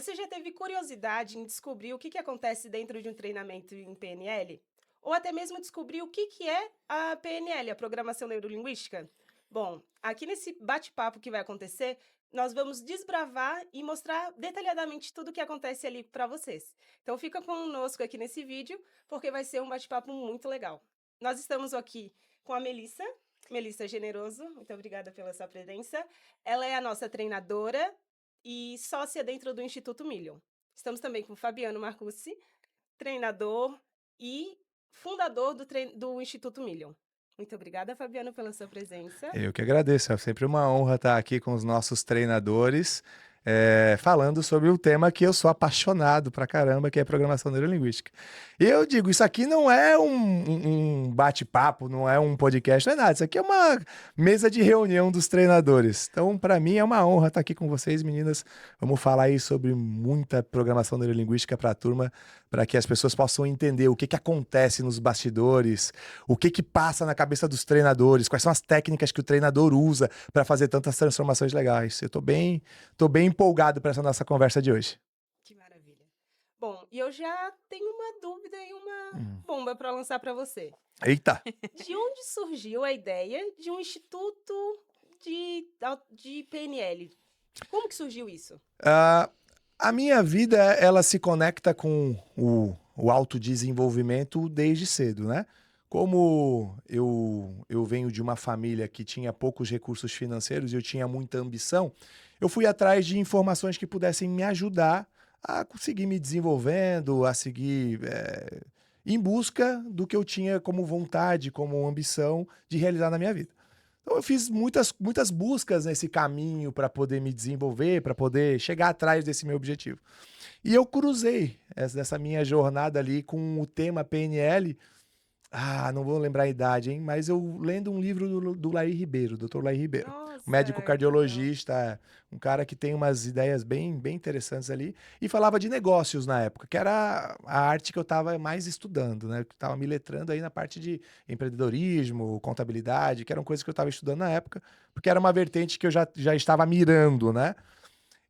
Você já teve curiosidade em descobrir o que acontece dentro de um treinamento em PNL? Ou até mesmo descobrir o que é a PNL, a Programação Neurolinguística? Bom, aqui nesse bate-papo que vai acontecer, nós vamos desbravar e mostrar detalhadamente tudo o que acontece ali para vocês. Então fica conosco aqui nesse vídeo, porque vai ser um bate-papo muito legal. Nós estamos aqui com a Melissa, Melissa Generoso, muito obrigada pela sua presença. Ela é a nossa treinadora e sócia dentro do Instituto Million. Estamos também com o Fabiano Marcucci, treinador e fundador do Instituto Million. Muito obrigada, Fabiano, pela sua presença. Eu que agradeço, é sempre uma honra estar aqui com os nossos treinadores, falando sobre um tema que eu sou apaixonado pra caramba, que é programação neurolinguística. E eu digo, isso aqui não é um bate-papo, não é um podcast, não é nada, isso aqui é uma mesa de reunião dos treinadores. Então, para mim é uma honra estar aqui com vocês, meninas. Vamos falar aí sobre muita programação neurolinguística para a turma, para que as pessoas possam entender o que acontece nos bastidores, o que passa na cabeça dos treinadores, quais são as técnicas que o treinador usa para fazer tantas transformações legais. Eu tô bem empolgado para essa nossa conversa de hoje. Que maravilha. Bom, e eu já tenho uma dúvida e uma Hum. bomba para lançar para você. Eita! De onde surgiu a ideia de um instituto de PNL? Como que surgiu isso? Ah, a minha vida, ela se conecta com o autodesenvolvimento desde cedo, né? Como eu venho de uma família que tinha poucos recursos financeiros e eu tinha muita ambição, eu fui atrás de informações que pudessem me ajudar a conseguir me desenvolvendo, a seguir em busca do que eu tinha como vontade, como ambição de realizar na minha vida. Então eu fiz muitas buscas nesse caminho para poder me desenvolver, para poder chegar atrás desse meu objetivo. E eu cruzei essa minha jornada ali com o tema PNL. Não vou lembrar a idade, hein? Mas eu lendo um livro do Laí Ribeiro, Dr. Laí Ribeiro, um médico Nossa, que legal. cardiologista, um cara que tem umas ideias bem interessantes ali, e falava de negócios na época, que era a arte que eu estava mais estudando, né? Que estava me letrando aí na parte de empreendedorismo, contabilidade, que eram coisas que eu estava estudando na época, porque era uma vertente que eu já estava mirando, né?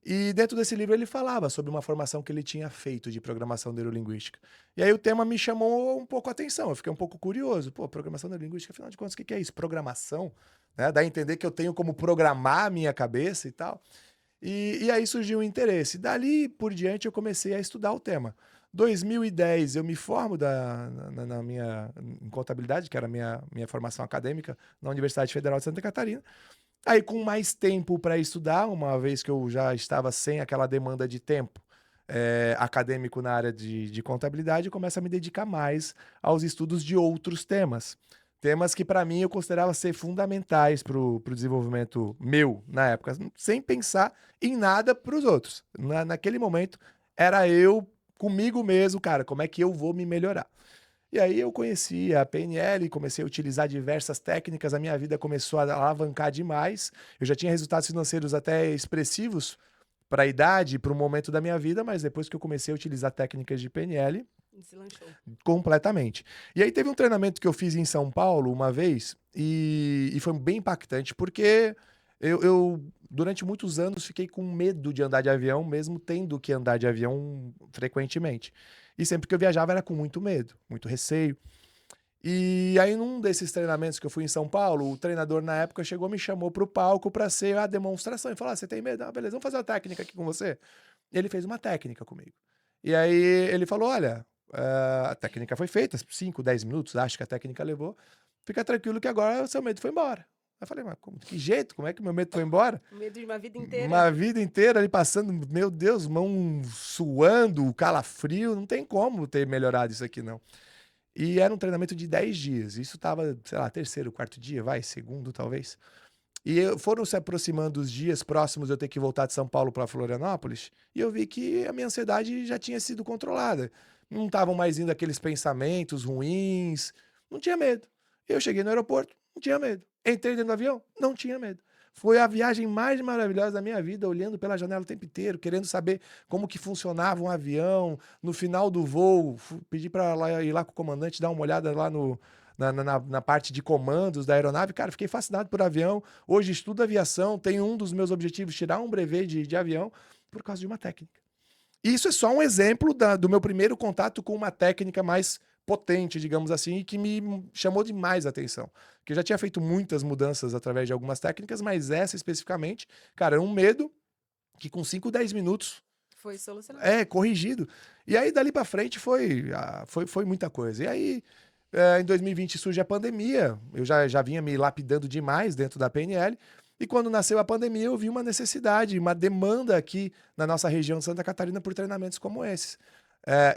E dentro desse livro ele falava sobre uma formação que ele tinha feito de programação neurolinguística. E aí o tema me chamou um pouco a atenção, eu fiquei um pouco curioso. Pô, programação neurolinguística, afinal de contas, o que é isso? Programação? Né? Dá a entender que eu tenho como programar a minha cabeça e tal. E aí surgiu o interesse. Dali por diante eu comecei a estudar o tema. 2010 eu me formo na minha em contabilidade, que era a minha formação acadêmica na Universidade Federal de Santa Catarina. Aí, com mais tempo para estudar, uma vez que eu já estava sem aquela demanda de tempo acadêmico na área de contabilidade, eu começo a me dedicar mais aos estudos de outros temas. Temas que, para mim, eu considerava ser fundamentais para o desenvolvimento meu na época, sem pensar em nada para os outros. Naquele momento, era eu comigo mesmo, cara, como é que eu vou me melhorar? E aí eu conheci a PNL, comecei a utilizar diversas técnicas, a minha vida começou a alavancar demais. Eu já tinha resultados financeiros até expressivos para a idade, para o momento da minha vida, mas depois que eu comecei a utilizar técnicas de PNL, Deslanchou. completamente. E aí teve um treinamento que eu fiz em São Paulo uma vez e foi bem impactante, porque durante muitos anos, fiquei com medo de andar de avião, mesmo tendo que andar de avião frequentemente. E sempre que eu viajava era com muito medo, muito receio. E aí, num desses treinamentos que eu fui em São Paulo, o treinador na época chegou, me chamou para o palco para ser a demonstração. E falou: você tem medo? Beleza, vamos fazer uma técnica aqui com você. E ele fez uma técnica comigo. E aí ele falou: olha, a técnica foi feita, 5, 10 minutos, acho que a técnica levou. Fica tranquilo que agora o seu medo foi embora. Eu falei: mas que jeito? Como é que o meu medo foi embora? Medo de uma vida inteira. Uma vida inteira ali passando, meu Deus, mão suando, calafrio, não tem como ter melhorado isso aqui, não. E era um treinamento de 10 dias. Isso estava, sei lá, terceiro, quarto dia, segundo talvez. Foram se aproximando os dias próximos de eu ter que voltar de São Paulo para Florianópolis, e eu vi que a minha ansiedade já tinha sido controlada. Não estavam mais indo aqueles pensamentos ruins, não tinha medo. Eu cheguei no aeroporto, não tinha medo. Entrei dentro do avião, não tinha medo. Foi a viagem mais maravilhosa da minha vida, olhando pela janela o tempo inteiro, querendo saber como que funcionava um avião. No final do voo, pedi para ir lá com o comandante, dar uma olhada lá na parte de comandos da aeronave. Cara, fiquei fascinado por avião. Hoje estudo aviação, tenho um dos meus objetivos tirar um brevet de avião por causa de uma técnica. Isso é só um exemplo do meu primeiro contato com uma técnica mais potente, digamos assim, e que me chamou demais a atenção. Porque eu já tinha feito muitas mudanças através de algumas técnicas, mas essa especificamente, cara, era um medo que com 5, 10 minutos Foi solucionado. é corrigido. E aí dali pra frente foi muita coisa. E aí, em 2020 surge a pandemia, eu já vinha me lapidando demais dentro da PNL, e quando nasceu a pandemia eu vi uma necessidade, uma demanda aqui na nossa região de Santa Catarina por treinamentos como esses.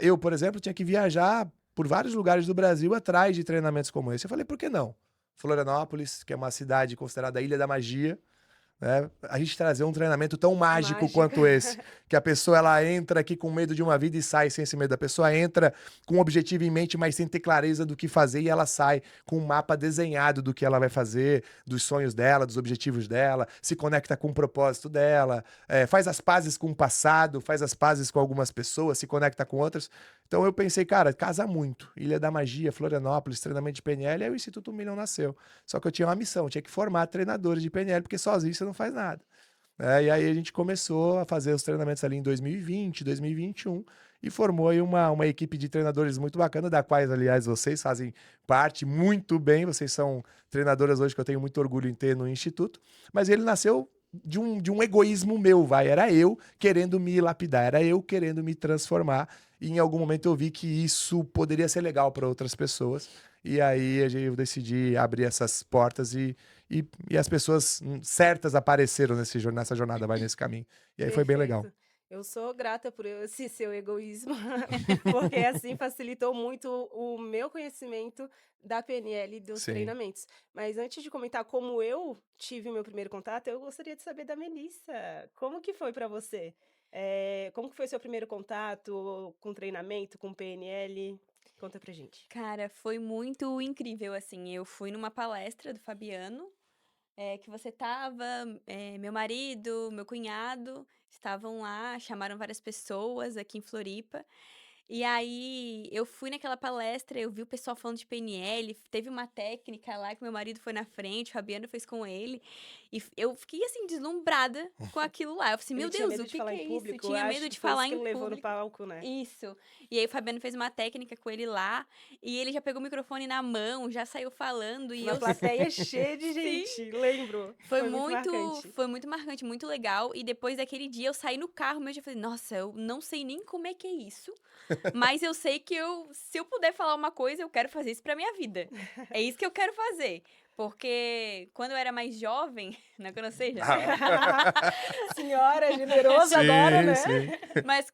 Eu, por exemplo, tinha que viajar por vários lugares do Brasil atrás de treinamentos como esse. Eu falei, por que não? Florianópolis, que é uma cidade considerada a Ilha da Magia, né? A gente trazer um treinamento tão mágico Mágico. quanto esse, que a pessoa ela entra aqui com medo de uma vida e sai sem esse medo. A pessoa entra com um objetivo em mente, mas sem ter clareza do que fazer, e ela sai com um mapa desenhado do que ela vai fazer, dos sonhos dela, dos objetivos dela, se conecta com o propósito dela, faz as pazes com o passado, faz as pazes com algumas pessoas, se conecta com outras. Então eu pensei, cara, casa muito. Ilha da Magia, Florianópolis, treinamento de PNL, aí o Instituto 1 Milhão nasceu. Só que eu tinha uma missão, tinha que formar treinadores de PNL, porque sozinho você não faz nada. E aí a gente começou a fazer os treinamentos ali em 2020, 2021, e formou aí uma equipe de treinadores muito bacana, da quais, aliás, vocês fazem parte muito bem. Vocês são treinadoras hoje que eu tenho muito orgulho em ter no Instituto, mas ele nasceu de um egoísmo meu, vai. Era eu querendo me lapidar, era eu querendo me transformar, e em algum momento eu vi que isso poderia ser legal para outras pessoas, e aí eu decidi abrir essas portas e as pessoas certas apareceram nessa jornada, vai nesse caminho. E aí foi bem legal. Perfeito. Eu sou grata por esse seu egoísmo, porque assim facilitou muito o meu conhecimento da PNL e dos Sim. treinamentos. Mas antes de comentar como eu tive o meu primeiro contato, eu gostaria de saber da Melissa. Como que foi para você? Como que foi seu primeiro contato com treinamento, com PNL? Conta pra gente. Cara, foi muito incrível, assim, eu fui numa palestra do Fabiano, que você estava, meu marido, meu cunhado, estavam lá, chamaram várias pessoas aqui em Floripa. E aí, eu fui naquela palestra, eu vi o pessoal falando de PNL, teve uma técnica lá que meu marido foi na frente, o Fabiano fez com ele, e eu fiquei, assim, deslumbrada com aquilo lá. Eu falei assim, Ele meu tinha Deus, medo o de que falar que em é isso? público, eu Tinha acho medo que de foi isso falar que em levou no público. palco, né? Isso. E aí o Fabiano fez uma técnica com ele lá, e ele já pegou o microfone na mão, já saiu falando, e Uma eu... plateia cheia de Sim. gente, lembro. Foi muito marcante. Foi muito marcante, muito legal. E depois daquele dia eu saí no carro mesmo e falei, nossa, eu não sei nem como é que é isso. Mas eu sei que se eu puder falar uma coisa, eu quero fazer isso pra minha vida. É isso que eu quero fazer. Porque quando eu era mais jovem, não que eu não seja, né? Senhora, generoso agora, Sim, né? sim. Mas,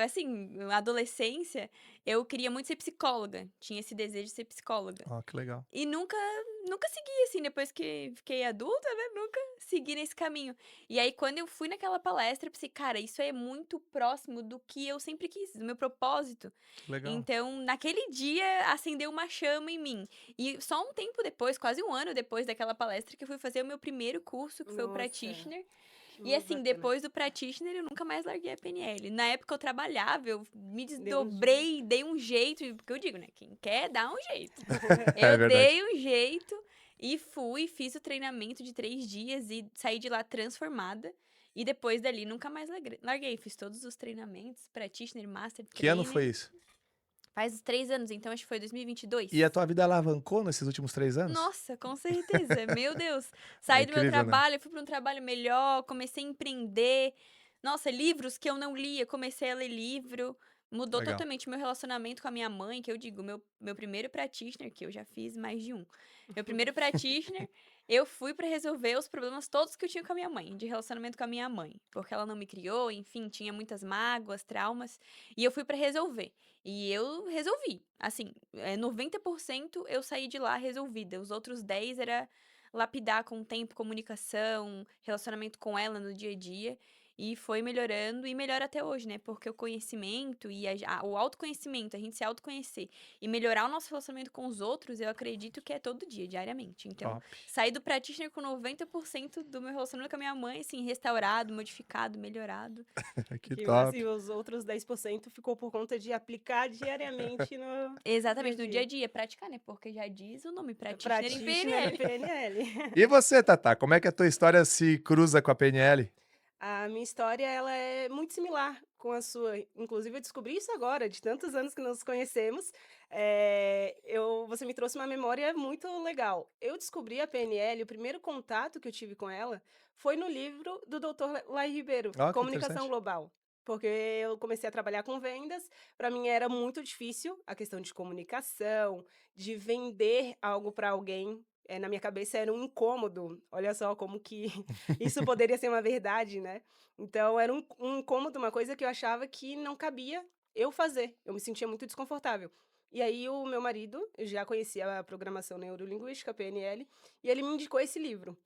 assim, na adolescência, eu queria muito ser psicóloga. Tinha esse desejo de ser psicóloga. Ó, que legal. E nunca segui, assim, depois que fiquei adulta, né? Nunca segui nesse caminho. E aí, quando eu fui naquela palestra, eu pensei, cara, isso é muito próximo do que eu sempre quis, do meu propósito. Que legal. Então, naquele dia, acendeu uma chama em mim. E só um tempo depois, quase um ano depois daquela palestra, que eu fui fazer o meu primeiro curso, que foi o Nossa, Practitioner. que E assim, bacana. depois do Practitioner, eu nunca mais larguei a PNL. Na época eu trabalhava, eu me Deu um jeito. desdobrei, dei um jeito, porque eu digo, né? Quem quer, dá um jeito. É Eu verdade. dei um jeito e fiz o treinamento de 3 dias e saí de lá transformada. E depois dali, nunca mais larguei. Fiz todos os treinamentos, Practitioner, Master Que ano Trainer. foi isso? Faz uns 3 anos, então acho que foi 2022. E a tua vida alavancou nesses últimos 3 anos? Nossa, com certeza. Meu Deus. Saí do meu incrível, né? trabalho, fui para um trabalho melhor, comecei a empreender. Nossa, livros que eu não lia, comecei a ler livro. Mudou Legal. totalmente o meu relacionamento com a minha mãe, que eu digo, meu primeiro practitioner, que eu já fiz mais de um. Meu primeiro practitioner, eu fui para resolver os problemas todos que eu tinha com a minha mãe, de relacionamento com a minha mãe. Porque ela não me criou, enfim, tinha muitas mágoas, traumas. E eu fui para resolver. E eu resolvi. Assim, 90% eu saí de lá resolvida. Os outros 10 era lapidar com o tempo, comunicação, relacionamento com ela no dia a dia. E foi melhorando e melhora até hoje, né? Porque o conhecimento e o autoconhecimento, a gente se autoconhecer e melhorar o nosso relacionamento com os outros, eu acredito que é todo dia, diariamente. Então, Top. saí do practitioner com 90% do meu relacionamento com a minha mãe, assim, restaurado, modificado, melhorado. Que Que massa, top. e os outros 10% ficou por conta de aplicar diariamente no Exatamente, no dia a dia. dia, praticar, né? Porque já diz o nome, practitioner em Practitioner PNL. e PNL. E você, Tatá, como é que a tua história se cruza com a PNL? A minha história, ela é muito similar com a sua. Inclusive, eu descobri isso agora, de tantos anos que nos conhecemos. Você me trouxe uma memória muito legal. Eu descobri a PNL, o primeiro contato que eu tive com ela foi no livro do Dr. Lai Ribeiro, Ó, que Comunicação interessante. Global. Porque eu comecei a trabalhar com vendas, para mim era muito difícil a questão de comunicação, de vender algo para alguém. Na minha cabeça era um incômodo. Olha só como que isso poderia ser uma verdade, né. Então era um incômodo, uma coisa que eu achava que não cabia eu fazer, eu me sentia muito desconfortável. E aí o meu marido, eu já conhecia a programação neurolinguística, a PNL, e ele me indicou esse livro.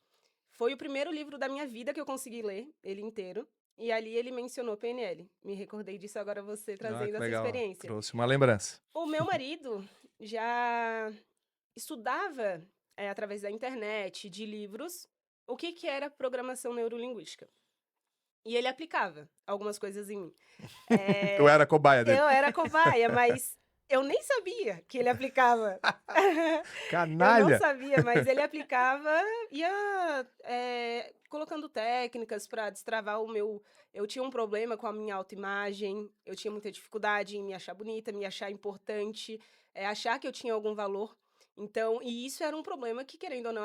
Foi o primeiro livro da minha vida que eu consegui ler, ele inteiro, e ali ele mencionou PNL. Me recordei disso agora você Ah, trazendo que essa legal. experiência. Trouxe uma lembrança. O meu marido já estudava, através da internet, de livros, o que que era programação neurolinguística. E ele aplicava algumas coisas em mim. Tu Eh, era a cobaia dele. eu era cobaia, mas eu nem sabia que ele aplicava. Eu não Canalha! sabia, mas ele aplicava, ia, colocando técnicas para destravar o meu. Eu tinha um problema com a minha autoimagem, eu tinha muita dificuldade em me achar bonita, me achar importante, achar que eu tinha algum valor. Então, e isso era um problema que, querendo ou não,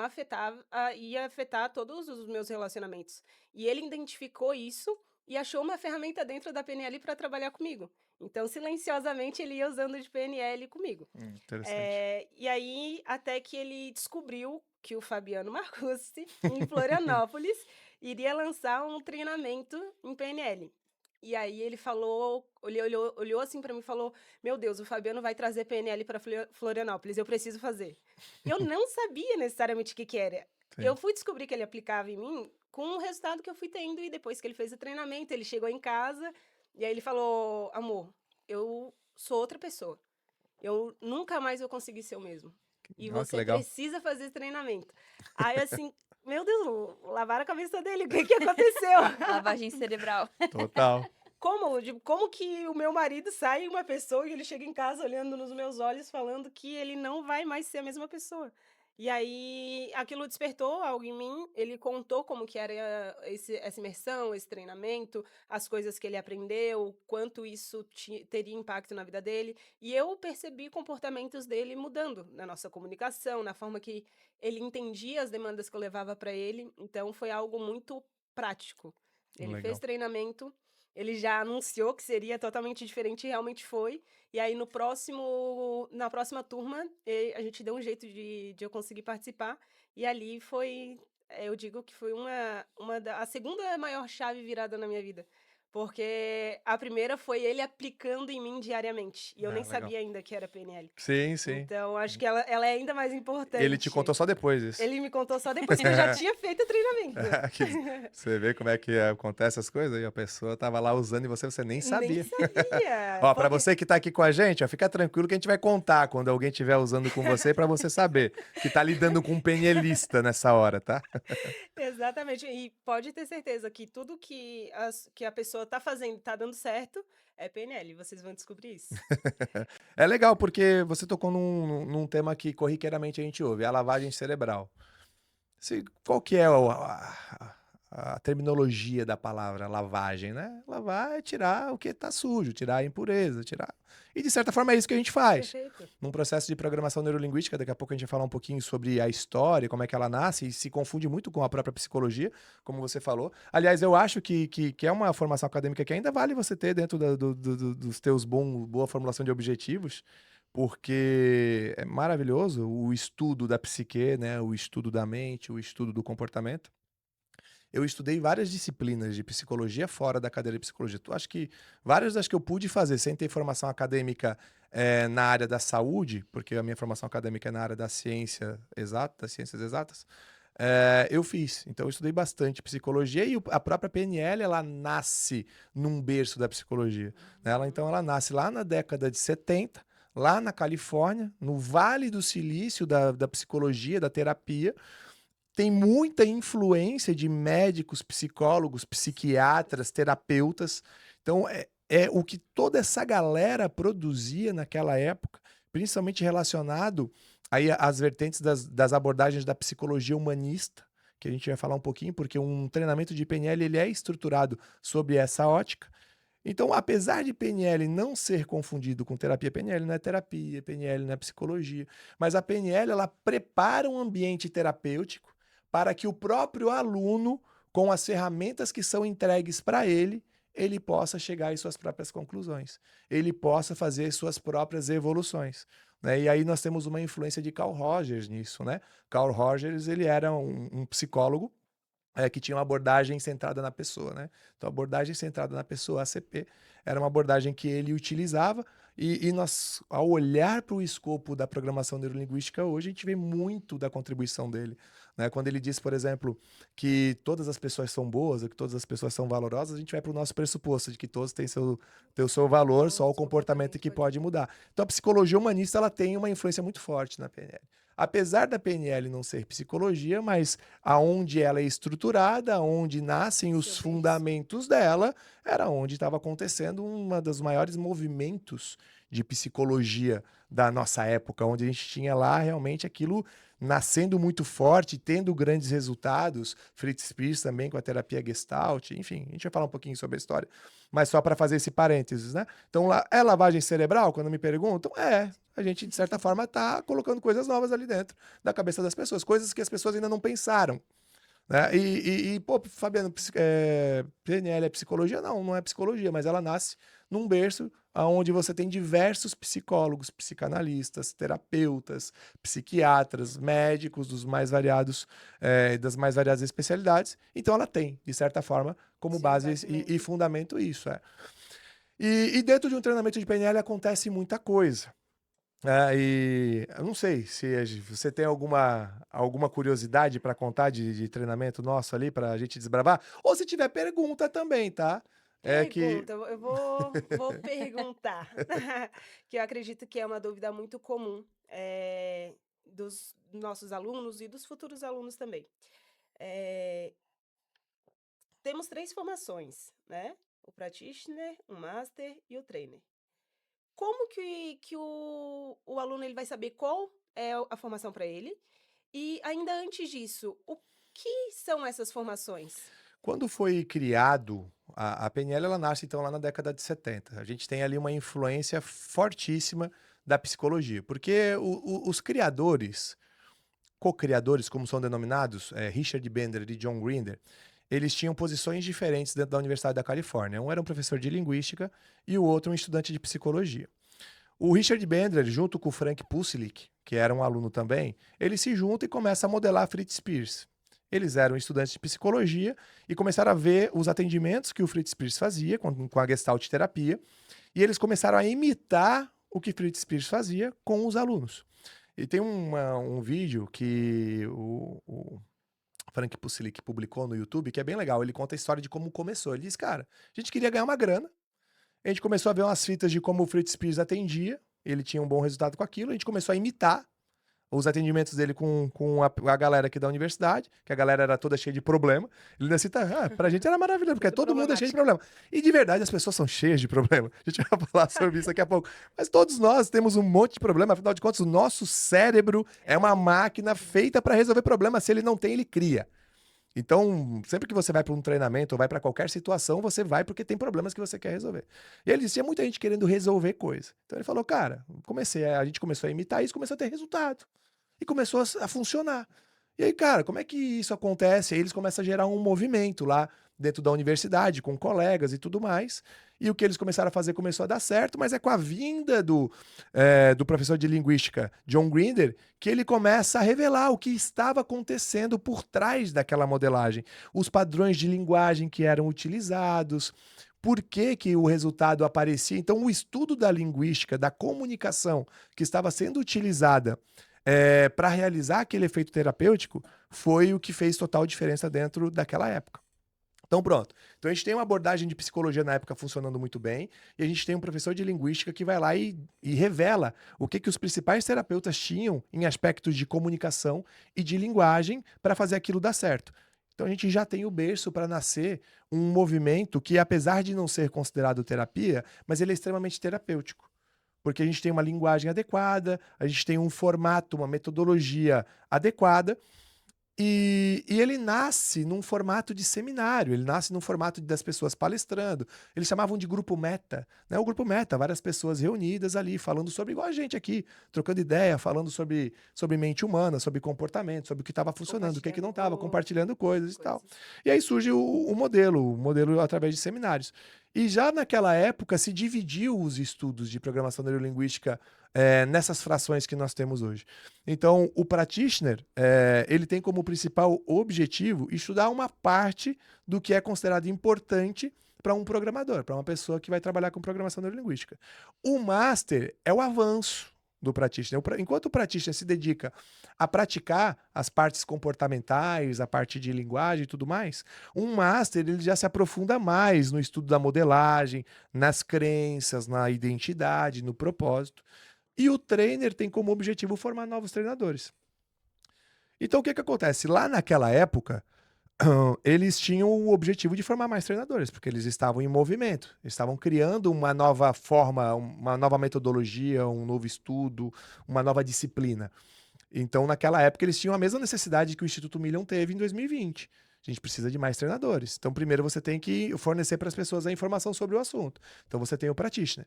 ia afetar todos os meus relacionamentos. E ele identificou isso e achou uma ferramenta dentro da PNL para trabalhar comigo. Então, silenciosamente, ele ia usando de PNL comigo. Interessante. E aí, até que ele descobriu que o Fabiano Marcussi, em Florianópolis, iria lançar um treinamento em PNL. E aí ele falou, ele olhou assim para mim e falou: "Meu Deus, o Fabiano vai trazer PNL para Florianópolis, eu preciso fazer". Eu não sabia necessariamente o que que era. Sim. Eu fui descobrir que ele aplicava em mim com o resultado que eu fui tendo e depois que ele fez o treinamento, ele chegou em casa e aí ele falou: "Amor, eu sou outra pessoa. Eu nunca mais vou conseguir ser o mesmo. E Ó, que você legal. precisa fazer esse treinamento". Aí assim, meu Deus, lavaram a cabeça dele, o que que aconteceu? Lavagem cerebral. Total. Como que o meu marido sai uma pessoa e ele chega em casa olhando nos meus olhos falando que ele não vai mais ser a mesma pessoa. E aí aquilo despertou algo em mim, ele contou como que era essa imersão, esse treinamento, as coisas que ele aprendeu, quanto isso teria impacto na vida dele. E eu percebi comportamentos dele mudando na nossa comunicação, na forma que ele entendia as demandas que eu levava para ele. Então foi algo muito prático. Ele fez Legal. treinamento, ele já anunciou que seria totalmente diferente e realmente foi. E aí na próxima turma, a gente deu um jeito de eu conseguir participar. E ali foi, eu digo que foi a segunda maior chave virada na minha vida. Porque a primeira foi ele aplicando em mim diariamente. E eu Ah, nem legal. sabia ainda que era PNL. Sim, sim. Então, acho que ela é ainda mais Ele te importante. contou só depois isso. Ele me contou só depois que eu já tinha feito o treinamento. Que você vê como é que acontece as coisas e a pessoa tava lá usando e você nem Nem sabia. sabia. Ó, pra Porque você que tá aqui com a gente, ó, fica tranquilo que a gente vai contar quando alguém estiver usando com você pra você saber que tá lidando com um penelista nessa hora, tá? exatamente. E pode ter certeza que tudo que a pessoa tá fazendo tá dando certo é PNL, vocês vão descobrir isso. É legal porque você tocou num tema que corriqueiramente a gente ouve, a lavagem cerebral. Qual que é a terminologia da palavra lavagem, né? Lavar é tirar o que está sujo, tirar a impureza, tirar. E de certa forma é isso que a gente faz. Perfeito. Num processo de programação neurolinguística, daqui a pouco a gente vai falar um pouquinho sobre a história, como é que ela nasce, e se confunde muito com a própria psicologia, como você falou. Aliás, eu acho que é uma formação acadêmica que ainda vale você ter dentro dos teus boa formulação de objetivos, porque é maravilhoso o estudo da psique, né? O estudo da mente, o estudo do comportamento. Eu estudei várias disciplinas de psicologia fora da cadeira de psicologia. Tu acha que várias das que eu pude fazer sem ter formação acadêmica na área da saúde, porque a minha formação acadêmica é na área da ciência exata, das ciências exatas, eu fiz. Então eu estudei bastante psicologia e a própria PNL ela nasce num berço da psicologia. Né? Então ela nasce lá na década de 70, lá na Califórnia, no Vale do Silício da psicologia, da terapia. Tem muita influência de médicos, psicólogos, psiquiatras, terapeutas. Então, é o que toda essa galera produzia naquela época, principalmente relacionado aí às vertentes das abordagens da psicologia humanista, que a gente vai falar um pouquinho, porque um treinamento de PNL ele é estruturado sobre essa ótica. Então, apesar de PNL não ser confundido com terapia, PNL não é terapia, PNL não é psicologia, mas a PNL ela prepara um ambiente terapêutico para que o próprio aluno, com as ferramentas que são entregues para ele possa chegar às suas próprias conclusões, ele possa fazer suas próprias evoluções, né? E aí nós temos uma influência de Carl Rogers nisso, né? Carl Rogers ele era um psicólogo que tinha uma abordagem centrada na pessoa, né? Então, a abordagem centrada na pessoa, ACP, era uma abordagem que ele utilizava e nós, ao olhar para o escopo da programação neurolinguística hoje, a gente vê muito da contribuição dele, né? Quando ele diz, por exemplo, que todas as pessoas são boas, ou que todas as pessoas são valorosas, a gente vai para o nosso pressuposto de que todos têm o seu valor, só o comportamento que pode mudar. Então, a psicologia humanista ela tem uma influência muito forte na PNL. Apesar da PNL não ser psicologia, mas aonde ela é estruturada, onde nascem os fundamentos dela, era onde estava acontecendo um dos maiores movimentos de psicologia da nossa época, onde a gente tinha lá realmente aquilo nascendo muito forte, tendo grandes resultados. Fritz Perls também com a terapia Gestalt, enfim, a gente vai falar um pouquinho sobre a história, mas só para fazer esse parênteses, né? Então, é lavagem cerebral, quando me perguntam? A gente, de certa forma, está colocando coisas novas ali dentro da cabeça das pessoas, coisas que as pessoas ainda não pensaram, né? Pô, Fabiano, PNL é psicologia? Não, não é psicologia, mas ela nasce num berço onde você tem diversos psicólogos, psicanalistas, terapeutas, psiquiatras, médicos dos mais variados, das mais variadas especialidades. Então, ela tem, de certa forma, como base e fundamento isso. E dentro de um treinamento de PNL acontece muita coisa. E eu não sei se você tem alguma curiosidade para contar de treinamento nosso ali para a gente desbravar, ou se tiver pergunta também, tá? Pergunta, eu vou perguntar, que eu acredito que é uma dúvida muito comum dos nossos alunos e dos futuros alunos também. Temos 3 formações, né? O practitioner, o master e o trainer. Como que o aluno ele vai saber qual é a formação para ele? E ainda antes disso, o que são essas formações? Quando foi criado, a PNL ela nasce então lá na década de 70. A gente tem ali uma influência fortíssima da psicologia, porque os criadores, co-criadores, como são denominados, Richard Bandler e John Grinder, eles tinham posições diferentes dentro da Universidade da Califórnia. Um era um professor de linguística e o outro um estudante de psicologia. O Richard Bandler, junto com o Frank Pucelik, que era um aluno também, eles se juntam e começam a modelar Fritz Perls. Eles eram estudantes de psicologia e começaram a ver os atendimentos que o Fritz Perls fazia com a Gestalt terapia, e eles começaram a imitar o que Fritz Perls fazia com os alunos. E tem um vídeo que o Frank Pucelik publicou no YouTube, que é bem legal. Ele conta a história de como começou. Ele diz, cara, a gente queria ganhar uma grana, a gente começou a ver umas fitas de como o Fritz Perls atendia, ele tinha um bom resultado com aquilo, a gente começou a imitar os atendimentos dele com a galera aqui da universidade, que a galera era toda cheia de problema. Ele ainda cita, pra gente era maravilhoso, porque todo mundo é cheio de problema. E de verdade, as pessoas são cheias de problema. A gente vai falar sobre isso daqui a pouco. Mas todos nós temos um monte de problema, afinal de contas, o nosso cérebro é uma máquina feita para resolver problemas. Se ele não tem, ele cria. Então, sempre que você vai para um treinamento ou vai para qualquer situação, você vai porque tem problemas que você quer resolver. E ele disse, tinha muita gente querendo resolver coisa. Então ele falou, cara, a gente começou a imitar isso, começou a ter resultado. E começou a funcionar. E aí, cara, como é que isso acontece? Aí eles começam a gerar um movimento lá dentro da universidade, com colegas e tudo mais. E o que eles começaram a fazer começou a dar certo, mas é com a vinda do professor de linguística, John Grinder, que ele começa a revelar o que estava acontecendo por trás daquela modelagem. Os padrões de linguagem que eram utilizados, por que que o resultado aparecia. Então, o estudo da linguística, da comunicação que estava sendo utilizada para realizar aquele efeito terapêutico, foi o que fez total diferença dentro daquela época. Então, pronto. Então, a gente tem uma abordagem de psicologia na época funcionando muito bem, e a gente tem um professor de linguística que vai lá e revela o que os principais terapeutas tinham em aspectos de comunicação e de linguagem para fazer aquilo dar certo. Então, a gente já tem o berço para nascer um movimento que, apesar de não ser considerado terapia, mas ele é extremamente terapêutico. Porque a gente tem uma linguagem adequada, a gente tem um formato, uma metodologia adequada, E ele nasce num formato de seminário, ele nasce num formato das pessoas palestrando. Eles chamavam de grupo meta, né? O grupo meta, várias pessoas reunidas ali, falando sobre, igual a gente aqui, trocando ideia, falando sobre mente humana, sobre comportamento, sobre o que estava funcionando, o que não estava, compartilhando coisas e tal. E aí surge o modelo através de seminários. E já naquela época se dividiu os estudos de programação neurolinguística nessas frações que nós temos hoje. Então, o practitioner, ele tem como principal objetivo estudar uma parte do que é considerado importante para um programador, para uma pessoa que vai trabalhar com programação neurolinguística. O master é o avanço do practitioner. Enquanto o practitioner se dedica a praticar as partes comportamentais, a parte de linguagem e tudo mais, um master ele já se aprofunda mais no estudo da modelagem, nas crenças, na identidade, no propósito. E o trainer tem como objetivo formar novos treinadores. Então, o que acontece? Lá naquela época, eles tinham o objetivo de formar mais treinadores, porque eles estavam em movimento, estavam criando uma nova forma, uma nova metodologia, um novo estudo, uma nova disciplina. Então, naquela época, eles tinham a mesma necessidade que o Instituto Million teve em 2020. A gente precisa de mais treinadores. Então, primeiro você tem que fornecer para as pessoas a informação sobre o assunto. Então, você tem o practitioner.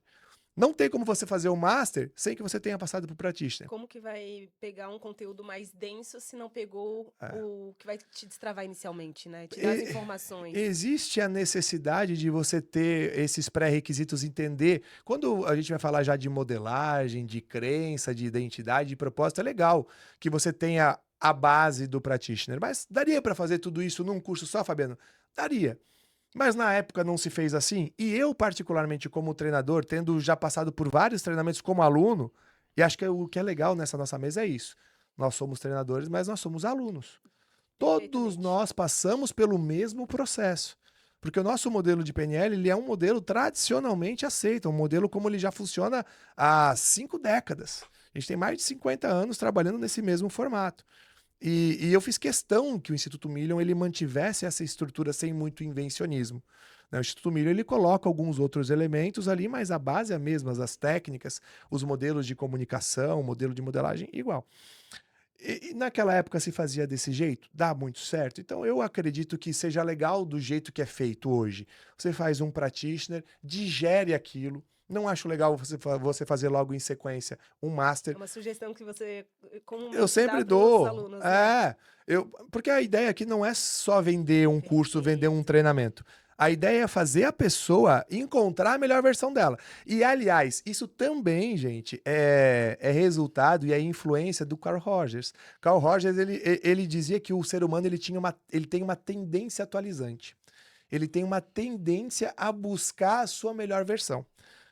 Não tem como você fazer o master sem que você tenha passado por practitioner. Como que vai pegar um conteúdo mais denso se não pegou o que vai te destravar inicialmente, né? Te dar as informações. Existe a necessidade de você ter esses pré-requisitos, entender. Quando a gente vai falar já de modelagem, de crença, de identidade, de propósito, é legal que você tenha a base do practitioner. Mas daria para fazer tudo isso num curso só, Fabiano? Daria. Mas na época não se fez assim, e eu particularmente como treinador, tendo já passado por vários treinamentos como aluno, e acho que o que é legal nessa nossa mesa é isso. Nós somos treinadores, mas nós somos alunos. Todos nós passamos pelo mesmo processo. Porque o nosso modelo de PNL ele é um modelo tradicionalmente aceito, um modelo como ele já funciona há 5 décadas. A gente tem mais de 50 anos trabalhando nesse mesmo formato. E eu fiz questão que o Instituto Million ele mantivesse essa estrutura sem muito invencionismo. O Instituto Million ele coloca alguns outros elementos ali, mas a base é a mesma, as técnicas, os modelos de comunicação, o modelo de modelagem, igual. E naquela época se fazia desse jeito? Dá muito certo? Então eu acredito que seja legal do jeito que é feito hoje. Você faz um practitioner, digere aquilo. Não acho legal você fazer logo em sequência um master. É uma sugestão que você Eu sempre dá pros dou. alunos, né? Porque a ideia aqui não é só vender um curso, vender um treinamento. A ideia é fazer a pessoa encontrar a melhor versão dela. E, aliás, isso também, gente, é resultado e é influência do Carl Rogers. Carl Rogers, ele dizia que o ser humano ele tem uma tendência atualizante. Ele tem uma tendência a buscar a sua melhor versão.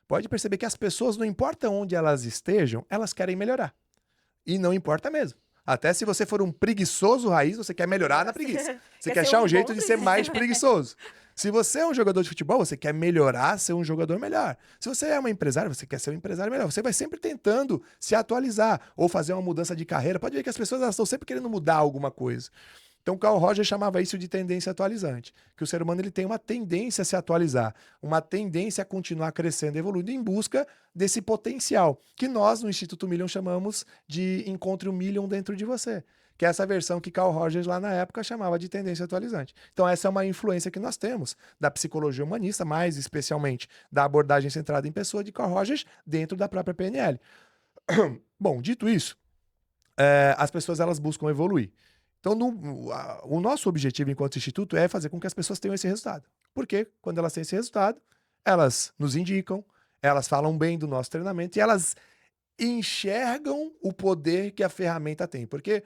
Pode perceber que as pessoas, não importa onde elas estejam, elas querem melhorar. E não importa mesmo. Até se você for um preguiçoso raiz, você quer melhorar na preguiça. Você quer achar um jeito de ser mais preguiçoso. Se você é um jogador de futebol, você quer melhorar, ser um jogador melhor. Se você é uma empresária, você quer ser um empresário melhor. Você vai sempre tentando se atualizar ou fazer uma mudança de carreira. Pode ver que as pessoas elas estão sempre querendo mudar alguma coisa. Então, Carl Rogers chamava isso de tendência atualizante, que o ser humano ele tem uma tendência a se atualizar, uma tendência a continuar crescendo, evoluindo em busca desse potencial, que nós no Instituto Million chamamos de encontre o Million dentro de você, que é essa versão que Carl Rogers lá na época chamava de tendência atualizante. Então, essa é uma influência que nós temos da psicologia humanista, mais especialmente da abordagem centrada em pessoa de Carl Rogers dentro da própria PNL. Bom, dito isso, as pessoas elas buscam evoluir. Então, o nosso objetivo enquanto instituto é fazer com que as pessoas tenham esse resultado. Porque quando elas têm esse resultado, elas nos indicam, elas falam bem do nosso treinamento e elas enxergam o poder que a ferramenta tem. Porque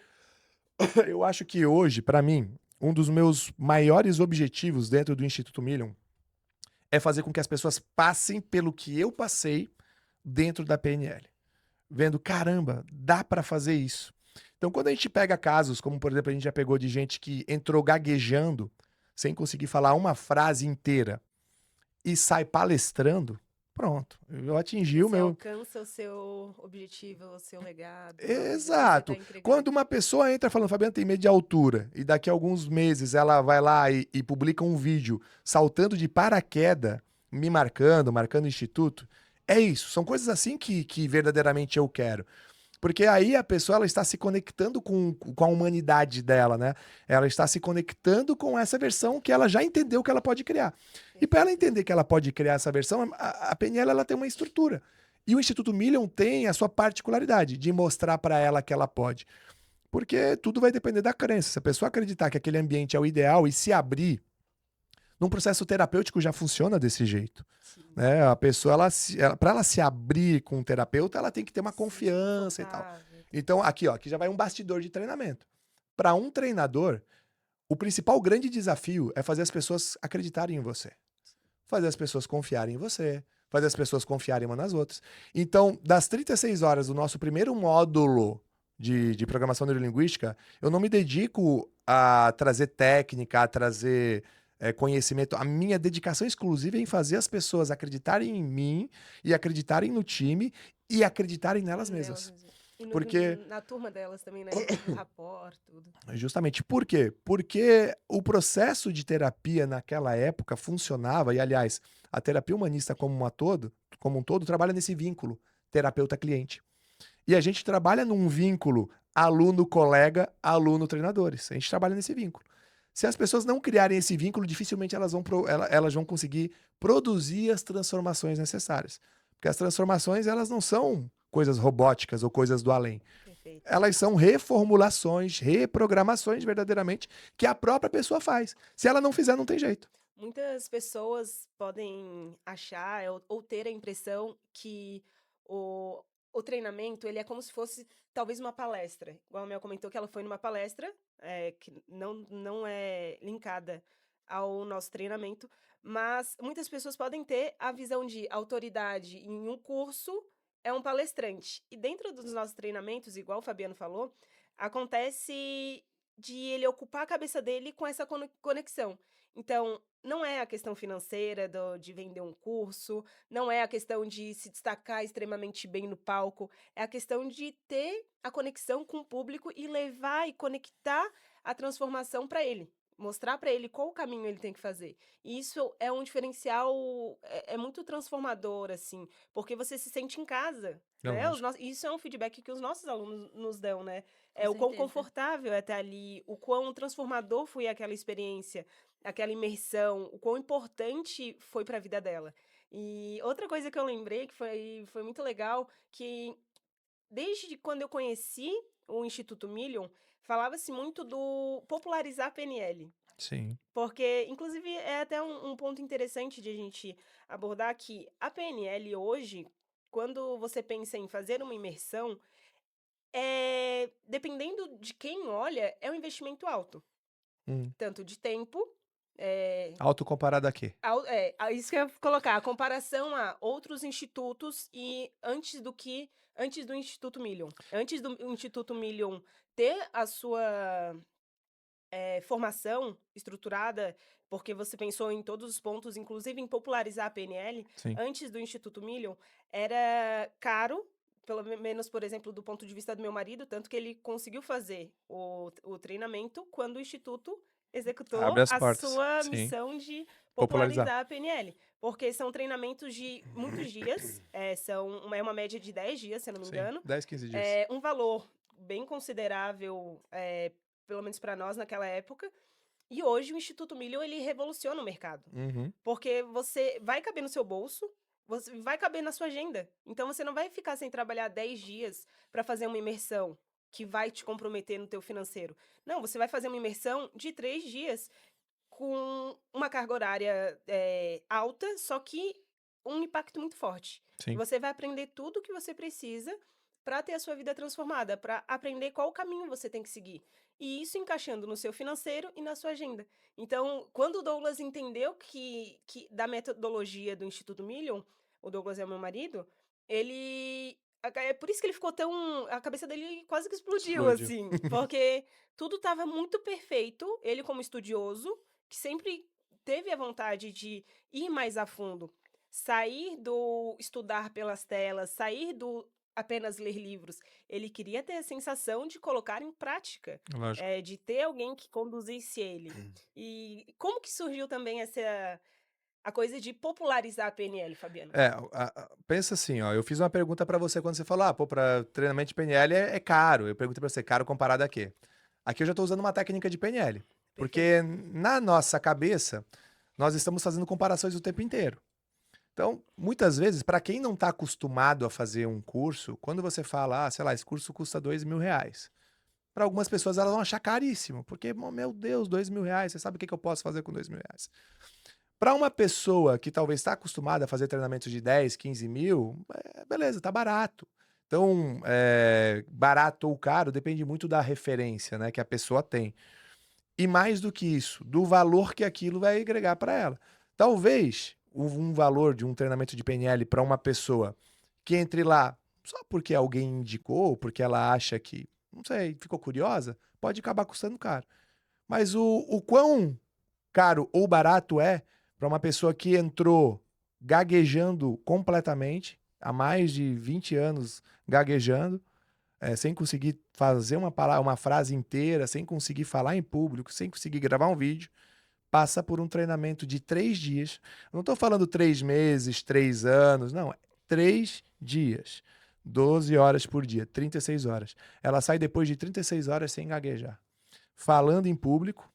eu acho que hoje, para mim, um dos meus maiores objetivos dentro do Instituto Million é fazer com que as pessoas passem pelo que eu passei dentro da PNL. Vendo, caramba, dá para fazer isso. Então, quando a gente pega casos, como por exemplo, a gente já pegou de gente que entrou gaguejando, sem conseguir falar uma frase inteira, e sai palestrando, pronto, eu atingi o meu... Você alcança o seu objetivo, o seu legado. Exato. Quando uma pessoa entra falando, Fabiano tem medo de altura, e daqui a alguns meses ela vai lá e publica um vídeo saltando de paraquedas, me marcando o instituto, é isso. São coisas assim que verdadeiramente eu quero. Porque aí a pessoa ela está se conectando com a humanidade dela, né? Ela está se conectando com essa versão que ela já entendeu que ela pode criar. E para ela entender que ela pode criar essa versão, a PNL ela tem uma estrutura. E o Instituto Million tem a sua particularidade de mostrar para ela que ela pode. Porque tudo vai depender da crença. Se a pessoa acreditar que aquele ambiente é o ideal e se abrir, num processo terapêutico já funciona desse jeito. Sim. Né? A pessoa, para ela se abrir com um terapeuta, ela tem que ter uma Sim, confiança e tal. confortável. Então, aqui, ó, aqui já vai um bastidor de treinamento. Para um treinador, o principal grande desafio é fazer as pessoas acreditarem em você. Fazer as pessoas confiarem em você. Fazer as pessoas confiarem umas nas outras. Então, das 36 horas do nosso primeiro módulo de programação neurolinguística, eu não me dedico a trazer técnica, a trazer conhecimento. A minha dedicação exclusiva é em fazer as pessoas acreditarem em mim e acreditarem no time e acreditarem nelas mesmas. E Porque, na turma delas também, né? O rapport, tudo. justamente, por quê? Porque o processo de terapia naquela época funcionava, e aliás, a terapia humanista como um todo trabalha nesse vínculo terapeuta-cliente. E a gente trabalha num vínculo aluno-colega, aluno-treinadores. A gente trabalha nesse vínculo. Se as pessoas não criarem esse vínculo, dificilmente elas vão conseguir produzir as transformações necessárias. Porque as transformações, elas não são coisas robóticas ou coisas do além. Perfeito. Elas são reformulações, reprogramações verdadeiramente que a própria pessoa faz. Se ela não fizer, não tem jeito. Muitas pessoas podem achar ou ter a impressão que o treinamento ele é como se fosse talvez uma palestra. Igual a Mel comentou que ela foi numa palestra, que não é linkada ao nosso treinamento, mas muitas pessoas podem ter a visão de autoridade em um curso é um palestrante. E dentro dos nossos treinamentos, igual o Fabiano falou, acontece de ele ocupar a cabeça dele com essa conexão. Então, não é a questão financeira de vender um curso, não é a questão de se destacar extremamente bem no palco, é a questão de ter a conexão com o público e levar e conectar a transformação para ele. Mostrar para ele qual o caminho ele tem que fazer. E isso é um diferencial, é muito transformador, assim, porque você se sente em casa, Não, né? lógico. Isso é um feedback que os nossos alunos nos dão, né? Com O quão certeza. confortável é estar ali, o quão transformador foi aquela experiência, aquela imersão, o quão importante foi para a vida dela. E outra coisa que eu lembrei que foi muito legal, que desde quando eu conheci o Instituto Million, falava-se muito do popularizar a PNL. Sim. Porque, inclusive, é até um ponto interessante de a gente abordar que a PNL hoje, quando você pensa em fazer uma imersão, dependendo de quem olha, é um investimento alto. Hum. Tanto de tempo, Autocomparado a quê? isso que eu ia colocar, a comparação a outros institutos e antes do Instituto Million. Antes do Instituto Million ter a sua formação estruturada, porque você pensou em todos os pontos, inclusive em popularizar a PNL, Sim. antes do Instituto Million, era caro, pelo menos, por exemplo, do ponto de vista do meu marido, tanto que ele conseguiu fazer o treinamento quando o Instituto executou Abre as a portas. sua Sim. missão de Popularizar. popularizar a PNL. Porque são treinamentos de muitos dias, é uma média de 10 dias, se eu não me Sim. engano. 10, 15 dias. Um valor bem considerável, pelo menos para nós naquela época. E hoje o Instituto Million, ele revoluciona o mercado. Uhum. Porque você vai caber no seu bolso, você vai caber na sua agenda. Então você não vai ficar sem trabalhar 10 dias para fazer uma imersão que vai te comprometer no teu financeiro. Não, você vai fazer uma imersão de 3 dias com uma carga horária alta, só que um impacto muito forte. E Sim. você vai aprender tudo o que você precisa para ter a sua vida transformada, para aprender qual caminho você tem que seguir. E isso encaixando no seu financeiro e na sua agenda. Então, quando o Douglas entendeu que da metodologia do Instituto Million, o Douglas é o meu marido, é por isso que ele ficou tão. A cabeça dele quase que explodiu, Explodiu. assim. Porque tudo estava muito perfeito. Ele, como estudioso, que sempre teve a vontade de ir mais a fundo, sair do estudar pelas telas, sair do apenas ler livros. Ele queria ter a sensação de colocar em prática, Lógico. de ter alguém que conduzisse ele. E como que surgiu também a coisa de popularizar a PNL, Fabiano? Pensa assim, ó, eu fiz uma pergunta pra você quando você falou, pô, pra treinamento de PNL é caro. Eu perguntei pra você, caro comparado a quê? Aqui eu já tô usando uma técnica de PNL, Perfeito. porque na nossa cabeça, nós estamos fazendo comparações o tempo inteiro. Então, muitas vezes, para quem não está acostumado a fazer um curso, quando você fala, sei lá, esse curso custa R$ 2.000, para algumas pessoas elas vão achar caríssimo, porque, meu Deus, R$ 2.000, você sabe o que eu posso fazer com R$ 2.000? Para uma pessoa que talvez está acostumada a fazer treinamentos de 10, 15 mil, beleza, tá barato. Então, barato ou caro depende muito da referência, né, que a pessoa tem. E mais do que isso, do valor que aquilo vai agregar para ela. Talvez um valor de um treinamento de PNL para uma pessoa que entre lá só porque alguém indicou, porque ela acha que, não sei, ficou curiosa, pode acabar custando caro. Mas o quão caro ou barato é para uma pessoa que entrou gaguejando completamente, há mais de 20 anos gaguejando, sem conseguir fazer uma frase inteira, sem conseguir falar em público, sem conseguir gravar um vídeo, passa por um treinamento de 3 dias. Eu não estou falando 3 meses, 3 anos, não, 3 dias. 12 horas por dia, 36 horas. Ela sai depois de 36 horas sem gaguejar. Falando em público,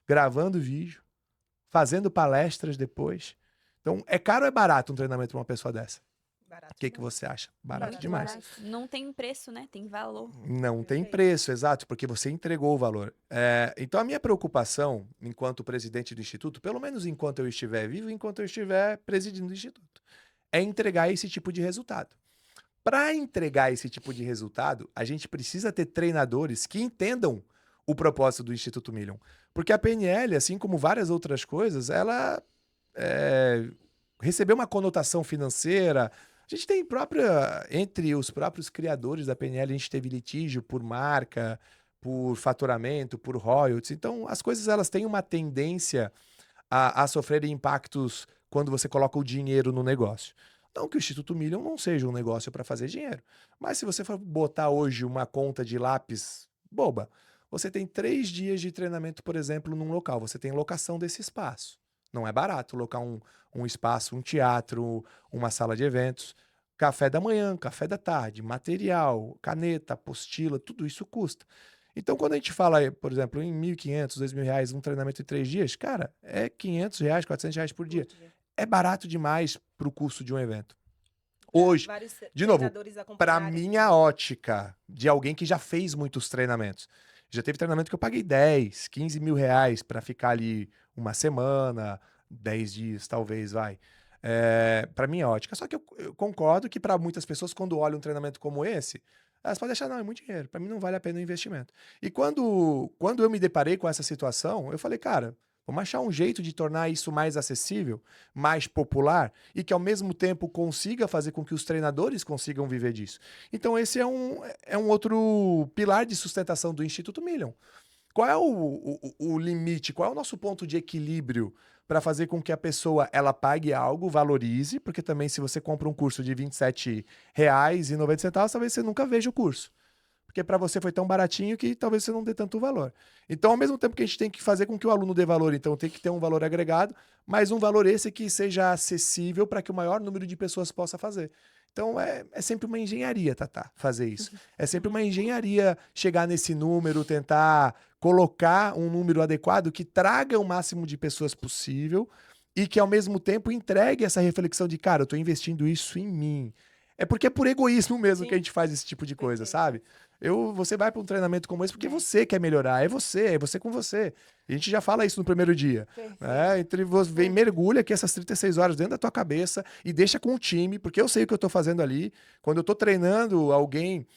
gravando vídeo, fazendo palestras depois. Então, é caro ou é barato um treinamento para uma pessoa dessa? Barato O que demais. você acha? Barato Barato demais. demais. Não tem preço, né? Tem valor. Não tem Perfeito. preço, exato, porque você entregou o valor. Então, a minha preocupação, enquanto presidente do Instituto, pelo menos enquanto eu estiver vivo, enquanto eu estiver presidindo o Instituto, é entregar esse tipo de resultado. Para entregar esse tipo de resultado, a gente precisa ter treinadores que entendam o propósito do Instituto Million. Porque a PNL, assim como várias outras coisas, ela recebeu uma conotação financeira. A gente tem entre os próprios criadores da PNL, a gente teve litígio por marca, por faturamento, por royalties. Então, as coisas elas têm uma tendência a sofrerem impactos quando você coloca o dinheiro no negócio. Não que o Instituto Million não seja um negócio para fazer dinheiro, mas se você for botar hoje uma conta de lápis boba, você tem 3 dias de treinamento, por exemplo, num local. Você tem locação desse espaço. Não é barato locar um espaço, um teatro, uma sala de eventos. Café da manhã, café da tarde, material, caneta, apostila, tudo isso custa. Então, quando a gente fala, por exemplo, em R$ 1.500, R$ 2.000, um treinamento de 3 dias, cara, é R$ 500, R$ 400 por dia. É barato demais para o custo de um evento. Pra Hoje, vários de novo, treinadores para acompanharem minha também. ótica, de alguém que já fez muitos treinamentos. Já teve treinamento que eu paguei 10, 15 mil reais para ficar ali uma semana, 10 dias, talvez, vai. Para minha ótica. Só que eu concordo que para muitas pessoas, quando olham um treinamento como esse, elas podem achar, não, é muito dinheiro. Para mim não vale a pena o investimento. E quando eu me deparei com essa situação, eu falei, cara, vamos achar um jeito de tornar isso mais acessível, mais popular e que ao mesmo tempo consiga fazer com que os treinadores consigam viver disso. Então esse é um outro pilar de sustentação do Instituto Million. Qual é o limite, qual é o nosso ponto de equilíbrio para fazer com que a pessoa ela pague algo, valorize, porque também se você compra um curso de R$ 27,90, talvez você nunca veja o curso. Porque para você foi tão baratinho que talvez você não dê tanto valor. Então, ao mesmo tempo que a gente tem que fazer com que o aluno dê valor, então tem que ter um valor agregado, mas um valor esse que seja acessível para que o maior número de pessoas possa fazer. Então, é sempre uma engenharia, Tatá, fazer isso. É sempre uma engenharia chegar nesse número, tentar colocar um número adequado que traga o máximo de pessoas possível e que, ao mesmo tempo, entregue essa reflexão de, cara, eu estou investindo isso em mim. É porque é por egoísmo mesmo que a Sim, gente faz esse tipo de coisa, perfeito. sabe? Você vai para um treinamento como esse porque você quer melhorar, é você com você. A gente já fala isso no primeiro dia. Perfeito. Entre você vem, mergulha aqui essas 36 horas dentro da tua cabeça e deixa com o time, porque eu sei o que eu tô fazendo ali. Quando eu tô treinando alguém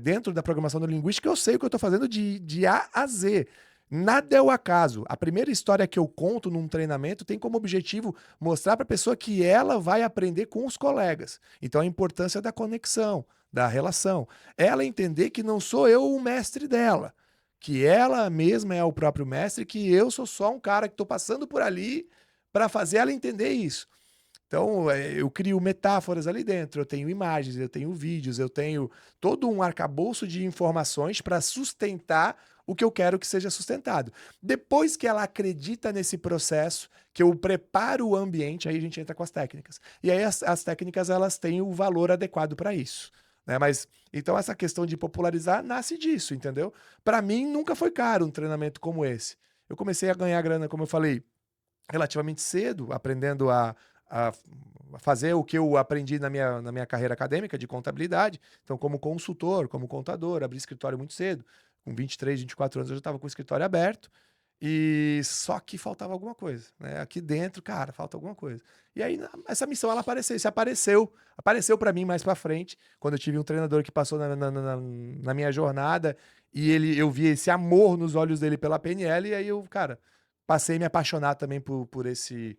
dentro da programação neurolinguística, eu sei o que eu tô fazendo de A a Z. Nada é o acaso. A primeira história que eu conto num treinamento tem como objetivo mostrar para a pessoa que ela vai aprender com os colegas. Então, a importância da conexão, da relação. Ela entender que não sou eu o mestre dela, que ela mesma é o próprio mestre, que eu sou só um cara que estou passando por ali para fazer ela entender isso. Então, eu crio metáforas ali dentro, eu tenho imagens, eu tenho vídeos, eu tenho todo um arcabouço de informações para sustentar o que eu quero que seja sustentado. Depois que ela acredita nesse processo, que eu preparo o ambiente, aí a gente entra com as técnicas. E aí as técnicas, elas têm o valor adequado para isso, né? Mas, então essa questão de popularizar nasce disso, entendeu? Para mim, nunca foi caro um treinamento como esse. Eu comecei a ganhar grana, como eu falei, relativamente cedo, aprendendo a fazer o que eu aprendi na minha carreira acadêmica de contabilidade. Então, como consultor, como contador, abri escritório muito cedo. Com 23, 24 anos eu já estava com o escritório aberto. E só que faltava alguma coisa, né? Aqui dentro, cara, falta alguma coisa. E aí essa missão ela apareceu para mim mais para frente, quando eu tive um treinador que passou na minha jornada e eu vi esse amor nos olhos dele pela PNL e aí eu, cara, passei a me apaixonar também por esse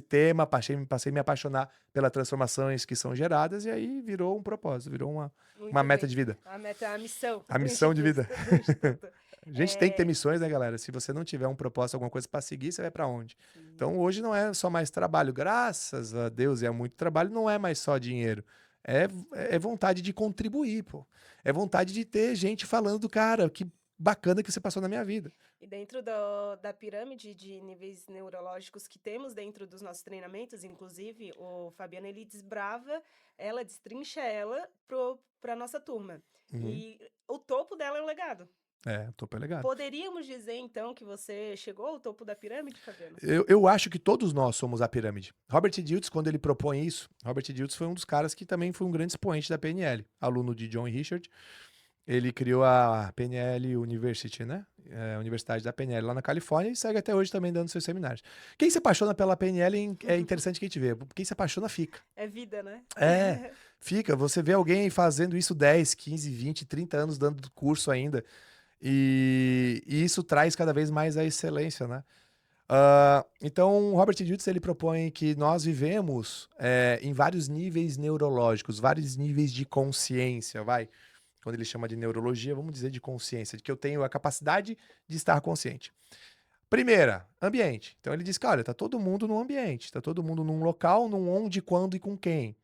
tema, passei a me apaixonar pelas transformações que são geradas e aí virou um propósito, virou uma Muito meta bem. de vida, A meta, a missão a do missão de instituto. vida. Do instituto. A gente tem que ter É, missões, né, galera? Se você não tiver um propósito, alguma coisa para seguir, você vai para onde? sim. Então, hoje não é só mais trabalho, graças a Deus, é muito trabalho, não é mais só dinheiro. É, é vontade de contribuir, pô. É vontade de ter gente falando, cara, que bacana que você passou na minha vida. E dentro da pirâmide de níveis neurológicos que temos dentro dos nossos treinamentos, inclusive, o Fabiano, ele desbrava ela, destrincha ela para a nossa turma. Uhum. E o topo dela é o legado. É, tô pelegado. Poderíamos dizer, então, que você chegou ao topo da pirâmide, Fabiano? Eu acho que todos nós somos a pirâmide. Robert Dilts, quando ele propõe isso, Robert Dilts foi um dos caras que também foi um grande expoente da PNL, aluno de John Richard. Ele criou a PNL University, né? A Universidade da PNL lá na Califórnia e segue até hoje também dando seus seminários. Quem se apaixona pela PNL é interessante que a gente vê. Quem se apaixona fica. É vida, né? É, fica. Você vê alguém fazendo isso 10, 15, 20, 30 anos dando curso ainda. E isso traz cada vez mais a excelência, né? Então, Robert Dilts, ele propõe que nós vivemos em vários níveis neurológicos, vários níveis de consciência, vai. Quando ele chama de neurologia, vamos dizer de consciência, de que eu tenho a capacidade de estar consciente. Primeira, ambiente. Então ele diz que, olha, tá todo mundo num ambiente, tá todo mundo num local, num onde, quando e com quem.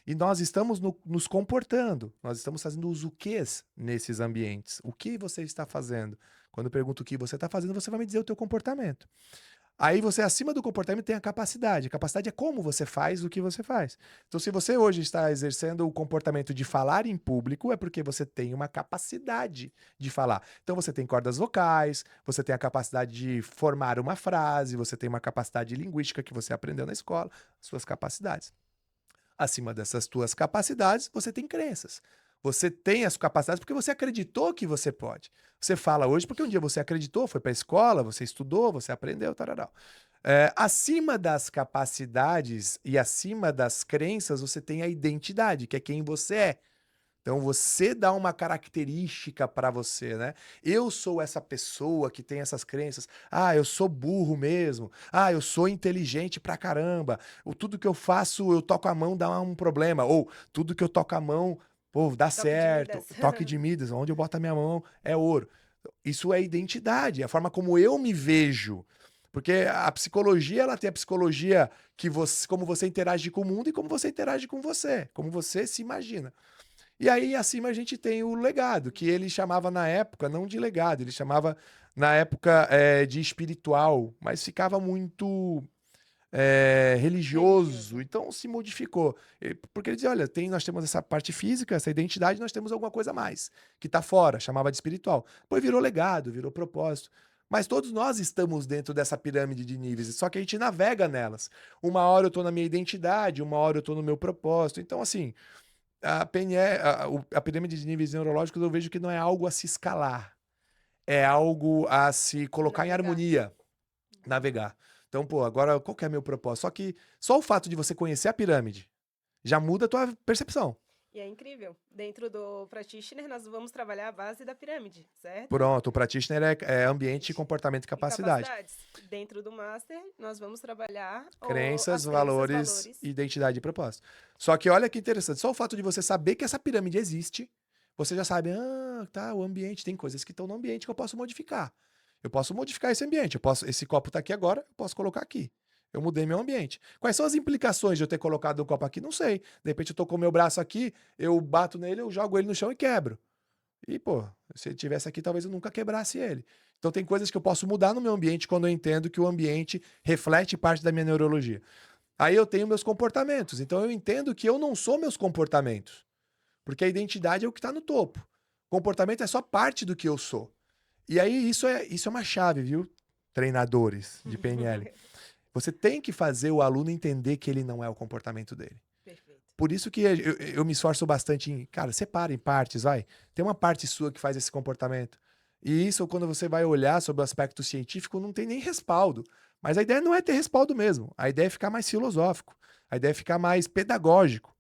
E nós estamos nos comportando, nós estamos fazendo os o quês nesses ambientes. O que você está fazendo? Quando eu pergunto o que você está fazendo, você vai me dizer o teu comportamento. Aí você, acima do comportamento, tem a capacidade. A capacidade é como você faz o que você faz. Então, se você hoje está exercendo o comportamento de falar em público, é porque você tem uma capacidade de falar. Então, você tem cordas vocais, você tem a capacidade de formar uma frase, você tem uma capacidade linguística que você aprendeu na escola, suas capacidades. Acima dessas tuas capacidades, você tem crenças. Você tem as capacidades porque você acreditou que você pode. Você fala hoje porque um dia você acreditou, foi para a escola, você estudou, você aprendeu, tararau. Acima das capacidades e acima das crenças, você tem a identidade, que é quem você é. Então você dá uma característica para você, né? Eu sou essa pessoa que tem essas crenças. Ah, eu sou burro mesmo. Ah, eu sou inteligente pra caramba. Tudo que eu faço, eu toco a mão, dá um problema. Ou tudo que eu toco a mão, pô, dá Toque de certo. Midas. Toque de Midas, onde eu boto a minha mão é ouro. Isso é identidade, é a forma como eu me vejo. Porque a psicologia, ela tem a psicologia que você, como você interage com o mundo e como você interage com você, como você se imagina. E aí, acima, a gente tem o legado, que ele chamava na época, não de legado, ele chamava na época de espiritual, mas ficava muito religioso, Religioso. então se modificou. Porque ele dizia, olha, nós temos essa parte física, essa identidade, nós temos alguma coisa a mais, que está fora, chamava de espiritual. Depois virou legado, virou propósito. Mas todos nós estamos dentro dessa pirâmide de níveis, só que a gente navega nelas. Uma hora eu estou na minha identidade, uma hora eu estou no meu propósito. Então, assim, a PNE, a pirâmide de níveis neurológicos, eu vejo que não é algo a se escalar, é algo a se colocar em Navegar. harmonia, navegar. Então, pô, agora qual que é meu propósito? Só que só o fato de você conhecer a pirâmide já muda a tua percepção. E é incrível. Dentro do Practitioner, nós vamos trabalhar a base da pirâmide, certo? Pronto, o practitioner é ambiente, comportamento e E capacidade. capacidades. Dentro do Master, nós vamos trabalhar Crenças, as crenças, valores, valores. identidade e propósito. Só que olha que interessante, só o fato de você saber que essa pirâmide existe, você já sabe, tá, o ambiente, tem coisas que estão no ambiente que eu posso modificar. Eu posso modificar esse ambiente, esse copo tá aqui agora, eu posso colocar aqui. Eu mudei meu ambiente. Quais são as implicações de eu ter colocado o copo aqui? Não sei. De repente eu tô com o meu braço aqui, eu bato nele, eu jogo ele no chão e quebro. E, pô, se ele tivesse aqui, talvez eu nunca quebrasse ele. Então tem coisas que eu posso mudar no meu ambiente quando eu entendo que o ambiente reflete parte da minha neurologia. Aí eu tenho meus comportamentos. Então eu entendo que eu não sou meus comportamentos. Porque a identidade é o que está no topo. Comportamento é só parte do que eu sou. E aí isso é uma chave, viu? Treinadores de PNL. Você tem que fazer o aluno entender que ele não é o comportamento dele. Perfeito. Por isso que eu me esforço bastante em, cara, separa em partes, vai. Tem uma parte sua que faz esse comportamento. E isso, quando você vai olhar sobre o aspecto científico, não tem nem respaldo. Mas a ideia não é ter respaldo mesmo. A ideia é ficar mais filosófico. A ideia é ficar mais pedagógico.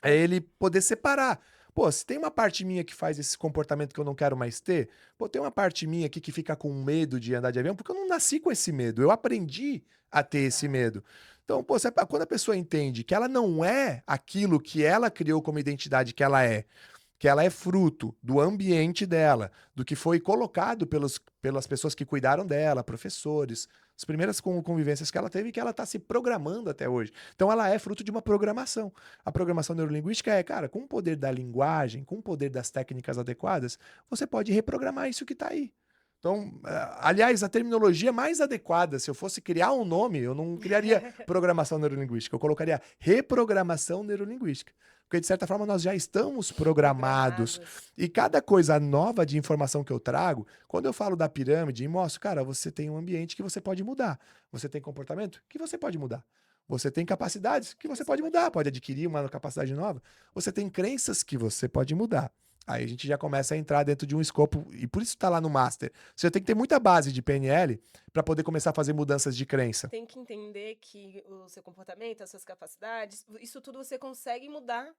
É ele poder separar. Pô, se tem uma parte minha que faz esse comportamento que eu não quero mais ter, pô, tem uma parte minha aqui que fica com medo de andar de avião, porque eu não nasci com esse medo. Eu aprendi a ter esse medo. Então, pô, quando a pessoa entende que ela não é aquilo que ela criou como identidade que ela é fruto do ambiente dela, do que foi colocado pelas pessoas que cuidaram dela, professores, as primeiras convivências que ela teve e que ela está se programando até hoje. Então ela é fruto de uma programação. A programação neurolinguística é, cara, com o poder da linguagem, com o poder das técnicas adequadas, você pode reprogramar isso que está aí. Então, aliás, a terminologia mais adequada, se eu fosse criar um nome, eu não criaria programação neurolinguística, eu colocaria reprogramação neurolinguística. Porque, de certa forma, nós já estamos programados. E cada coisa nova de informação que eu trago, quando eu falo da pirâmide e mostro, cara, você tem um ambiente que você pode mudar. Você tem comportamento que você pode mudar. Você tem capacidades que você pode mudar, pode adquirir uma capacidade nova. Você tem crenças que você pode mudar. Aí a gente já começa a entrar dentro de um escopo, e por isso está lá no Master. Você tem que ter muita base de PNL para poder começar a fazer mudanças de crença. Tem que entender que o seu comportamento, as suas capacidades, isso tudo você consegue mudar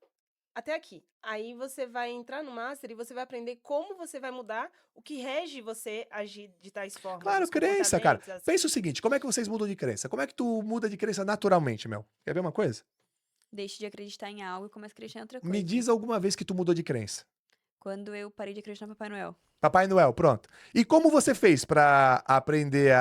até aqui. Aí você vai entrar no Master e você vai aprender como você vai mudar o que rege você agir de tais formas. Claro, os crença, cara. comportamentos, Pensa o seguinte, como é que vocês mudam de crença? Como é que tu muda de crença naturalmente, Mel? Quer ver uma coisa? Deixe de acreditar em algo e comece a acreditar em outra Me coisa. diz alguma vez que tu mudou de crença. Quando eu parei de acreditar no Papai Noel. Papai Noel, pronto. E como você fez pra aprender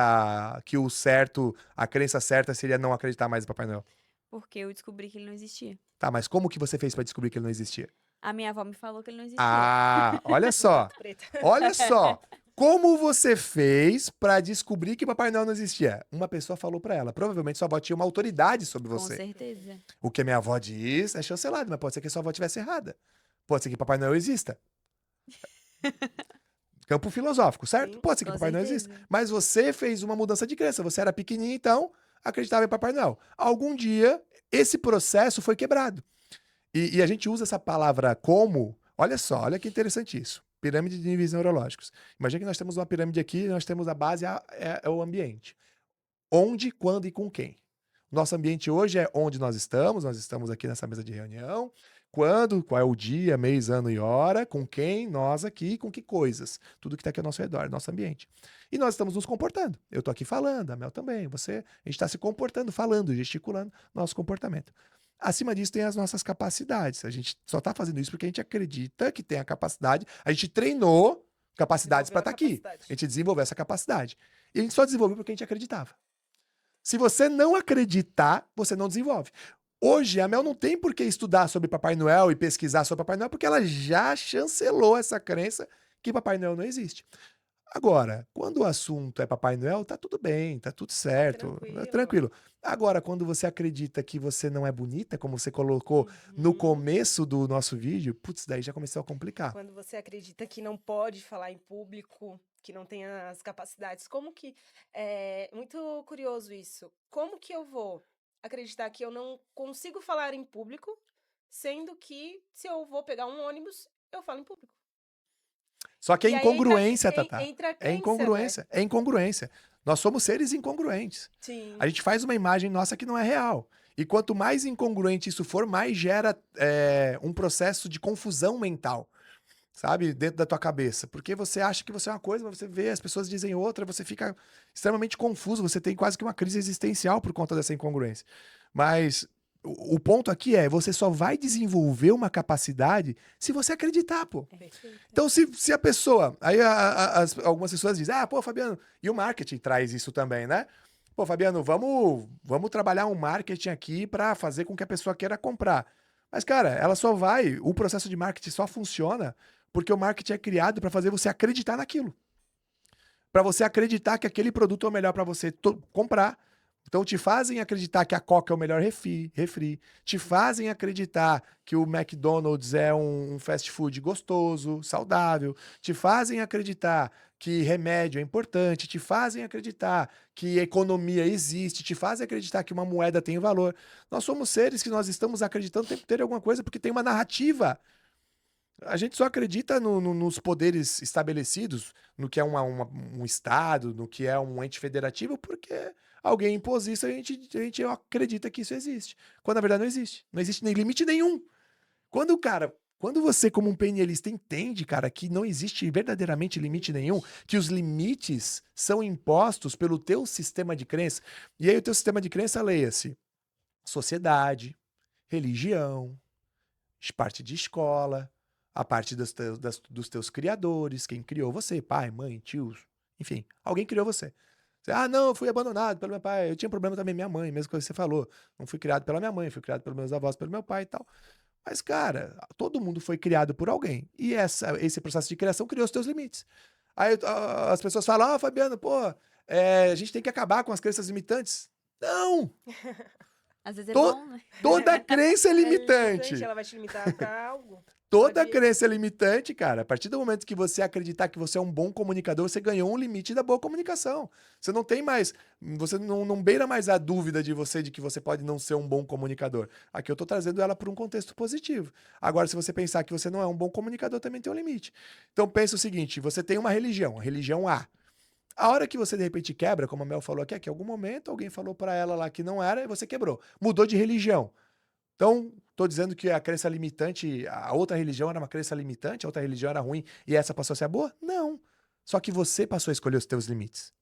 que o certo, a crença certa seria não acreditar mais em Papai Noel? Porque eu descobri que ele não existia. Tá, mas como que você fez pra descobrir que ele não existia? A minha avó me falou que ele não existia. Ah, olha só. Preta. Olha só. Como você fez pra descobrir que Papai Noel não existia? Uma pessoa falou pra ela. Provavelmente sua avó tinha uma autoridade sobre Com você. certeza. O que a minha avó diz é chancelado, mas pode ser que a sua avó estivesse errada. Pode ser que Papai Noel exista. Campo filosófico, certo? Sim, Pode ser que com Papai Noel certeza. exista. Mas você fez uma mudança de crença. Você era pequenininho, então acreditava em Papai Noel. Algum dia, esse processo foi quebrado. E a gente usa essa palavra como... Olha só, olha que interessante isso. Pirâmide de níveis neurológicos. Imagina que nós temos uma pirâmide aqui e nós temos a base, é o ambiente. Onde, quando e com quem. Nosso ambiente hoje é onde nós estamos aqui nessa mesa de reunião, quando, qual é o dia, mês, ano e hora, com quem, nós aqui, com que coisas. Tudo que está aqui ao nosso redor, nosso ambiente. E nós estamos nos comportando. Eu estou aqui falando, a Mel também, você, a gente está se comportando, falando, gesticulando nosso comportamento. Acima disso tem as nossas capacidades. A gente só está fazendo isso porque a gente acredita que tem a capacidade, a gente treinou capacidades para estar aqui. A gente desenvolveu essa capacidade. E a gente só desenvolveu porque a gente acreditava. Se você não acreditar, você não desenvolve. Hoje, a Mel não tem por que estudar sobre Papai Noel e pesquisar sobre Papai Noel, porque ela já chancelou essa crença que Papai Noel não existe. Agora, quando o assunto é Papai Noel, tá tudo bem, tá tudo certo, tranquilo. Agora, quando você acredita que você não é bonita, como você colocou no começo do nosso vídeo, putz, daí já começou a complicar. Quando você acredita que não pode falar em público, que não tem as capacidades, como que... É muito curioso isso. Como que eu vou acreditar que eu não consigo falar em público, sendo que se eu vou pegar um ônibus, eu falo em público? Só que é E aí incongruência, entra- Tatá. entra a É crença, incongruência, é incongruência. Nós somos seres incongruentes. Sim. A gente faz uma imagem nossa que não é real. E quanto mais incongruente isso for, mais gera um processo de confusão mental, sabe? Dentro da tua cabeça. Porque você acha que você é uma coisa, mas você vê, as pessoas dizem outra, você fica extremamente confuso, você tem quase que uma crise existencial por conta dessa incongruência. Mas o ponto aqui é, você só vai desenvolver uma capacidade se você acreditar, pô. Perfeito. Então, se a pessoa... Aí algumas pessoas dizem, pô, Fabiano, e o marketing traz isso também, né? Pô, Fabiano, vamos trabalhar um marketing aqui para fazer com que a pessoa queira comprar. Mas, cara, o processo de marketing só funciona porque o marketing é criado para fazer você acreditar naquilo. Para você acreditar que aquele produto é o melhor para você comprar. Então te fazem acreditar que a Coca é o melhor refri, te fazem acreditar que o McDonald's é um fast food gostoso, saudável, te fazem acreditar que remédio é importante, te fazem acreditar que economia existe, te fazem acreditar que uma moeda tem valor. Nós somos seres que nós estamos acreditando o tempo inteiro em alguma coisa porque tem uma narrativa. A gente só acredita nos poderes estabelecidos, no que é um Estado, no que é um ente federativo, porque alguém impôs isso, a gente acredita que isso existe. Quando na verdade não existe. Não existe nem limite nenhum. Quando você, como um PNLista, entende, cara, que não existe verdadeiramente limite nenhum, que os limites são impostos pelo teu sistema de crença, e aí o teu sistema de crença, leia-se, sociedade, religião, parte de escola, a parte dos teus criadores, quem criou você, pai, mãe, tios, enfim, alguém criou você. Não, eu fui abandonado pelo meu pai, eu tinha problema também com minha mãe, mesmo que você falou. Não fui criado pela minha mãe, fui criado pelos meus avós, pelo meu pai e tal. Mas, cara, todo mundo foi criado por alguém. E esse processo de criação criou os teus limites. Aí as pessoas falam, Fabiano, pô, a gente tem que acabar com as crenças limitantes. Não! Às vezes é To- bom, né? Toda crença é É limitante. ela vai te limitar pra algo. Toda Pode- crença é limitante, cara. A partir do momento que você acreditar que você é um bom comunicador, você ganhou um limite da boa comunicação. Você não tem mais. Você não beira mais a dúvida de que você pode não ser um bom comunicador. Aqui eu tô trazendo ela para um contexto positivo. Agora, se você pensar que você não é um bom comunicador, também tem um limite. Então pensa o seguinte: você tem uma religião, a religião A. A hora que você de repente quebra, como a Mel falou aqui, que em algum momento alguém falou para ela lá que não era e você quebrou. Mudou de religião. Então, estou dizendo que a crença limitante, a outra religião era uma crença limitante, a outra religião era ruim e essa passou a ser a boa? Não. Só que você passou a escolher os teus limites.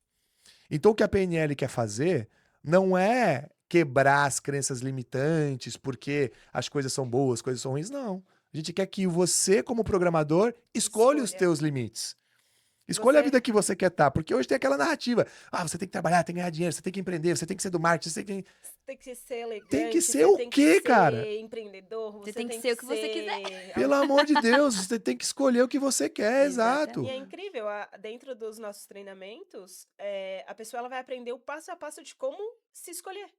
Então, o que a PNL quer fazer não é quebrar as crenças limitantes porque as coisas são boas, as coisas são ruins, não. A gente quer que você, como programador, escolha os Escolha. teus limites. Escolha a Você- vida que você quer estar, porque hoje tem aquela narrativa. Você tem que trabalhar, tem que ganhar dinheiro, você tem que empreender, você tem que ser do marketing, você tem que... Tem que ser elegante. Tem que ser você o tem quê, que cara? ser empreendedor. Você tem que tem ser o que você quiser. Pelo amor de Deus, você tem que escolher o que você quer, Exatamente. exato. E é incrível, dentro dos nossos treinamentos, a pessoa ela vai aprender o passo a passo de como se escolher.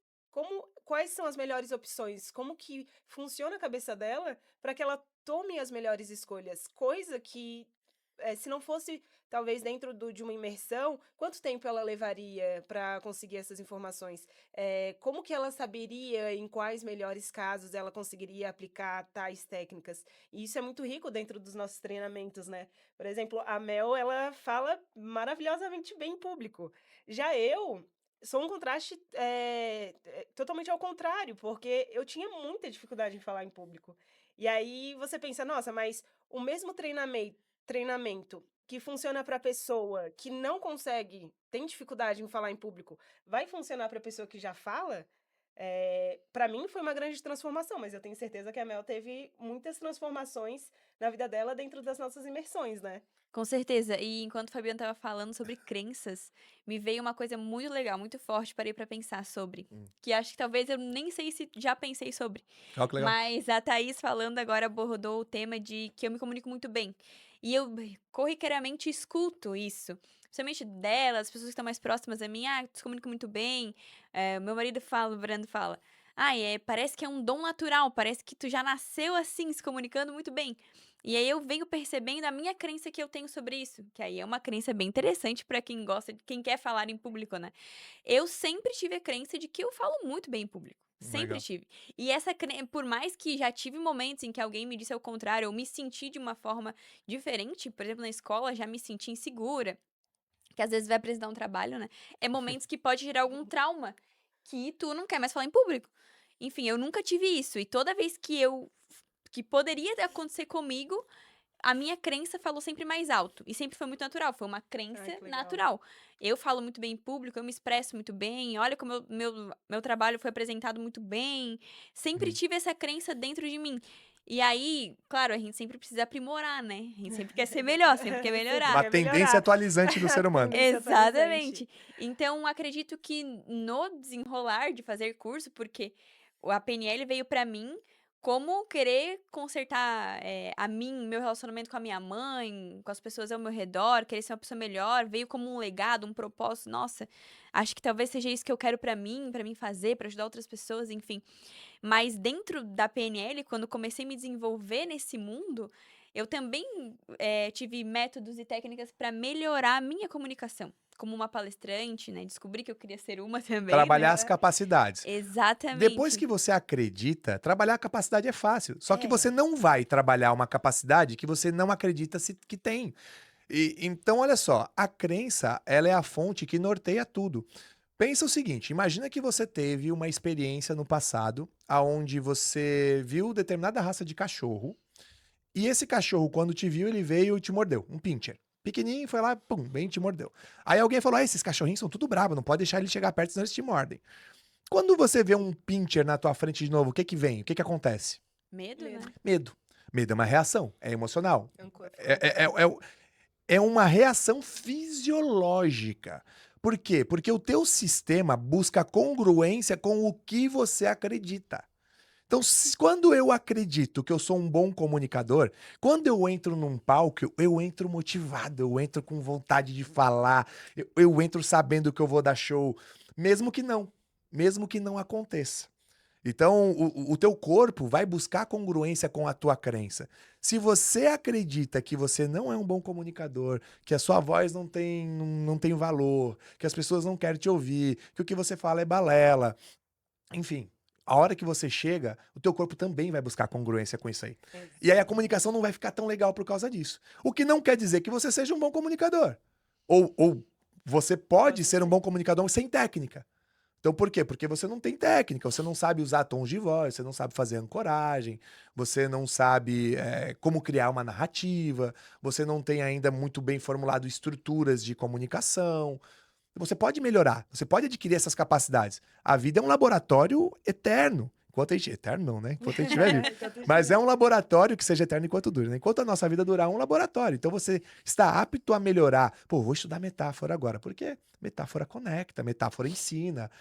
Quais são as melhores opções, como que funciona a cabeça dela para que ela tome as melhores escolhas. Coisa que, se não fosse, talvez, dentro de uma imersão, quanto tempo ela levaria para conseguir essas informações? Como que ela saberia em quais melhores casos ela conseguiria aplicar tais técnicas? E isso é muito rico dentro dos nossos treinamentos, né? Por exemplo, a Mel, ela fala maravilhosamente bem em público. Já eu sou um contraste totalmente ao contrário, porque eu tinha muita dificuldade em falar em público. E aí você pensa, nossa, mas o mesmo treinamento que funciona para a pessoa que não consegue, tem dificuldade em falar em público, vai funcionar para a pessoa que já fala? Para mim foi uma grande transformação, mas eu tenho certeza que a Mel teve muitas transformações na vida dela dentro das nossas imersões, né? Com certeza. E enquanto o Fabiano estava falando sobre crenças, me veio uma coisa muito legal, muito forte, parei para pensar sobre. Que acho que talvez eu nem sei se já pensei sobre. Olha que legal. Mas a Thaís falando agora abordou o tema de que eu me comunico muito bem. E eu corriqueiramente escuto isso. Principalmente delas, as pessoas que estão mais próximas a mim. Tu se comunica muito bem. Meu marido fala, o Brando fala. Parece que é um dom natural. Parece que tu já nasceu assim, se comunicando muito bem. E aí eu venho percebendo a minha crença que eu tenho sobre isso. Que aí é uma crença bem interessante pra quem gosta, quem quer falar em público, né? Eu sempre tive a crença de que eu falo muito bem em público. Sempre Legal. tive. E por mais que já tive momentos em que alguém me disse ao contrário, eu me senti de uma forma diferente, por exemplo, na escola já me senti insegura, que às vezes vai apresentar um trabalho, né? É momentos que pode gerar algum trauma que tu não quer mais falar em público. Enfim, eu nunca tive isso. E toda vez que poderia acontecer comigo, a minha crença falou sempre mais alto. E sempre foi muito natural. Foi uma crença Ai, que legal. natural. Eu falo muito bem em público, eu me expresso muito bem. Olha como meu trabalho foi apresentado muito bem. Sempre tive essa crença dentro de mim. E aí, claro, a gente sempre precisa aprimorar, né? A gente sempre quer ser melhor, sempre quer Sempre melhorar. Uma quer tendência melhorar. atualizante do ser humano. Tendência atualizante. Exatamente. Então, acredito que no desenrolar de fazer curso, porque a PNL veio pra mim como querer consertar a mim, meu relacionamento com a minha mãe, com as pessoas ao meu redor, querer ser uma pessoa melhor, veio como um legado, um propósito. Nossa, acho que talvez seja isso que eu quero pra mim fazer, pra ajudar outras pessoas, enfim. Mas dentro da PNL, quando comecei a me desenvolver nesse mundo, eu também tive métodos e técnicas para melhorar a minha comunicação. Como uma palestrante, né? Descobri que eu queria ser uma também, né? Trabalhar as Aham. capacidades. Depois Exatamente. que você acredita, trabalhar a capacidade é fácil. Só que É. você não vai trabalhar uma capacidade que você não acredita que tem. Então, olha só, a crença, ela é a fonte que norteia tudo. Pensa o seguinte, imagina que você teve uma experiência no passado aonde você viu determinada raça de cachorro e esse cachorro, quando te viu, ele veio e te mordeu, um pincher. Pequenininho, foi lá, pum, bem te mordeu. Aí alguém falou, esses cachorrinhos são tudo brabo, não pode deixar ele chegar perto, senão eles te mordem. Quando você vê um pincher na tua frente de novo, o que que vem? O que que acontece? Medo, Medo. né? Medo. Medo é uma reação, é emocional. É um corpo É, é, é, é uma reação fisiológica. Por quê? Porque o teu sistema busca congruência com o que você acredita. Então, quando eu acredito que eu sou um bom comunicador, quando eu entro num palco, eu entro motivado, eu entro com vontade de falar, eu entro sabendo que eu vou dar show, mesmo que não aconteça. Então, o teu corpo vai buscar congruência com a tua crença. Se você acredita que você não é um bom comunicador, que a sua voz não tem valor, que as pessoas não querem te ouvir, que o que você fala é balela, enfim, a hora que você chega, o teu corpo também vai buscar congruência com isso aí. E aí a comunicação não vai ficar tão legal por causa disso. O que não quer dizer que você seja um bom comunicador. Ou você pode ser um bom comunicador sem técnica. Então por quê? Porque você não tem técnica, você não sabe usar tons de voz, você não sabe fazer ancoragem, você não sabe como criar uma narrativa, você não tem ainda muito bem formulado estruturas de comunicação. Você pode melhorar, você pode adquirir essas capacidades. A vida é um laboratório eterno. Enquanto a gente. Eterno não, né? Enquanto a gente estiver vivo. Mas é um laboratório que seja eterno enquanto dura, né? Enquanto a nossa vida durar, é um laboratório. Então você está apto a melhorar. Pô, vou estudar metáfora agora, porque metáfora conecta, metáfora ensina.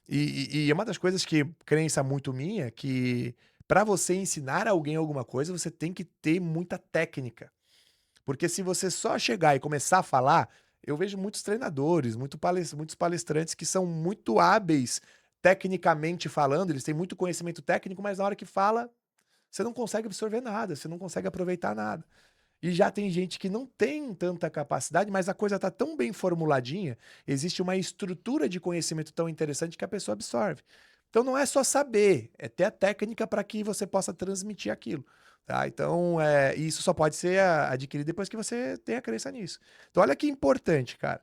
E é uma das coisas que crença muito minha, que para você ensinar alguém alguma coisa, você tem que ter muita técnica. Porque se você só chegar e começar a falar, eu vejo muitos treinadores, muitos palestrantes que são muito hábeis tecnicamente falando, eles têm muito conhecimento técnico, mas na hora que fala, você não consegue absorver nada, você não consegue aproveitar nada. E já tem gente que não tem tanta capacidade, mas a coisa está tão bem formuladinha, existe uma estrutura de conhecimento tão interessante que a pessoa absorve. Então não é só saber, é ter a técnica para que você possa transmitir aquilo. Tá? Então, isso só pode ser adquirido depois que você tem a crença nisso. Então, olha que importante, cara.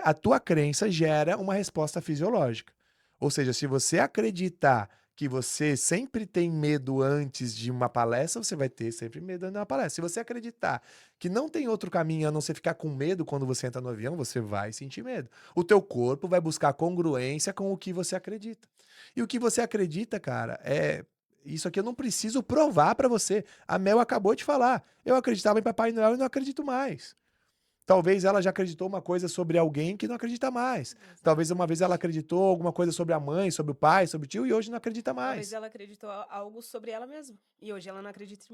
A tua crença gera uma resposta fisiológica. Ou seja, se você acreditar que você sempre tem medo antes de uma palestra, você vai ter sempre medo antes de uma palestra. Se você acreditar que não tem outro caminho a não ser ficar com medo quando você entra no avião, você vai sentir medo. O teu corpo vai buscar congruência com o que você acredita. E o que você acredita, cara, isso aqui eu não preciso provar pra você. A Mel acabou de falar. Eu acreditava em Papai Noel e não acredito mais. Talvez ela já acreditou uma coisa sobre alguém que não acredita mais. Talvez uma vez ela acreditou alguma coisa sobre a mãe, sobre o pai, sobre o tio e hoje não acredita Talvez mais. ela acreditou algo sobre ela mesma. E hoje ela não acredite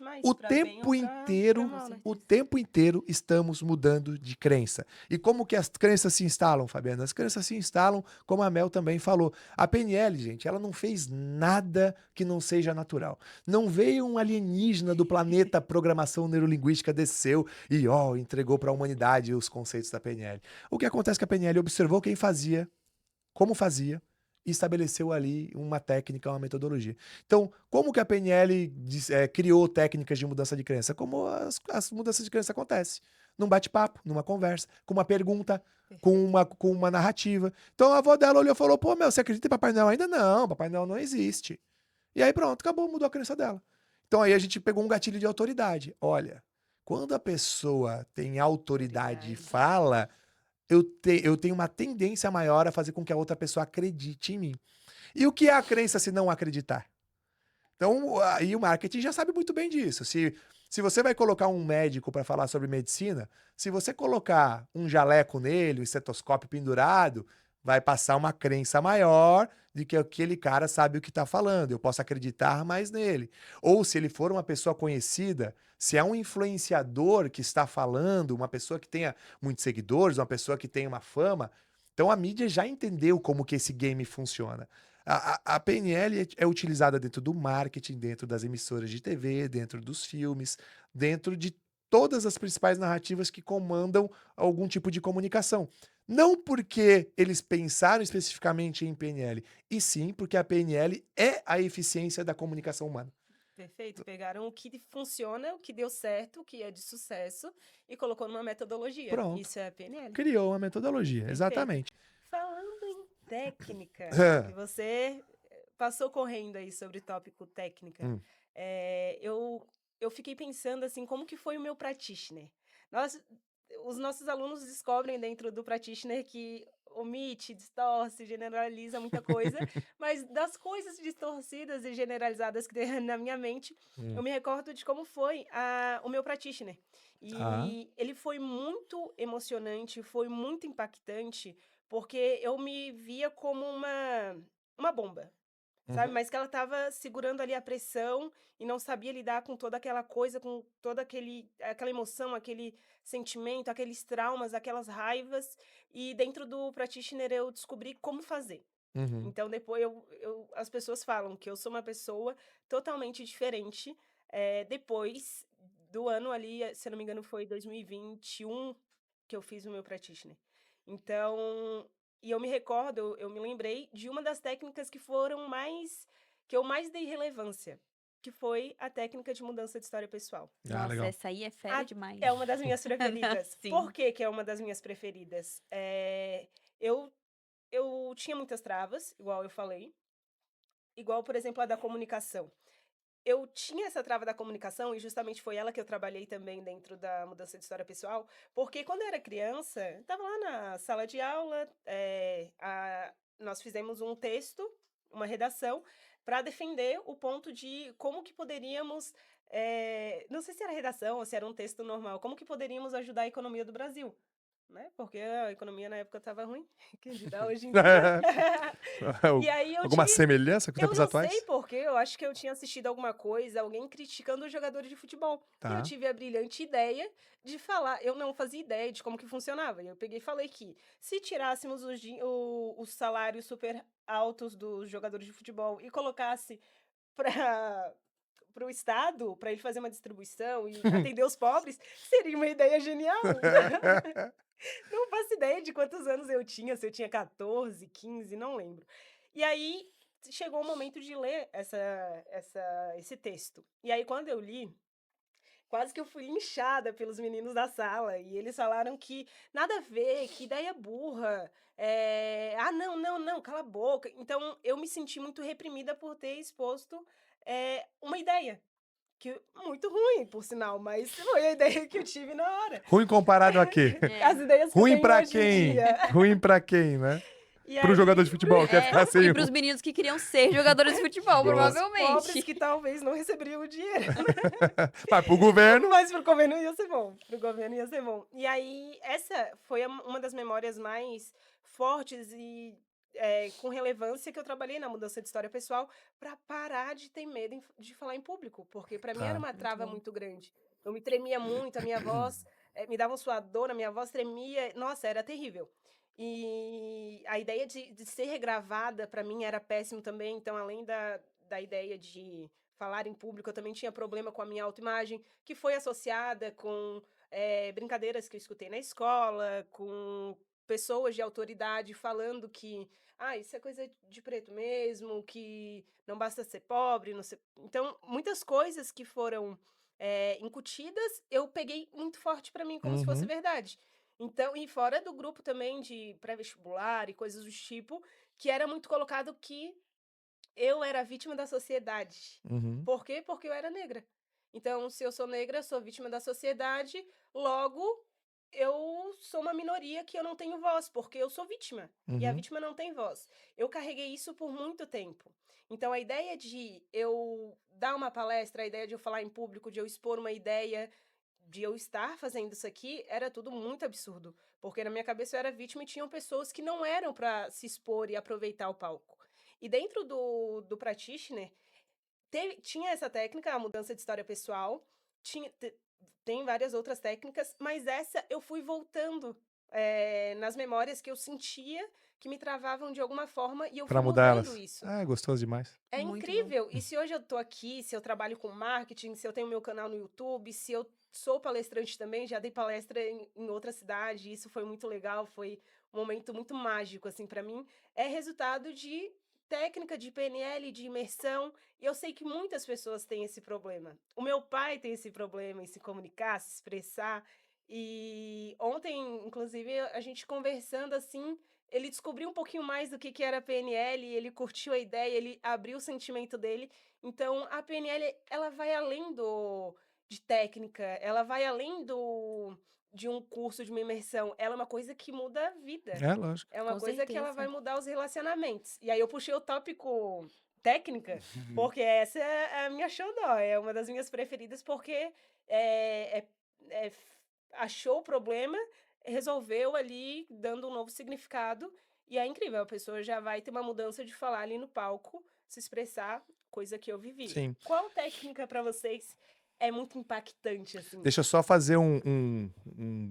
mais, O pra bem ou tempo pra inteiro, mal, né? o tempo inteiro estamos mudando de crença. E como que as crenças se instalam, Fabiana? As crenças se instalam, como a Mel também falou. A PNL, gente, ela não fez nada que não seja natural. Não veio um alienígena do planeta programação neurolinguística, desceu e entregou para a humanidade os conceitos da PNL. O que acontece é que a PNL observou quem fazia, como fazia, e estabeleceu ali uma técnica, uma metodologia. Então, como que a PNL criou técnicas de mudança de crença? Como as mudanças de crença acontecem. Num bate-papo, numa conversa, com uma pergunta, com uma narrativa. Então a avó dela olhou e falou, pô, Mel, você acredita em Papai Noel ainda? Não, Papai Noel não existe. E aí pronto, acabou, mudou a crença dela. Então aí a gente pegou um gatilho de autoridade. Olha, quando a pessoa tem autoridade e fala, eu tenho uma tendência maior a fazer com que a outra pessoa acredite em mim. E o que é a crença se não acreditar? Então, aí o marketing já sabe muito bem disso. Se você vai colocar um médico para falar sobre medicina, se você colocar um jaleco nele, um estetoscópio pendurado, vai passar uma crença maior de que aquele cara sabe o que está falando, eu posso acreditar mais nele. Ou se ele for uma pessoa conhecida, se é um influenciador que está falando, uma pessoa que tenha muitos seguidores, uma pessoa que tenha uma fama, então a mídia já entendeu como que esse game funciona. A PNL é utilizada dentro do marketing, dentro das emissoras de TV, dentro dos filmes, dentro de todas as principais narrativas que comandam algum tipo de comunicação. Não porque eles pensaram especificamente em PNL, e sim porque a PNL é a eficiência da comunicação humana. Perfeito. Pegaram o que funciona, o que deu certo, o que é de sucesso e colocou numa metodologia. Pronto. Isso é a PNL. Criou uma metodologia, Perfeito. exatamente. Falando em técnica, que você passou correndo aí sobre o tópico técnica, Hum. eu fiquei pensando assim, como que foi o meu practitioner? Nós, os nossos alunos descobrem dentro do practitioner que omite, distorce, generaliza muita coisa, mas das coisas distorcidas e generalizadas que tem na minha mente, eu Hum. me recordo de como foi o meu practitioner. Tá. E ele foi muito emocionante, foi muito impactante, porque eu me via como uma bomba, sabe, Uhum. mas que ela estava segurando ali a pressão e não sabia lidar com toda aquela coisa, com toda aquela emoção, aquele sentimento, aqueles traumas, aquelas raivas, e dentro do practitioner eu descobri como fazer. Uhum. Então depois as pessoas falam que eu sou uma pessoa totalmente diferente, depois do ano ali, se eu não me engano foi 2021 que eu fiz o meu practitioner. Então, e eu me recordo, eu me lembrei de uma das técnicas que eu mais dei relevância, que foi a técnica de mudança de história pessoal. Ah, Nossa, legal. essa aí é fera demais. É uma das minhas preferidas. Sim. Por que que é uma das minhas preferidas? Eu eu tinha muitas travas, igual eu falei, igual, por exemplo, a da comunicação. Eu tinha essa trava da comunicação e justamente foi ela que eu trabalhei também dentro da mudança de história pessoal, porque quando eu era criança, estava lá na sala de aula, nós fizemos um texto, uma redação, para defender o ponto de como que poderíamos, não sei se era redação ou se era um texto normal, como que poderíamos ajudar a economia do Brasil, né? Porque a economia na época estava ruim, que está hoje em dia. E aí eu Alguma tive semelhança com eu tempos não sei atuais? porque, eu acho que eu tinha assistido alguma coisa, alguém criticando os jogadores de futebol. E eu Tá. tive a brilhante ideia de falar, eu não fazia ideia de como que funcionava. E eu peguei e falei que se tirássemos os salários super altos dos jogadores de futebol e colocasse para o Estado, para ele fazer uma distribuição e atender os pobres, seria uma ideia genial. Não faço ideia de quantos anos eu tinha, se eu tinha 14, 15, não lembro. E aí chegou o momento de ler esse texto. E aí quando eu li, quase que eu fui linchada pelos meninos da sala. E eles falaram que nada a ver, que ideia burra. Ah, não, não, não, cala a boca. Então eu me senti muito reprimida por ter exposto uma ideia. Que muito ruim, por sinal, mas foi a ideia que eu tive na hora. Ruim comparado a quê? As ideias que eu Ruim tenho pra hoje em quem? dia. Ruim pra quem, né? E Pro jogador de aí, futebol, quer ficar sem E o... pros meninos que queriam ser jogadores de futebol, Boa. pobres provavelmente. que talvez não receberiam o dinheiro. Mas pro governo... Mas pro governo ia ser bom. Pro governo ia ser bom. E aí, essa foi uma das memórias mais fortes e com relevância que eu trabalhei na mudança de história pessoal para parar de ter medo de falar em público. Porque para mim era Tá. uma Muito trava bom. muito grande. Eu me tremia muito, a minha voz me dava um suador, a minha voz tremia. Nossa, era terrível. E a ideia de ser regravada, para mim, era péssimo também. Então, além da ideia de falar em público, eu também tinha problema com a minha autoimagem, que foi associada com brincadeiras que eu escutei na escola, com pessoas de autoridade falando que isso é coisa de preto mesmo, que não basta ser pobre, não sei. Então, muitas coisas que foram incutidas, eu peguei muito forte para mim, como se fosse Uhum, verdade. Então, e fora do grupo também de pré-vestibular e coisas do tipo, que era muito colocado que eu era vítima da sociedade. uhum, Por quê? Porque eu era negra. Então, se eu sou negra, eu sou vítima da sociedade, logo eu sou uma minoria que eu não tenho voz, porque eu sou vítima. E a uhum. vítima não tem voz. Eu carreguei isso por muito tempo. Então, a ideia de eu dar uma palestra, a ideia de eu falar em público, de eu expor uma ideia, de eu estar fazendo isso aqui, era tudo muito absurdo. Porque na minha cabeça eu era vítima e tinham pessoas que não eram para se expor e aproveitar o palco. E dentro do practitioner, tinha essa técnica, a mudança de história pessoal, tinha, tem várias outras técnicas, mas essa eu fui voltando nas memórias que eu sentia que me travavam de alguma forma e eu Pra fui mudar mudando elas. isso. Ah, gostoso demais. É Muito bom. incrível. E se hoje eu tô aqui, se eu trabalho com marketing, se eu tenho meu canal no YouTube, se eu sou palestrante também, já dei palestra em outra cidade, isso foi muito legal, foi um momento muito mágico, assim, para mim. É resultado de técnica de PNL, de imersão, e eu sei que muitas pessoas têm esse problema. O meu pai tem esse problema em se comunicar, se expressar, e ontem, inclusive, a gente conversando assim, ele descobriu um pouquinho mais do que era a PNL, ele curtiu a ideia, ele abriu o sentimento dele. Então, a PNL, ela vai além de técnica, ela vai além de um curso, de uma imersão. Ela é uma coisa que muda a vida. É, lógico. É uma Com coisa que ela vai certeza. mudar os relacionamentos. E aí eu puxei o tópico técnica, porque essa é a minha xodó, é uma das minhas preferidas, porque é, é- é- achou o problema, resolveu ali, dando um novo significado, e é incrível, a pessoa já vai ter uma mudança de falar ali no palco, se expressar, coisa que eu vivi. Sim. Qual técnica para vocês é muito impactante, assim? Deixa eu só fazer um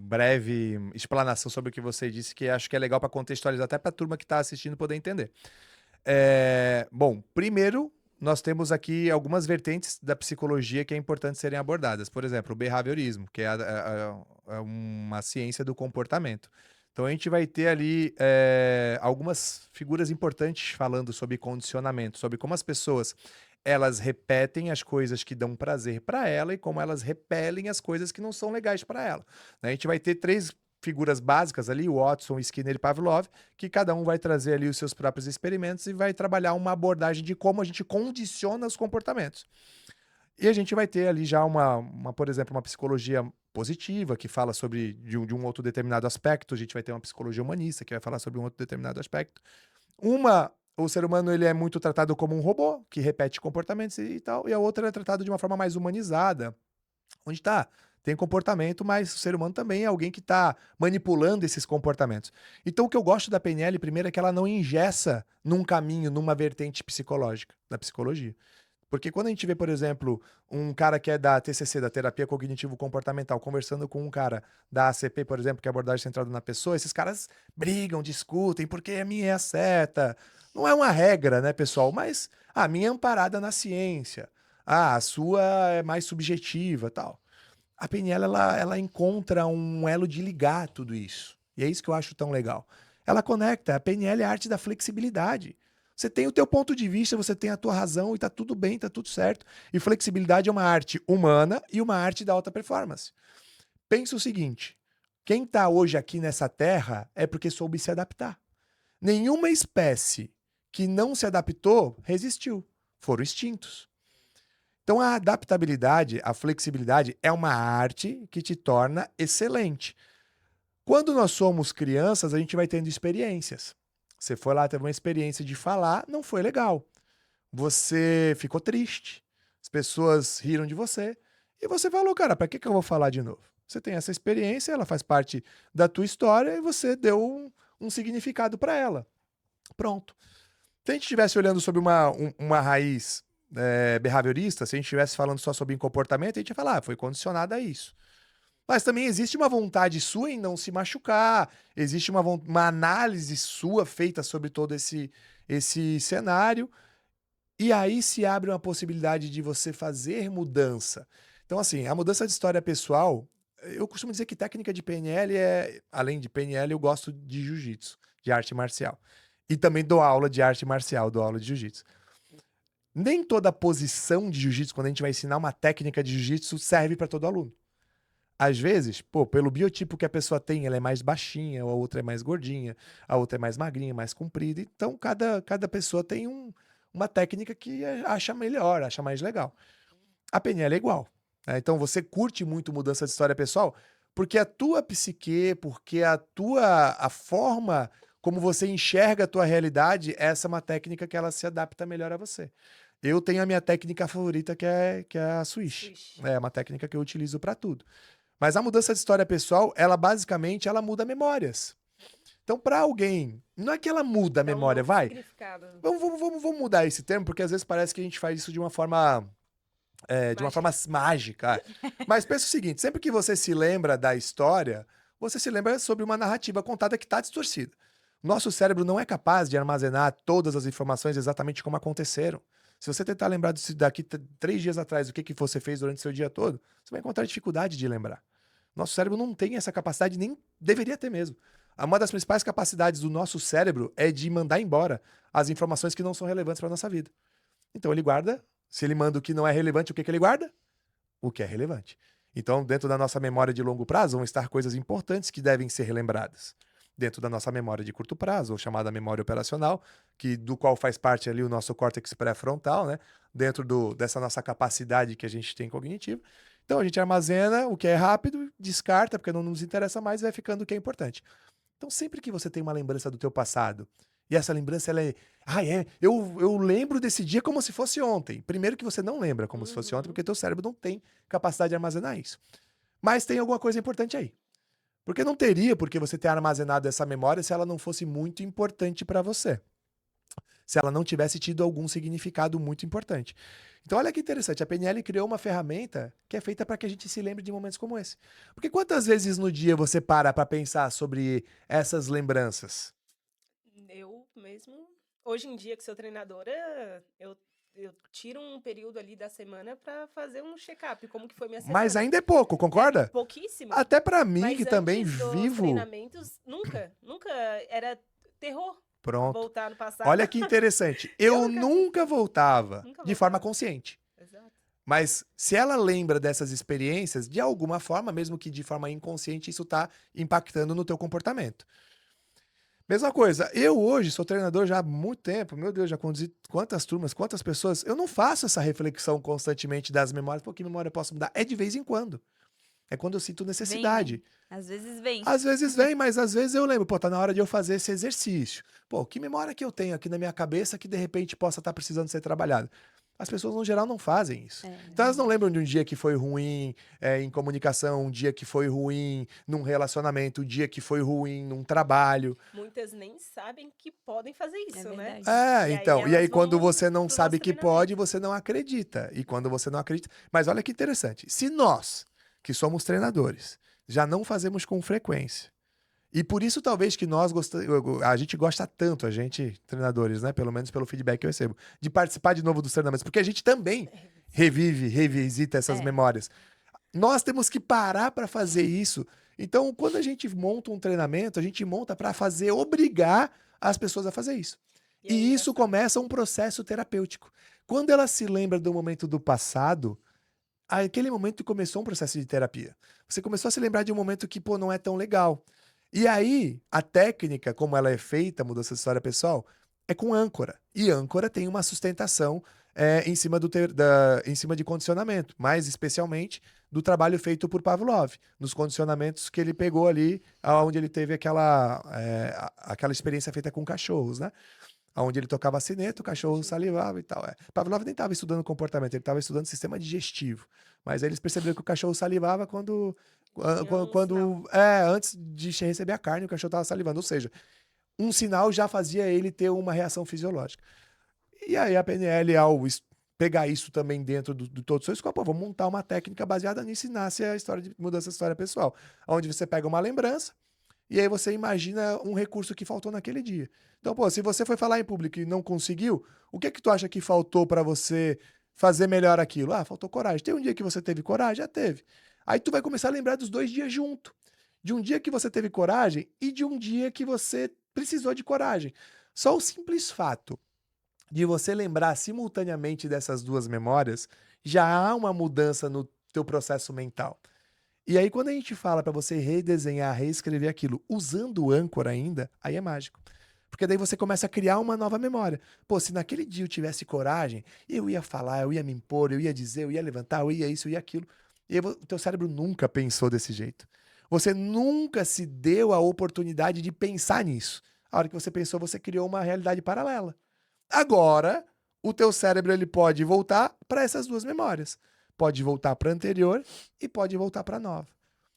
breve explanação sobre o que você disse, que acho que é legal para contextualizar até para a turma que está assistindo poder entender. Bom, primeiro, nós temos aqui algumas vertentes da psicologia que é importante serem abordadas. Por exemplo, o behaviorismo, que é é uma ciência do comportamento. Então, a gente vai ter ali algumas figuras importantes falando sobre condicionamento, sobre como as pessoas elas repetem as coisas que dão prazer para ela e como elas repelem as coisas que não são legais para ela, né? A gente vai ter três figuras básicas ali, o Watson, Skinner e Pavlov, que cada um vai trazer ali os seus próprios experimentos e vai trabalhar uma abordagem de como a gente condiciona os comportamentos. E a gente vai ter ali já por exemplo, uma psicologia positiva, que fala sobre de um outro determinado aspecto. A gente vai ter uma psicologia humanista, que vai falar sobre um outro determinado aspecto. O ser humano ele é muito tratado como um robô, que repete comportamentos e tal, e a outra é tratado de uma forma mais humanizada, onde tá, tem comportamento, mas o ser humano também é alguém que está manipulando esses comportamentos. Então, o que eu gosto da PNL, primeiro, é que ela não engessa num caminho, numa vertente psicológica, da psicologia. Porque quando a gente vê, por exemplo, um cara que é da TCC, da terapia cognitivo-comportamental, conversando com um cara da ACP, por exemplo, que é abordagem centrada na pessoa, esses caras brigam, discutem, porque a minha é a certa. Não é uma regra, né, pessoal? Mas a minha é amparada na ciência. Ah, a sua é mais subjetiva, tal. A PNL, ela encontra um elo de ligar tudo isso. E é isso que eu acho tão legal. Ela conecta. A PNL é a arte da flexibilidade. Você tem o teu ponto de vista, você tem a tua razão e tá tudo bem, tá tudo certo. E flexibilidade é uma arte humana e uma arte da alta performance. Pensa o seguinte, quem tá hoje aqui nessa terra é porque soube se adaptar. Nenhuma espécie que não se adaptou resistiu. Foram extintos. Então a adaptabilidade, a flexibilidade é uma arte que te torna excelente. Quando nós somos crianças, a gente vai tendo experiências. Você foi lá, teve uma experiência de falar, não foi legal. Você ficou triste. As pessoas riram de você. E você falou, cara, para que eu vou falar de novo? Você tem essa experiência, ela faz parte da tua história e você deu um significado para ela. Pronto. Se a gente estivesse olhando sobre uma raiz behaviorista, se a gente estivesse falando só sobre comportamento, a gente ia falar, foi condicionado a isso. Mas também existe uma vontade sua em não se machucar, existe uma análise sua feita sobre todo esse cenário, e aí se abre uma possibilidade de você fazer mudança. Então, assim, a mudança de história pessoal, eu costumo dizer que técnica de PNL além de PNL, eu gosto de jiu-jitsu, de arte marcial. E também dou aula de arte marcial, dou aula de jiu-jitsu. Nem toda posição de jiu-jitsu, quando a gente vai ensinar uma técnica de jiu-jitsu, serve para todo aluno. Às vezes, pelo biotipo que a pessoa tem, ela é mais baixinha, a outra é mais gordinha, a outra é mais magrinha, mais comprida. Então, cada pessoa tem uma técnica que acha melhor, acha mais legal. A PNL é igual, né? Então, você curte muito mudança de história pessoal porque a tua psique, porque a forma como você enxerga a tua realidade, essa é uma técnica que ela se adapta melhor a você. Eu tenho a minha técnica favorita, que é a Swish. Swish. É uma técnica que eu utilizo para tudo. Mas a mudança de história pessoal, ela basicamente ela muda memórias. Então, para alguém, não é que ela muda a Dá um memória, novo vai. significado. Vamos mudar esse termo, porque às vezes parece que a gente faz isso de uma forma mágica. Mas pensa o seguinte: sempre que você se lembra da história, você se lembra sobre uma narrativa contada que está distorcida. Nosso cérebro não é capaz de armazenar todas as informações exatamente como aconteceram. Se você tentar lembrar disso daqui 3 dias atrás, o que você fez durante o seu dia todo, você vai encontrar dificuldade de lembrar. Nosso cérebro não tem essa capacidade, nem deveria ter mesmo. Uma das principais capacidades do nosso cérebro é de mandar embora as informações que não são relevantes para a nossa vida. Então ele guarda. Se ele manda o que não é relevante, o que ele guarda? O que é relevante. Então, dentro da nossa memória de longo prazo, vão estar coisas importantes que devem ser relembradas. Dentro da nossa memória de curto prazo, ou chamada memória operacional, do qual faz parte ali o nosso córtex pré-frontal, né? Dentro dessa nossa capacidade que a gente tem cognitiva. Então, a gente armazena o que é rápido, descarta, porque não nos interessa mais, e vai ficando o que é importante. Então, sempre que você tem uma lembrança do teu passado, e essa lembrança, ela é... eu lembro desse dia como se fosse ontem. Primeiro que você não lembra como se fosse ontem, porque teu cérebro não tem capacidade de armazenar isso. Mas tem alguma coisa importante aí. Porque não teria por que você ter armazenado essa memória se ela não fosse muito importante para você. Se ela não tivesse tido algum significado muito importante. Então, olha que interessante. A PNL criou uma ferramenta que é feita para que a gente se lembre de momentos como esse. Porque quantas vezes no dia você para pensar sobre essas lembranças? Eu mesmo, hoje em dia que sou treinadora, eu tiro um período ali da semana para fazer um check-up, como que foi minha semana. Mas ainda é pouco, concorda? Pouquíssimo. Até para mim, Mas que também antes dos vivo... treinamentos, nunca era terror Pronto. voltar no passado. Olha que interessante. Eu nunca- nunca voltava Nunca de forma voltava. consciente. Exato. Mas se ela lembra dessas experiências, de alguma forma, mesmo que de forma inconsciente, isso está impactando no teu comportamento. Mesma coisa, eu hoje sou treinador já há muito tempo, meu Deus, já conduzi quantas turmas, quantas pessoas, eu não faço essa reflexão constantemente das memórias, pô, que memória eu posso mudar? É de vez em quando. É quando eu sinto necessidade. Às vezes vem. Às vezes vem, mas às vezes eu lembro, pô, tá na hora de eu fazer esse exercício. Pô, que memória que eu tenho aqui na minha cabeça que de repente possa estar precisando ser trabalhada? As pessoas, no geral, não fazem isso. Então, elas não lembram de um dia que foi ruim em comunicação, um dia que foi ruim num relacionamento, um dia que foi ruim num trabalho. Muitas nem sabem que podem fazer isso, né? verdade. Então, e elas aí quando vão você não pro sabe nosso que treinamento. pode, você não acredita. E quando você não acredita... Mas olha que interessante. Se nós, que somos treinadores, já não fazemos com frequência, e por isso talvez que a gente gosta tanto, a gente, treinadores, né? Pelo menos pelo feedback que eu recebo, de participar de novo dos treinamentos, porque a gente também revisita essas memórias. Nós temos que parar para fazer isso. Então, quando a gente monta um treinamento, a gente monta para obrigar as pessoas a fazer isso. E é E isso engraçado. começa um processo terapêutico. Quando ela se lembra do momento do passado, aquele momento começou um processo de terapia. Você começou a se lembrar de um momento que, pô, não é tão legal. E aí, a técnica, como ela é feita, a mudança de história pessoal, é com âncora. E âncora tem uma sustentação em cima em cima de condicionamento, mais especialmente do trabalho feito por Pavlov, nos condicionamentos que ele pegou ali, onde ele teve aquela experiência feita com cachorros, né? Onde ele tocava sineta, o cachorro salivava e tal. Pavlov nem estava estudando comportamento, ele estava estudando sistema digestivo. Mas aí eles perceberam que o cachorro salivava antes de receber a carne, o cachorro estava salivando. Ou seja, um sinal já fazia ele ter uma reação fisiológica. E aí a PNL, ao pegar isso também dentro do todo o seu escopo, vamos montar uma técnica baseada nisso e nasce a história de mudança de história pessoal. Onde você pega uma lembrança e aí você imagina um recurso que faltou naquele dia. Então, pô, se você foi falar em público e não conseguiu, o que é que tu acha que faltou para você fazer melhor aquilo? Ah, faltou coragem. Tem um dia que você teve coragem? Já teve. Aí tu vai começar a lembrar dos 2 dias junto. De um dia que você teve coragem e de um dia que você precisou de coragem. Só o simples fato de você lembrar simultaneamente dessas duas memórias, já há uma mudança no teu processo mental. E aí, quando a gente fala para você redesenhar, reescrever aquilo usando o âncora ainda, aí é mágico. Porque daí você começa a criar uma nova memória. Pô, se naquele dia eu tivesse coragem, eu ia falar, eu ia me impor, eu ia dizer, eu ia levantar, eu ia isso, eu ia aquilo. E aí, o teu cérebro nunca pensou desse jeito. Você nunca se deu a oportunidade de pensar nisso. A hora que você pensou, você criou uma realidade paralela. Agora, o teu cérebro ele pode voltar para essas duas memórias. Pode voltar para a anterior e pode voltar para a nova.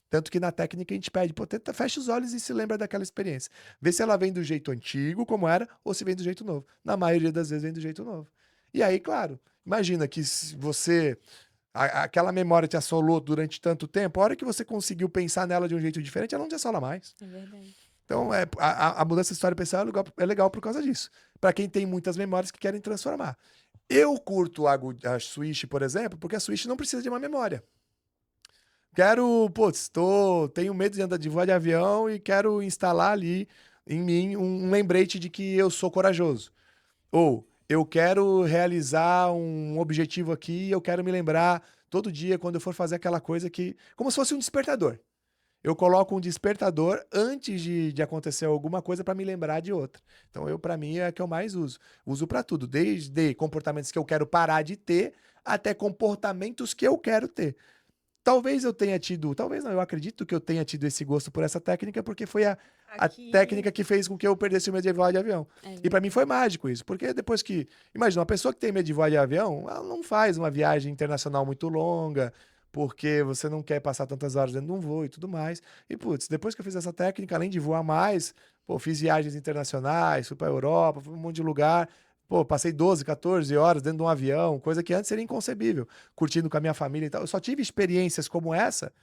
Tanto que na técnica a gente pede, pô, tenta, fecha os olhos e se lembra daquela experiência. Vê se ela vem do jeito antigo, como era, ou se vem do jeito novo. Na maioria das vezes vem do jeito novo. E aí, claro, imagina que se você aquela memória te assolou durante tanto tempo, a hora que você conseguiu pensar nela de um jeito diferente, ela não te assola mais. É verdade. Então, a mudança de história pessoal é legal por causa disso. Para quem tem muitas memórias que querem transformar. Eu curto a Switch, por exemplo, porque a Switch não precisa de uma memória. Quero, putz, tenho medo de andar de voar de avião e quero instalar ali em mim um lembrete de que eu sou corajoso. Ou eu quero realizar um objetivo aqui e eu quero me lembrar todo dia quando eu for fazer aquela coisa que. Como se fosse um despertador. Eu coloco um despertador antes de acontecer alguma coisa para me lembrar de outra. Então, para mim, é a que eu mais uso. Uso para tudo, desde comportamentos que eu quero parar de ter até comportamentos que eu quero ter. Talvez eu tenha tido, talvez não, eu acredito que eu tenha tido esse gosto por essa técnica, porque foi a Aqui, técnica que fez com que eu perdesse o medo de voar de avião. É E pra mim verdade. foi mágico isso, porque depois que. Imagina, uma pessoa que tem medo de voar de avião, ela não faz uma viagem internacional muito longa, porque você não quer passar tantas horas dentro de um voo e tudo mais. E, putz, depois que eu fiz essa técnica, além de voar mais, pô, fiz viagens internacionais, fui pra Europa, fui pra um monte de lugar. Pô, passei 12, 14 horas dentro de um avião, coisa que antes seria inconcebível, curtindo com a minha família e tal. Eu só tive experiências como essa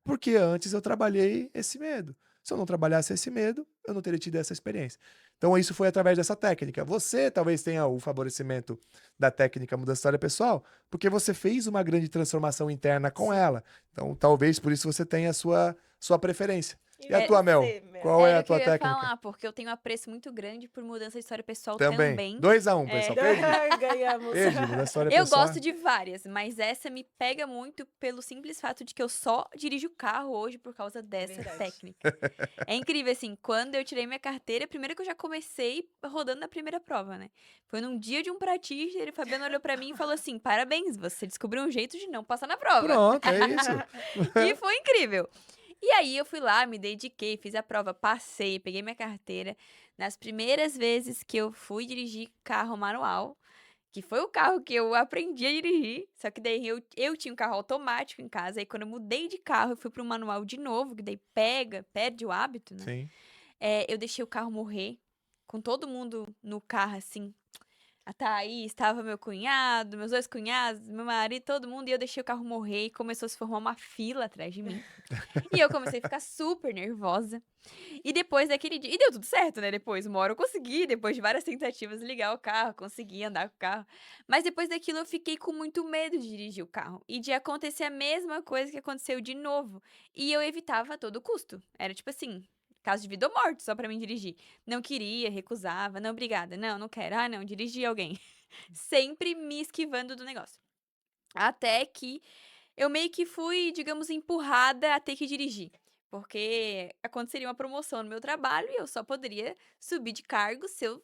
porque antes eu trabalhei esse medo. Se eu não trabalhasse esse medo, eu não teria tido essa experiência. Então, isso foi através dessa técnica. Você talvez tenha o favorecimento da técnica mudança de história pessoal, porque você fez uma grande transformação interna com sim. ela. Então, talvez por isso você tenha a sua preferência. E E a tua, Mel? você, Mel? Qual é Era a o que eu tua ia técnica? falar, porque eu tenho um apreço muito grande por mudança de história pessoal Também. também. 2-1, É. pessoal. Perdi. Ganhamos. Perdi, mudança de história Eu pessoal. gosto de várias, mas essa me pega muito pelo simples fato de que eu só dirijo carro hoje por causa dessa Verdade. técnica. É incrível, assim, quando eu tirei minha carteira, primeiro que eu já comecei rodando na primeira prova, né? Foi num dia de um praticner, e o Fabiano olhou pra mim e falou assim: parabéns, você descobriu um jeito de não passar na prova. Pronto, é isso. E foi incrível. E aí eu fui lá, me dediquei, fiz a prova, passei, peguei minha carteira. Nas primeiras vezes que eu fui dirigir carro manual, que foi o carro que eu aprendi a dirigir, só que daí eu tinha um carro automático em casa, aí quando eu mudei de carro, eu fui pro manual de novo, que daí perde o hábito, né? Sim. Eu deixei o carro morrer, com todo mundo no carro, assim. A Thaís, estava meu cunhado, meus 2 cunhados, meu marido, todo mundo, e eu deixei o carro morrer e começou a se formar uma fila atrás de mim. E eu comecei a ficar super nervosa. E depois daquele dia. E deu tudo certo, né? Depois, uma hora eu consegui, depois de várias tentativas, ligar o carro, consegui andar com o carro. Mas depois daquilo eu fiquei com muito medo de dirigir o carro. E de acontecer a mesma coisa que aconteceu de novo. E eu evitava a todo custo. Era tipo assim. Caso de vida ou morte, só pra mim dirigir. Não queria, recusava. Não, obrigada. Não, não quero. Ah, não, dirigi alguém. Sempre me esquivando do negócio. Até que eu meio que fui, digamos, empurrada a ter que dirigir. Porque aconteceria uma promoção no meu trabalho e eu só poderia subir de cargo se eu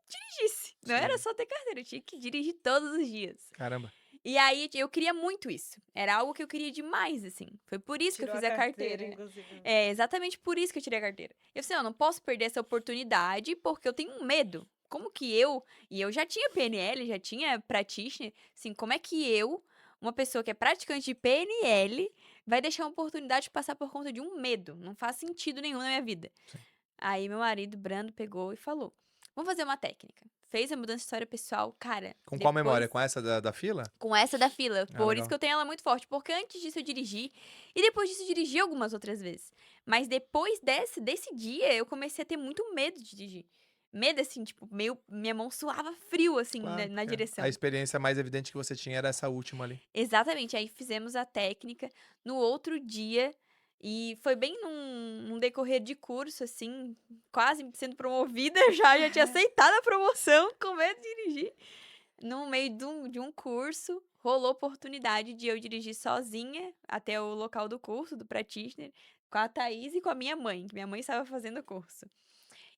dirigisse. Não era Sim. só ter carteira, eu tinha que dirigir todos os dias. Caramba. E aí eu queria muito isso. Era algo que eu queria demais, assim. Foi por isso que eu Tirou fiz a a carteira. inclusive. É exatamente por isso que eu tirei a carteira. Eu falei, não posso perder essa oportunidade porque eu tenho um medo. Como que e eu já tinha PNL, já tinha practitioner, assim, como é que uma pessoa que é praticante de PNL, vai deixar uma oportunidade de passar por conta de um medo? Não faz sentido nenhum na minha vida. Sim. Aí meu marido, Brando, pegou e falou, vamos fazer uma técnica. Fez a mudança de história pessoal, cara, Com qual depois... memória? Com essa da fila? Com essa da fila. Ah, Por isso legal. que eu tenho ela muito forte. Porque antes disso eu dirigi. E depois disso eu dirigi algumas outras vezes. Mas depois desse dia, eu comecei a ter muito medo de dirigir. Medo, assim, tipo, minha mão suava frio, assim, Claro, na porque direção. a experiência mais evidente que você tinha era essa última ali. Exatamente. Aí fizemos a técnica no outro dia. E foi bem num decorrer de curso, assim, quase sendo promovida já tinha aceitado a promoção, com medo de dirigir. No meio de um curso, rolou a oportunidade de eu dirigir sozinha até o local do curso, do practitioner, com a Thaís e com a minha mãe, que minha mãe estava fazendo o curso.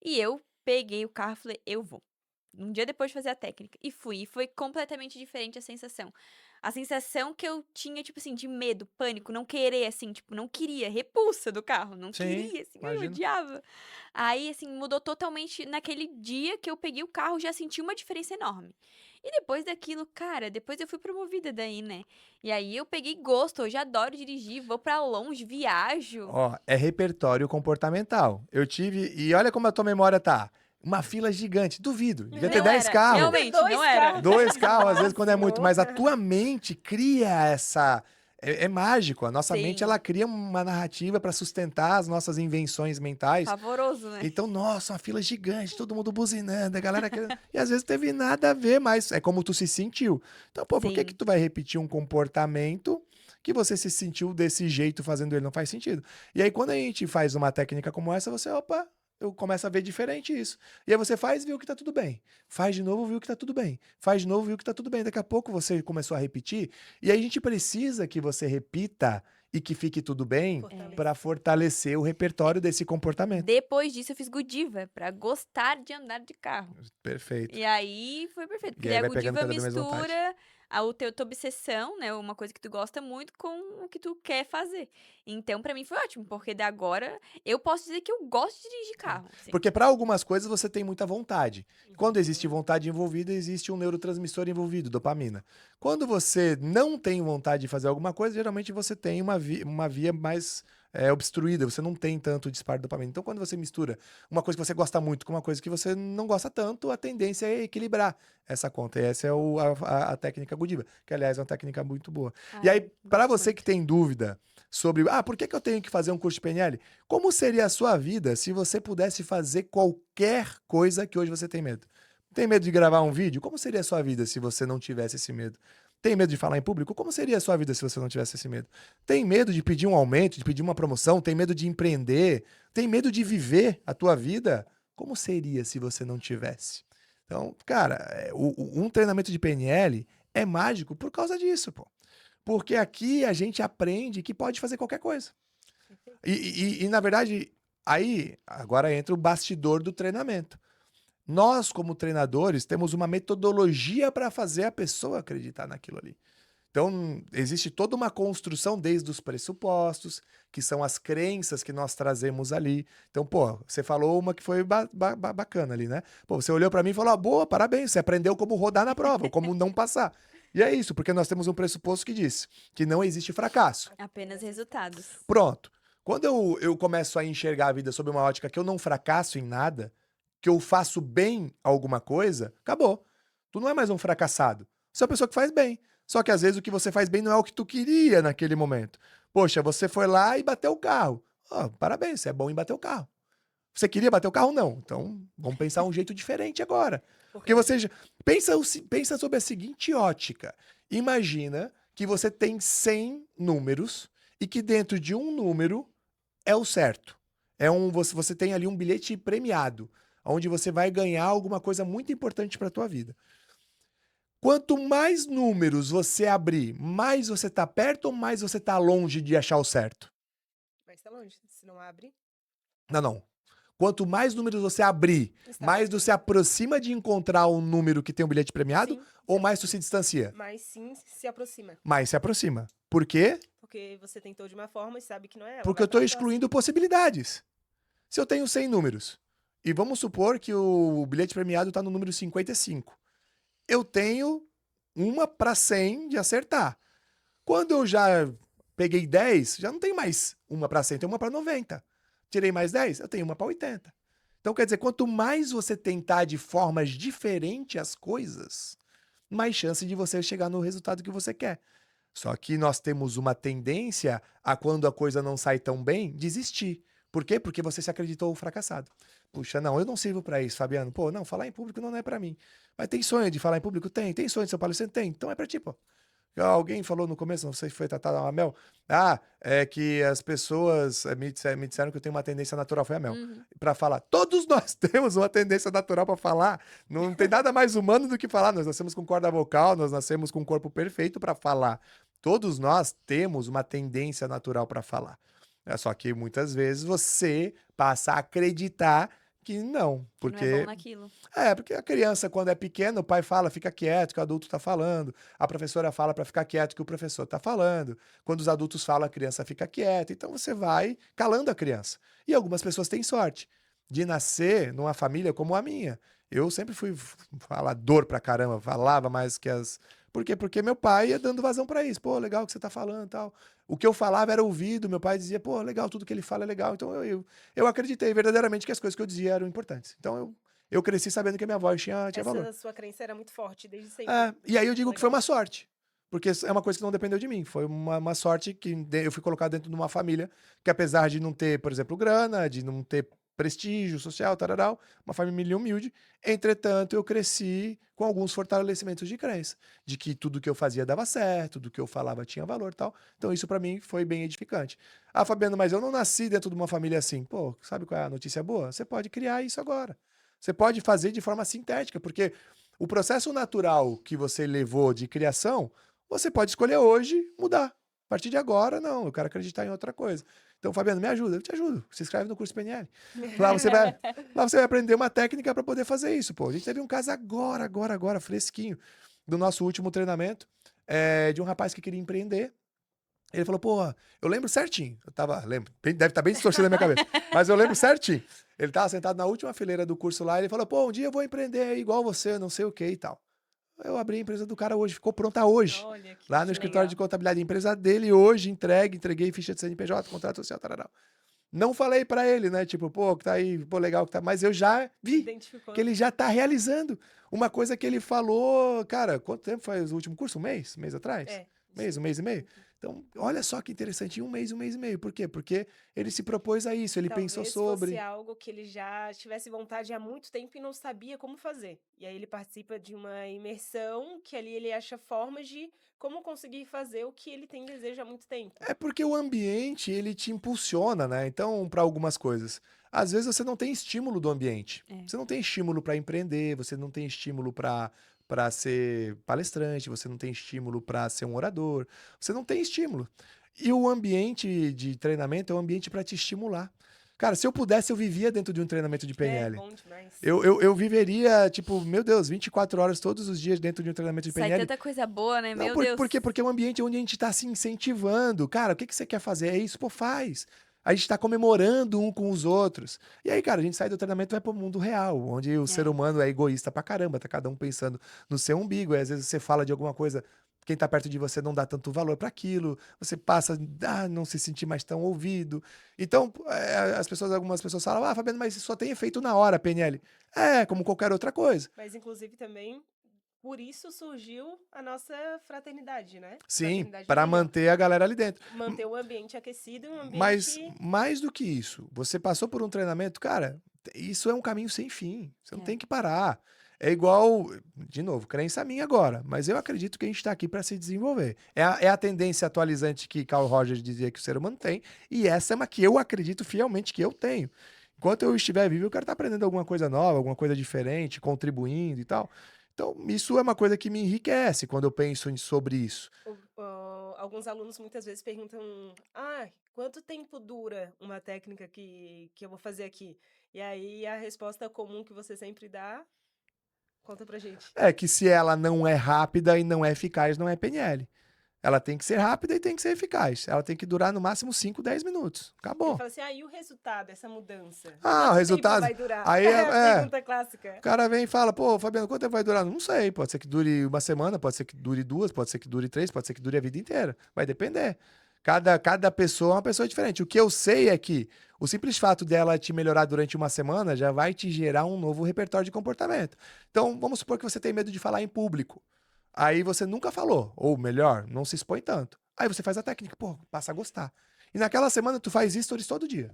E eu peguei o carro e falei, eu vou. Um dia depois de fazer a técnica. E fui. E foi completamente diferente a sensação. a sensação que eu tinha, tipo assim, de medo, pânico, não querer, assim, tipo, não queria, repulsa do carro, não Sim, queria, assim, eu imagino. odiava. Aí, assim, mudou totalmente naquele dia que eu peguei o carro, já senti uma diferença enorme. E depois daquilo, cara, depois eu fui promovida daí, né? E aí eu peguei gosto, hoje adoro dirigir, vou pra longe, viajo. Ó, é repertório comportamental. Eu tive, e olha como a tua memória tá. Uma fila gigante, duvido. Devia ter Não 10 era, carros. Ter realmente, não dois era. carros Dois é carros, às vezes, máximo. quando é muito, mas a tua mente cria essa. É mágico. A nossa mente, Sim, ela cria uma narrativa para sustentar as nossas invenções mentais. pavoroso, né? Então, nossa, uma fila gigante, todo mundo buzinando, a galera querendo. E às vezes teve nada a ver, mas é como tu se sentiu. Então, pô, por que que Sim. tu vai repetir um comportamento que você se sentiu desse jeito fazendo ele? Não faz sentido. E aí, quando a gente faz uma técnica como essa, você, opa, eu começo a ver diferente isso. E aí você faz e viu que tá tudo bem. Faz de novo, viu que tá tudo bem. Faz de novo, viu que tá tudo bem. Daqui a pouco você começou a repetir. E aí a gente precisa que você repita e que fique tudo bem para Fortalece. fortalecer o repertório desse comportamento. Depois disso, eu fiz Godiva pra gostar de andar de carro. Perfeito. E aí foi perfeito, E porque aí daí a vai pegando Godiva cada vez mais vontade. mistura tua obsessão, né? Uma coisa que tu gosta muito com o que tu quer fazer. Então, pra mim foi ótimo, porque da agora eu posso dizer que eu gosto de dirigir carro. Assim. Porque para algumas coisas você tem muita vontade. Quando existe Uhum. vontade envolvida, existe um neurotransmissor envolvido, dopamina. Quando você não tem vontade de fazer alguma coisa, geralmente você tem uma via mais obstruída, você não tem tanto disparo de dopamina. Então, quando você mistura uma coisa que você gosta muito com uma coisa que você não gosta tanto, a tendência é equilibrar essa conta. E essa é a técnica Godiva, que aliás é uma técnica muito boa. E Ai, aí, para gosto você que muito. tem dúvida sobre, por que que eu tenho que fazer um curso de PNL? Como seria a sua vida se você pudesse fazer qualquer coisa que hoje você tem medo? Tem medo de gravar um vídeo? Como seria a sua vida se você não tivesse esse medo? Tem medo de falar em público? Como seria a sua vida se você não tivesse esse medo? Tem medo de pedir um aumento, de pedir uma promoção? Tem medo de empreender? Tem medo de viver a tua vida? Como seria se você não tivesse? Então, cara, um treinamento de PNL é mágico por causa disso, pô. Porque aqui a gente aprende que pode fazer qualquer coisa. Perfeito. E, na verdade, aí agora entra o bastidor do treinamento. Nós, como treinadores, temos uma metodologia para fazer a pessoa acreditar naquilo ali. Então, existe toda uma construção desde os pressupostos, que são as crenças que nós trazemos ali. Então, pô, você falou uma que foi bacana ali, né? Pô, você olhou para mim e falou: boa, parabéns, você aprendeu como rodar na prova, como não passar. E é isso, porque nós temos um pressuposto que diz que não existe fracasso. Apenas resultados. Pronto. Quando eu começo a enxergar a vida sob uma ótica que eu não fracasso em nada, que eu faço bem alguma coisa, acabou. Tu não é mais um fracassado. Você é uma pessoa que faz bem. Só que às vezes o que você faz bem não é o que tu queria naquele momento. Poxa, você foi lá e bateu o carro. Parabéns, você é bom em bater o carro. Você queria bater o carro? Não. Então, vamos pensar um jeito diferente agora. Porque você já... pensa sobre a seguinte ótica. Imagina que você tem 100 números e que dentro de um número é o certo. Você tem ali um bilhete premiado, onde você vai ganhar alguma coisa muito importante para a tua vida. Quanto mais números você abrir, mais você tá perto ou mais você tá longe de achar o certo? Mas tá longe, se não abre, Não. Quanto mais números você abrir, está mais perto. você aproxima de encontrar um número que tem um bilhete premiado, Sim, ou mais tu se distancia? mas sim se aproxima. Mais se aproxima. Por quê? Porque você tentou de uma forma e sabe que não é ela. Porque Vai eu estou pra próxima. excluindo possibilidades. Se eu tenho 100 números, e vamos supor que o bilhete premiado está no número 55, eu tenho uma para 100 de acertar. Quando eu já peguei 10, já não tem mais uma para 100, tem uma para 90. Tirei mais 10, eu tenho uma para 80. Então, quer dizer, quanto mais você tentar de formas diferentes as coisas, mais chance de você chegar no resultado que você quer. Só que nós temos uma tendência a, quando a coisa não sai tão bem, desistir. Por quê? Porque você se acreditou fracassado. Puxa, não, eu não sirvo para isso, Fabiano. Pô, não, falar em público não é para mim. Mas tem sonho de falar em público? Tem. Tem sonho de ser palestrante? Tem. Então é para ti, pô. Alguém falou no começo, não sei se foi tratada a Mel, é que as pessoas me disseram que eu tenho uma tendência natural, foi a Mel, Uhum. para falar. Todos nós temos uma tendência natural para falar. Não tem nada mais humano do que falar. Nós nascemos com corda vocal, nós nascemos com um corpo perfeito para falar. Todos nós temos uma tendência natural para falar. É só que muitas vezes você passa a acreditar que não, Que não é bom porque naquilo. porque a criança, quando é pequena, o pai fala, fica quieto, que o adulto está falando. A professora fala para ficar quieto, que o professor está falando. Quando os adultos falam, a criança fica quieta. Então você vai calando a criança. E algumas pessoas têm sorte de nascer numa família como a minha. Eu sempre fui falador pra caramba, falava mais que as. Por quê? Porque meu pai ia dando vazão pra isso. Pô, legal o que você tá falando e tal. O que eu falava era ouvido, meu pai dizia, pô, legal, tudo que ele fala é legal. Então eu acreditei verdadeiramente que as coisas que eu dizia eram importantes. Então eu cresci sabendo que a minha voz tinha valor. Essa sua crença era muito forte desde sempre. E aí eu digo que foi Legal. uma sorte. Porque é uma coisa que não dependeu de mim. Foi uma sorte que eu fui colocado dentro de uma família que, apesar de não ter, por exemplo, grana, de não ter prestígio social, tararau, uma família humilde, entretanto, eu cresci com alguns fortalecimentos de crença, de que tudo que eu fazia dava certo, tudo que eu falava tinha valor e tal. Então, isso pra mim foi bem edificante. Ah, Fabiano, mas eu não nasci dentro de uma família assim. Pô, sabe qual é a notícia boa? Você pode criar isso agora. Você pode fazer de forma sintética, porque o processo natural que você levou de criação, você pode escolher hoje mudar. A partir de agora, não, eu quero acreditar em outra coisa. Então, Fabiano, me ajuda, eu te ajudo. Se inscreve no curso PNL. Lá você vai, lá você vai aprender uma técnica para poder fazer isso, pô. A gente teve um caso agora, fresquinho, do nosso último treinamento, de um rapaz que queria empreender. Ele falou, pô, eu lembro certinho. Deve estar bem distorcido na minha cabeça, mas eu lembro certinho. Ele estava sentado na última fileira do curso lá, e ele falou, pô, um dia eu vou empreender igual você, não sei o que e tal. Eu abri a empresa do cara hoje, ficou pronta hoje. Olha que Lá no escritório legal. de contabilidade, a empresa dele hoje, entreguei ficha de CNPJ, contrato social, tarará. Não falei pra ele, né? Tipo, pô, que tá aí, pô, legal que tá. Mas eu já vi Identificou. que ele já tá realizando uma coisa que ele falou. Cara, quanto tempo faz o último curso? Um mês? Um mês atrás? É. Um mês e meio? Então, olha só que interessante, em um mês e meio. Por quê? Porque ele se propôs a isso, ele pensou Talvez sobre. fosse algo que ele já tivesse vontade há muito tempo e não sabia como fazer. E aí ele participa de uma imersão que ali ele acha formas de como conseguir fazer o que ele tem desejo há muito tempo. É porque o ambiente, ele te impulsiona, né? Então, para algumas coisas. Às vezes você não tem estímulo do ambiente. É. Você não tem estímulo para empreender, você não tem estímulo para ser palestrante, você não tem estímulo para ser um orador, você não tem estímulo. E o ambiente de treinamento é um ambiente para te estimular. Cara, se eu pudesse, eu vivia dentro de um treinamento de É PNL. bom demais. Eu viveria, tipo, meu Deus, 24 horas todos os dias dentro de um treinamento de Sai PNL. tanta coisa boa, né? Não, Meu Deus. por quê? Porque é um ambiente onde a gente tá se incentivando. Cara, o que que você quer fazer? É isso, pô, faz. A gente tá comemorando um com os outros. E aí, cara, a gente sai do treinamento e vai pro mundo real, onde o ser humano é egoísta pra caramba, tá cada um pensando no seu umbigo. E às vezes você fala de alguma coisa, quem tá perto de você não dá tanto valor pra aquilo, você passa a não se sentir mais tão ouvido. Então, algumas pessoas falam, ah, Fabiano, mas isso só tem efeito na hora, PNL. É, como qualquer outra coisa. Mas, inclusive, também, por isso surgiu a nossa fraternidade, né? Sim, Fraternidade para Nível. manter a galera ali dentro. Manter o ambiente aquecido e um Mas ambiente... mais do que isso, você passou por um treinamento, cara, isso é um caminho sem fim. Você não É. tem que parar. É igual, de novo, crença minha agora, mas eu acredito que a gente está aqui para se desenvolver. É a tendência atualizante que Carl Rogers dizia que o ser humano tem, e essa é uma que eu acredito fielmente que eu tenho. Enquanto eu estiver vivo, eu quero estar aprendendo alguma coisa nova, alguma coisa diferente, contribuindo e tal. Então, isso é uma coisa que me enriquece quando eu penso sobre isso. Alguns alunos muitas vezes perguntam: ah, quanto tempo dura uma técnica que eu vou fazer aqui? E aí a resposta comum que você sempre dá, conta pra gente. É que se ela não é rápida e não é eficaz, não é PNL. Ela tem que ser rápida e tem que ser eficaz. Ela tem que durar no máximo 5, 10 minutos. Ele Acabou. fala assim: ah, e o resultado dessa mudança? Ah, o Quanto tempo resultado. vai durar? Aí É a pergunta clássica. O cara vem e fala, pô, Fabiano, quanto tempo vai durar? Não sei. Pode ser que dure uma semana, pode ser que dure 2, pode ser que dure 3, pode ser que dure a vida inteira. Vai depender. Cada pessoa é uma pessoa diferente. O que eu sei é que o simples fato dela te melhorar durante uma semana já vai te gerar um novo repertório de comportamento. Então, vamos supor que você tem medo de falar em público. Aí você nunca falou, ou melhor, não se expõe tanto. Aí você faz a técnica, pô, passa a gostar. E naquela semana tu faz stories todo dia.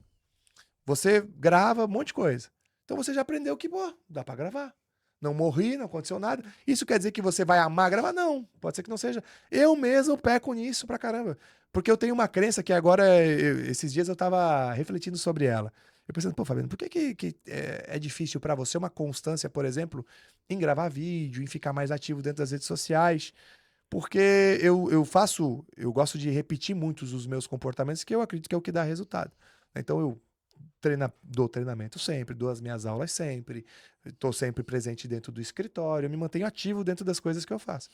Você grava um monte de coisa. Então você já aprendeu que, pô, dá pra gravar. Não morri, não aconteceu nada. Isso quer dizer que você vai amar gravar? Não, pode ser que não seja. Eu mesmo peco nisso pra caramba. Porque eu tenho uma crença que agora, esses dias eu tava refletindo sobre ela. Eu pensando, pô, Fabiano, por que é difícil pra você uma constância, por exemplo, em gravar vídeo, em ficar mais ativo dentro das redes sociais? Porque eu gosto de repetir muitos os meus comportamentos, que eu acredito que é o que dá resultado. Então eu dou treinamento sempre, dou as minhas aulas sempre, estou sempre presente dentro do escritório, eu me mantenho ativo dentro das coisas que eu faço.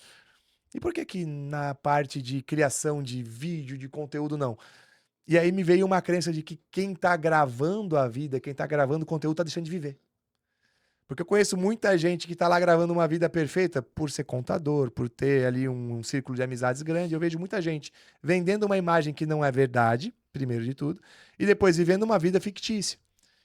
E por que que na parte de criação de vídeo, de conteúdo, não? E aí me veio uma crença de que quem tá gravando a vida, quem tá gravando o conteúdo, tá deixando de viver. Porque eu conheço muita gente que tá lá gravando uma vida perfeita por ser contador, por ter ali um círculo de amizades grande. Eu vejo muita gente vendendo uma imagem que não é verdade, primeiro de tudo, e depois vivendo uma vida fictícia.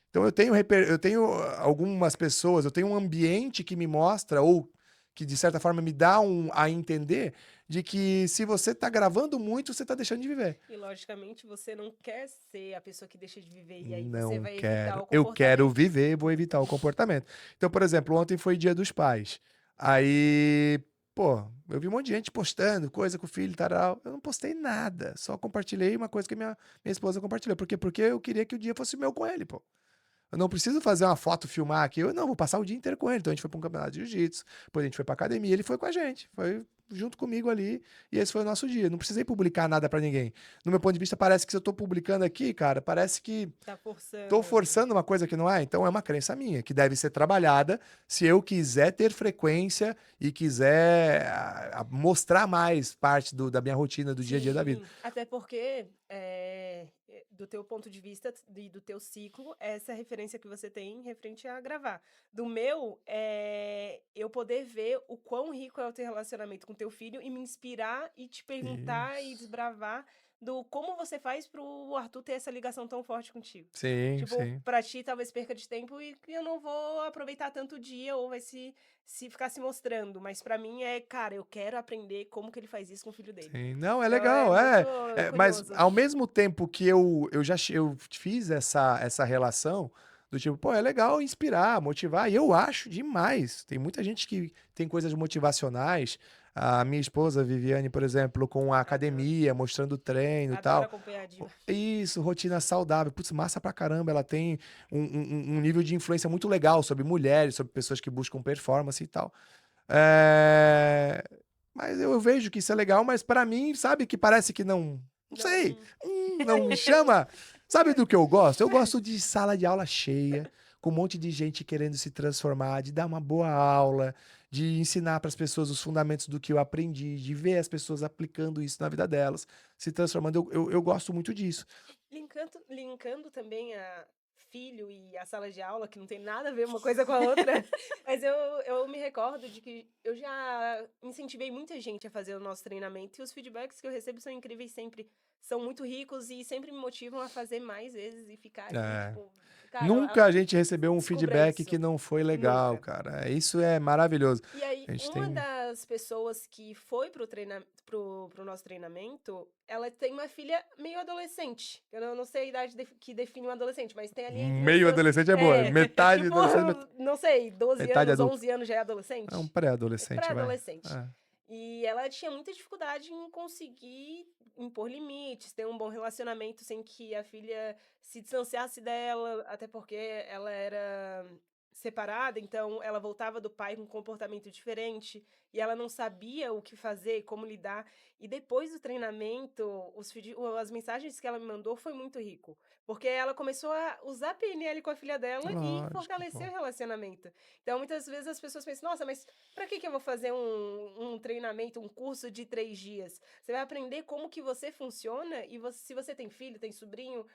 Então eu tenho algumas pessoas, eu tenho um ambiente que me mostra, ou que de certa forma me dá a entender de que se você tá gravando muito, você tá deixando de viver. E logicamente você não quer ser a pessoa que deixa de viver. E aí você Não vai evitar quero. o Eu quero comportamento. viver, vou evitar o comportamento. Então, por exemplo, ontem foi Dia dos Pais. Aí, pô, eu vi um monte de gente postando coisa com o filho e tal. Eu não postei nada. Só compartilhei uma coisa que minha esposa compartilhou. Por quê? Porque eu queria que o dia fosse meu com ele, pô. Eu não preciso fazer uma foto, filmar aqui. Eu não, vou passar o dia inteiro com ele. Então a gente foi para um campeonato de jiu-jitsu, depois a gente foi pra academia, ele foi com a gente. Foi junto comigo ali, e esse foi o nosso dia. Não precisei publicar nada pra ninguém. No meu ponto de vista, parece que se eu tô publicando aqui, cara, parece que Tá tô forçando. forçando uma coisa que não é. Então é uma crença minha, que deve ser trabalhada se eu quiser ter frequência e quiser mostrar mais parte da minha rotina, do dia a dia da vida. Sim, até porque, do teu ponto de vista e do teu ciclo, essa é a referência que você tem referente a gravar. Do meu, eu poder ver o quão rico é o teu relacionamento com teu filho e me inspirar e te perguntar e Isso. desbravar do como você faz pro Arthur ter essa ligação tão forte contigo. Sim, Tipo, sim. pra ti talvez perca de tempo e que eu não vou aproveitar tanto o dia ou vai se ficar se mostrando, mas pra mim cara, eu quero aprender como que ele faz isso com o filho dele. Sim, não, é Então é legal, muito mas curioso. ao mesmo tempo que eu fiz essa relação do tipo, pô, é legal inspirar, motivar, e eu acho demais. Tem muita gente que tem coisas motivacionais. A minha esposa, Viviane, por exemplo, com a Adoro. academia, mostrando treino e Adoro tal. acompanhar a diva. Isso, rotina saudável. Putz, massa pra caramba. Ela tem um nível de influência muito legal sobre mulheres, sobre pessoas que buscam performance e tal. É, mas eu vejo que isso é legal, mas pra mim, sabe, que parece que não sei, Não. não me chama. Sabe do que eu gosto? Eu gosto de sala de aula cheia, com um monte de gente querendo se transformar, de dar uma boa aula, de ensinar para as pessoas os fundamentos do que eu aprendi, de ver as pessoas aplicando isso na vida delas, se transformando. Eu gosto muito disso. Linkando também a filho e a sala de aula, que não tem nada a ver uma coisa com a outra, mas eu me recordo de que eu já incentivei muita gente a fazer o nosso treinamento e os feedbacks que eu recebo são incríveis sempre, são muito ricos e sempre me motivam a fazer mais vezes e ficar ali, É. tipo, cara, Nunca a gente recebeu um descubra feedback que isso. não foi legal, Nunca. cara. Isso é maravilhoso. E aí, A gente uma tem. das pessoas que foi pro nosso treinamento, ela tem uma filha meio adolescente. Eu não sei a idade que define um adolescente, mas tem ali entre os Meio seus. adolescente é boa. É, Metade tipo, adolescente, não sei, 12 metade anos, adulto. 11 anos já é É um adolescente? pré-adolescente, vai. Pré-adolescente. E ela tinha muita dificuldade em conseguir impor limites, ter um bom relacionamento sem que a filha se distanciasse dela, até porque ela era separada, então ela voltava do pai com um comportamento diferente e ela não sabia o que fazer, como lidar. E depois do treinamento, as mensagens que ela me mandou foi muito rico, porque ela começou a usar PNL com a filha dela e Lógico, fortalecer pô. o relacionamento. Então, muitas vezes as pessoas pensam, nossa, mas para que eu vou fazer um treinamento, um curso de 3 dias? Você vai aprender como que você funciona e se você tem filho, tem sobrinho,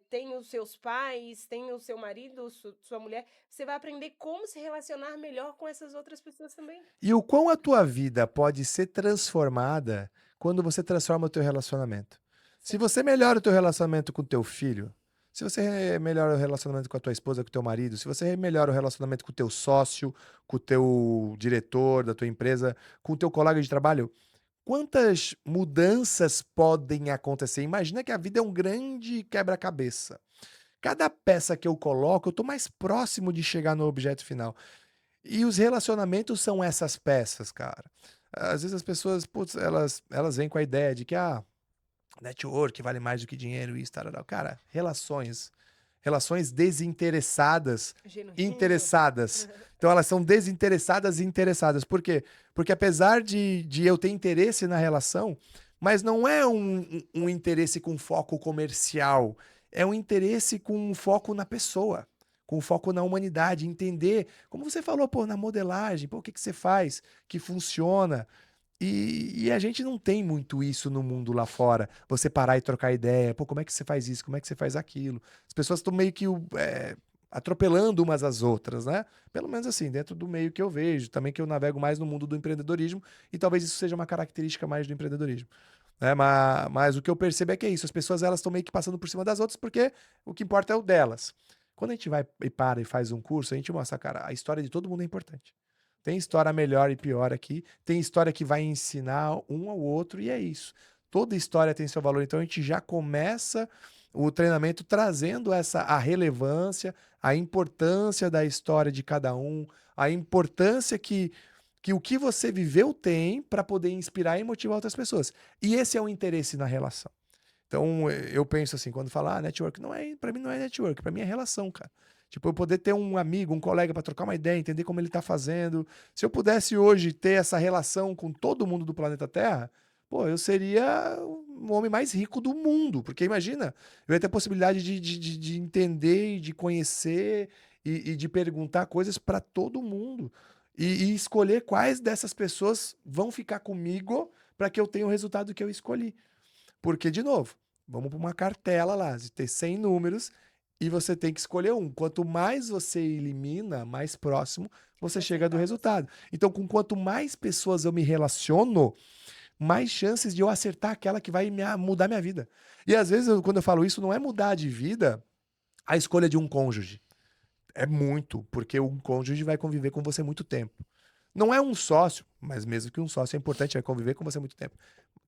tem os seus pais, tem o seu marido, sua mulher, você vai aprender como se relacionar melhor com essas outras pessoas também. E o quão a tua vida pode ser transformada quando você transforma o teu relacionamento. Se Certo. você melhora o teu relacionamento com o teu filho, se você melhora o relacionamento com a tua esposa, com o teu marido, se você melhora o relacionamento com o teu sócio, com o teu diretor da tua empresa, com o teu colega de trabalho, quantas mudanças podem acontecer? Imagina que a vida é um grande quebra-cabeça. Cada peça que eu coloco, eu tô mais próximo de chegar no objeto final. E os relacionamentos são essas peças, cara. Às vezes as pessoas, putz, elas vêm com a ideia de que, network vale mais do que dinheiro, isso, tal. Cara, relações desinteressadas, Genuíno. interessadas. Então elas são desinteressadas e interessadas. Por quê? Porque apesar de eu ter interesse na relação, mas não é um interesse com foco comercial. é um interesse com um foco na pessoa, com foco na humanidade, entender, como você falou, pô, na modelagem, pô, o que que você faz que funciona. E a gente não tem muito isso no mundo lá fora. Você parar e trocar ideia. Pô, como é que você faz isso? Como é que você faz aquilo? As pessoas estão meio que atropelando umas às outras, né? Pelo menos assim, dentro do meio que eu vejo. Também que eu navego mais no mundo do empreendedorismo. E talvez isso seja uma característica mais do empreendedorismo. Né? Mas o que eu percebo é que é isso. As pessoas elas estão meio que passando por cima das outras porque o que importa é o delas. Quando a gente vai e para e faz um curso, a gente mostra, cara, a história de todo mundo é importante. Tem história melhor e pior aqui. Tem história que vai ensinar um ao outro e é isso. Toda história tem seu valor. Então a gente já começa o treinamento trazendo a relevância, a importância da história de cada um, a importância que o que você viveu tem para poder inspirar e motivar outras pessoas. E esse é o interesse na relação. Então eu penso assim, quando falar network, para mim não é network, para mim é relação, cara. Tipo, eu poder ter um amigo, um colega para trocar uma ideia, entender como ele tá fazendo. Se eu pudesse hoje ter essa relação com todo mundo do planeta Terra, pô, eu seria o homem mais rico do mundo. Porque imagina, eu ia ter a possibilidade de entender e de conhecer e de perguntar coisas para todo mundo. E escolher quais dessas pessoas vão ficar comigo para que eu tenha o resultado que eu escolhi. Porque, de novo, vamos para uma cartela lá, de ter 100 números e você tem que escolher um. Quanto mais você elimina, mais próximo você chega do resultado. Então, com quanto mais pessoas eu me relaciono, mais chances de eu acertar aquela que vai mudar minha vida. E às vezes, quando eu falo isso, não é mudar de vida a escolha de um cônjuge. É muito, porque um cônjuge vai conviver com você muito tempo. Não é um sócio, mas mesmo que um sócio é importante, vai conviver com você muito tempo.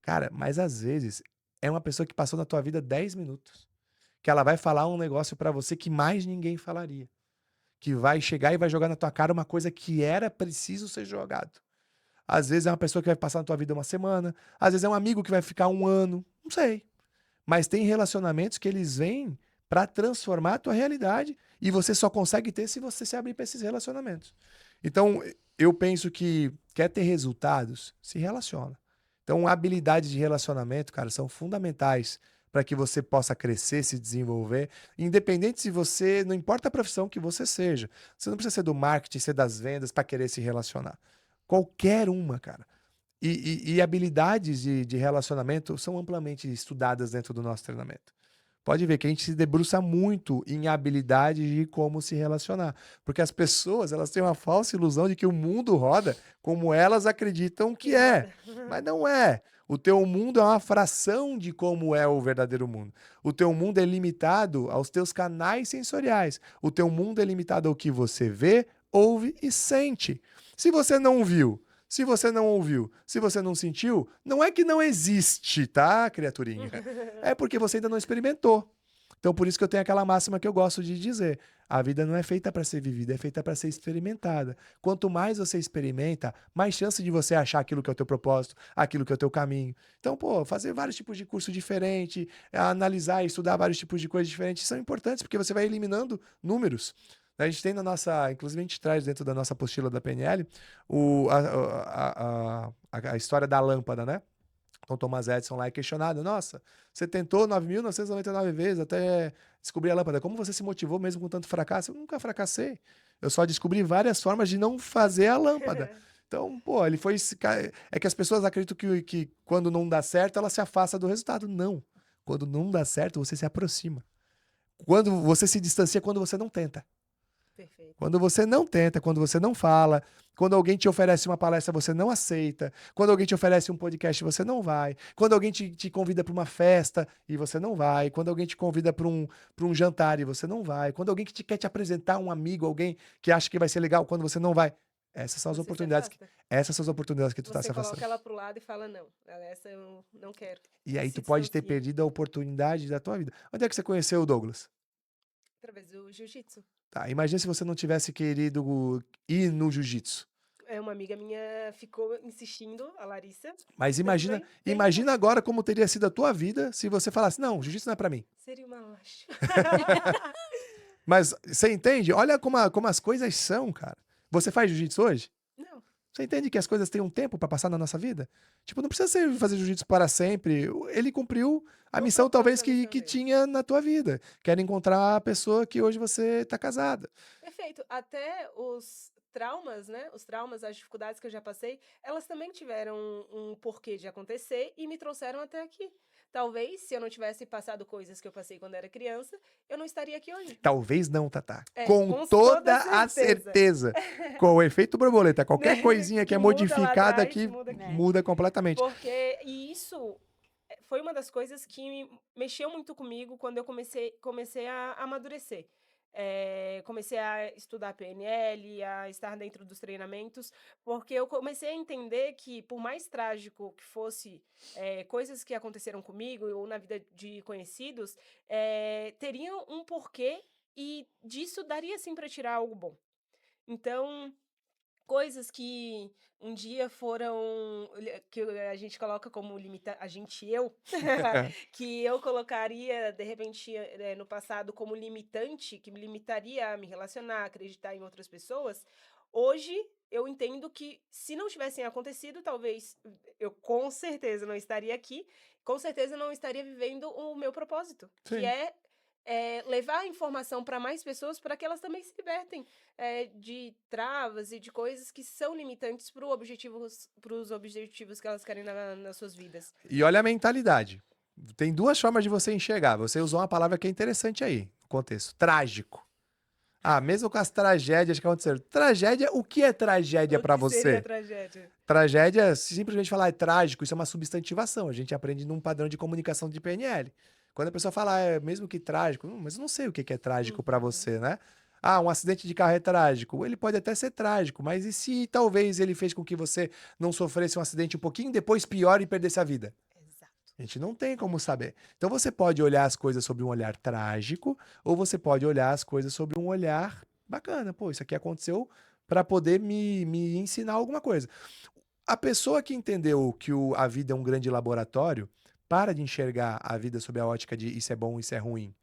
Cara, mas às vezes é uma pessoa que passou na tua vida 10 minutos. Que ela vai falar um negócio pra você que mais ninguém falaria. Que vai chegar e vai jogar na tua cara uma coisa que era preciso ser jogado. Às vezes é uma pessoa que vai passar na tua vida uma semana. Às vezes é um amigo que vai ficar um ano. Não sei. Mas tem relacionamentos que eles vêm pra transformar a tua realidade. E você só consegue ter se você se abrir pra esses relacionamentos. Então, eu penso que quer ter resultados, se relaciona. Então, habilidades de relacionamento, cara, são fundamentais para que você possa crescer, se desenvolver, independente se você, não importa a profissão que você seja. Você não precisa ser do marketing, ser das vendas para querer se relacionar. Qualquer uma, cara. E habilidades de relacionamento são amplamente estudadas dentro do nosso treinamento. Pode ver que a gente se debruça muito em habilidades de como se relacionar. Porque as pessoas, elas têm uma falsa ilusão de que o mundo roda como elas acreditam que é. Mas não é. O teu mundo é uma fração de como é o verdadeiro mundo. O teu mundo é limitado aos teus canais sensoriais. O teu mundo é limitado ao que você vê, ouve e sente. Se você não viu, se você não ouviu, se você não sentiu, não é que não existe, tá, criaturinha? É porque você ainda não experimentou. Então, por isso que eu tenho aquela máxima que eu gosto de dizer. A vida não é feita para ser vivida, é feita para ser experimentada. Quanto mais você experimenta, mais chance de você achar aquilo que é o teu propósito, aquilo que é o teu caminho. Então, pô, fazer vários tipos de curso diferente, analisar e estudar vários tipos de coisas diferentes são importantes, porque você vai eliminando números. A gente tem na nossa, inclusive a gente traz dentro da nossa apostila da PNL a história da lâmpada, né? Então Thomas Edison lá é questionado, nossa, você tentou 9.999 vezes até descobrir a lâmpada, como você se motivou mesmo com tanto fracasso? Eu nunca fracassei, eu só descobri várias formas de não fazer a lâmpada. Então, pô, ele foi... É que as pessoas acreditam que quando não dá certo, ela se afasta do resultado. Não. Quando não dá certo, você se aproxima. Quando você se distancia, quando você não tenta. Perfeito. Quando você não tenta, quando você não fala, quando alguém te oferece uma palestra, você não aceita. Quando alguém te oferece um podcast, você não vai. Quando alguém te convida para uma festa e você não vai. Quando alguém te convida para um jantar e você não vai. Quando alguém quer te apresentar um amigo, alguém que acha que vai ser legal, quando você não vai. Essas são as Você se oportunidades afasta. essas são as oportunidades que tu tá se Você coloca afastando. ela pro lado e fala, não, essa eu não quero. E aí Se tu pode ter distancia. perdido a oportunidade da tua vida. Onde é que você conheceu o Douglas? Através do jiu-jitsu. Tá, imagina se você não tivesse querido ir no jiu-jitsu. É, uma amiga minha ficou insistindo, a Larissa. Mas Tudo imagina, bem? Tem imagina agora como teria sido a tua vida se você falasse, não, jiu-jitsu não é pra mim. Seria uma laxa. Mas você entende? Olha como as coisas são, cara. Você faz jiu-jitsu hoje? Não. Você entende que as coisas têm um tempo para passar na nossa vida? Tipo, não precisa ser fazer jiu-jitsu para sempre. Ele cumpriu a O missão, propósito talvez, da missão que dele. tinha na tua vida. Que era encontrar a pessoa que hoje você tá casada. Perfeito. Até os traumas, né? Os traumas, as dificuldades que eu já passei, elas também tiveram um porquê de acontecer e me trouxeram até aqui. Talvez, se eu não tivesse passado coisas que eu passei quando era criança, eu não estaria aqui hoje. Talvez não, Tatá. É, Com com toda toda a certeza. certeza. Com o efeito borboleta. Qualquer coisinha que Que é muda lá modificada atrás, aqui muda aqui. É. muda completamente. Porque, e isso foi uma das coisas que mexeu muito comigo quando eu comecei a amadurecer. Comecei a estudar PNL, a estar dentro dos treinamentos, porque eu comecei a entender que, por mais trágico que fosse coisas que aconteceram comigo ou na vida de conhecidos, teriam um porquê e disso daria sim para tirar algo bom. Então, coisas que um dia foram que a gente coloca como limita a gente, eu, que eu colocaria, de repente, no passado como limitante, que me limitaria a me relacionar, acreditar em outras pessoas, hoje eu entendo que se não tivessem acontecido, talvez eu com certeza não estaria aqui, com certeza não estaria vivendo o meu propósito, que Sim. levar a informação para mais pessoas para que elas também se libertem de travas e de coisas que são limitantes para os objetivos que elas querem nas suas vidas. E olha a mentalidade. Tem duas formas de você enxergar. Você usou uma palavra que é interessante aí, no contexto. Trágico. Ah, mesmo com as tragédias que aconteceram. Tragédia, o que é tragédia O para que seria você? tragédia? Tragédia, se simplesmente falar é trágico, isso é uma substantivação. A gente aprende num padrão de comunicação de PNL. Quando a pessoa fala, mesmo que trágico, mas eu não sei o que é trágico para Uhum. você, né? Ah, um acidente de carro é trágico. Ele pode até ser trágico, mas e se talvez ele fez com que você não sofresse um acidente um pouquinho depois pior e perdesse a vida? Exato. A gente não tem como saber. Então você pode olhar as coisas sobre um olhar trágico, ou você pode olhar as coisas sobre um olhar bacana. Pô, isso aqui aconteceu para poder me ensinar alguma coisa. A pessoa que entendeu que a vida é um grande laboratório, para de enxergar a vida sob a ótica de isso é bom, isso é ruim,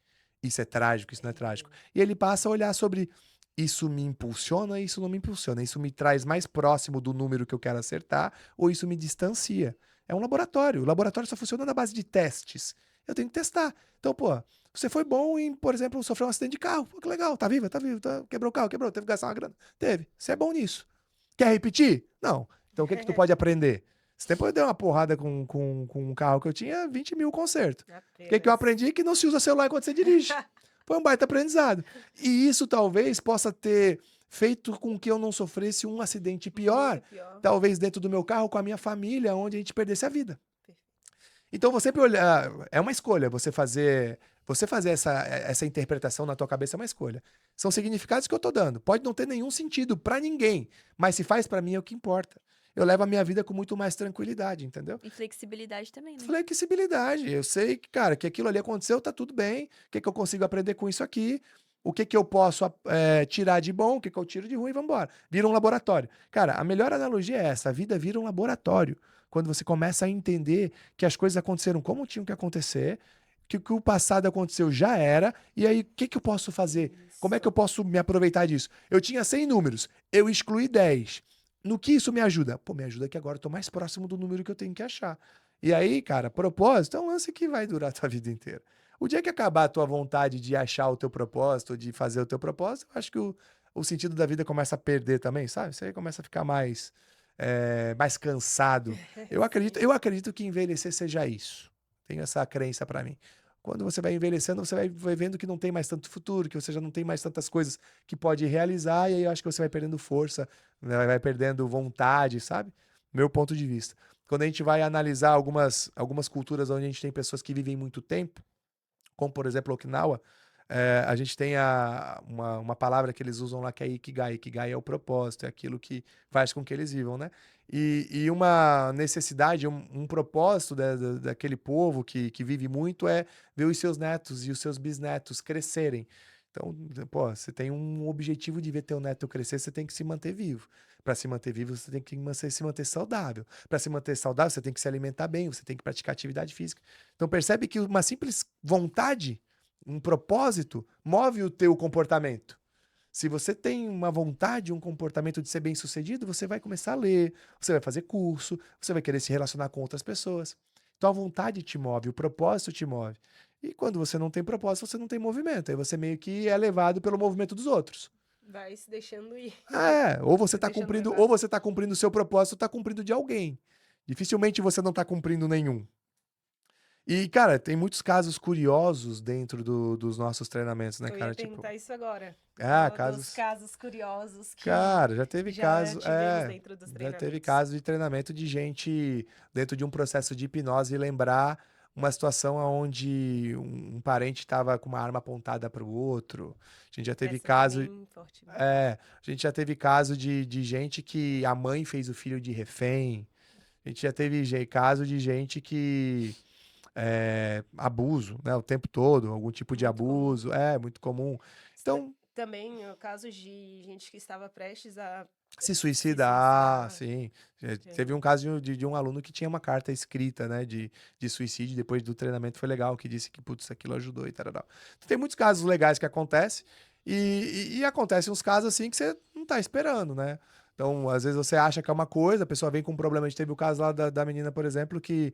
isso é trágico, isso não é trágico. E ele passa a olhar sobre isso me impulsiona, isso não me impulsiona, isso me traz mais próximo do número que eu quero acertar, ou isso me distancia. É um laboratório. O laboratório só funciona na base de testes. Eu tenho que testar. Então, pô, você foi bom em, por exemplo, sofrer um acidente de carro. Pô, que legal, tá vivo, quebrou o carro, quebrou, teve que gastar uma grana. Teve. Você é bom nisso. Quer repetir? Não. Então o que que tu pode aprender? Esse tempo eu dei uma porrada com um carro que eu tinha 20 mil conserto. O que que eu aprendi? Que não se usa celular enquanto você dirige. Foi um baita aprendizado. E isso talvez possa ter feito com que eu não sofresse um acidente pior, Muito pior. talvez dentro do meu carro com a minha família, onde a gente perdesse a vida. Perfeito. Então você sempre olhar, é uma escolha você fazer essa interpretação na tua cabeça é uma escolha. São significados que eu tô dando. Pode não ter nenhum sentido pra ninguém, mas se faz pra mim é o que importa. Eu levo a minha vida com muito mais tranquilidade, entendeu? E flexibilidade também, né? Flexibilidade. Eu sei que, cara, que aquilo ali aconteceu, tá tudo bem. O que que eu consigo aprender com isso aqui? O que que eu posso tirar de bom? O que que eu tiro de ruim? Vamos embora. Vira um laboratório. Cara, a melhor analogia é essa. A vida vira um laboratório. Quando você começa a entender que as coisas aconteceram como tinham que acontecer, que o que o passado aconteceu já era, e aí o que que eu posso fazer? Como é que eu posso me aproveitar disso? Eu tinha 100 números, eu excluí 10. No que isso me ajuda? Pô, me ajuda que agora eu tô mais próximo do número que eu tenho que achar. E aí, cara, propósito é um lance que vai durar a tua vida inteira. O dia que acabar a tua vontade de achar o teu propósito, de fazer o teu propósito, eu acho que o sentido da vida começa a perder também, sabe? Você começa a ficar mais cansado. Eu acredito, Sim. eu acredito que envelhecer seja isso. Tenho essa crença pra mim. Quando você vai envelhecendo, você vai vendo que não tem mais tanto futuro, que você já não tem mais tantas coisas que pode realizar, e aí eu acho que você vai perdendo força, né, vai perdendo vontade, sabe? Meu ponto de vista. Quando a gente vai analisar algumas culturas onde a gente tem pessoas que vivem muito tempo, como por exemplo Okinawa, a gente tem uma palavra que eles usam lá que é Ikigai. Ikigai é o propósito, é aquilo que faz com que eles vivam, né? E uma necessidade, um propósito daquele povo que vive muito é ver os seus netos e os seus bisnetos crescerem. Então, pô, você tem um objetivo de ver teu neto crescer, você tem que se manter vivo. Para se manter vivo, você tem que se manter saudável. Para se manter saudável, você tem que se alimentar bem, você tem que praticar atividade física. Então percebe que uma simples vontade, um propósito, move o teu comportamento. Se você tem uma vontade, um comportamento de ser bem-sucedido, você vai começar a ler, você vai fazer curso, você vai querer se relacionar com outras pessoas. Então a vontade te move, o propósito te move. E quando você não tem propósito, você não tem movimento. Aí você meio que é levado pelo movimento dos outros. Vai se deixando ir, É, ou você se tá deixando cumprindo, levar. ou você tá cumprindo o seu propósito, ou tá cumprindo de alguém. Dificilmente você não tá cumprindo nenhum. E, cara, tem muitos casos curiosos dentro dos nossos treinamentos, né, Eu ia cara? Tipo, perguntar isso agora. Dos casos. casos curiosos que Cara, já tivemos dentro dos já teve treinamentos. caso de treinamento de gente dentro de um processo de hipnose lembrar uma situação onde um parente estava com uma arma apontada para o outro. A gente já teve Essa foi caso, bem forte mesmo. a gente já teve caso de gente que a mãe fez o filho de refém. A gente já teve caso de gente que abuso, né, o tempo todo, algum tipo de Muito comum. abuso, muito comum. Então, Também casos de gente que estava prestes a se se suicidar, suicidar. sim. Já Teve um vi. caso de um aluno que tinha uma carta escrita, né, de suicídio, depois do treinamento foi legal, que disse que, putz, aquilo ajudou e tal. Então, tem muitos casos legais que acontecem, e acontecem uns casos assim que você não tá esperando, né? Então, às vezes você acha que é uma coisa, a pessoa vem com um problema. A gente teve o caso lá da menina, por exemplo, que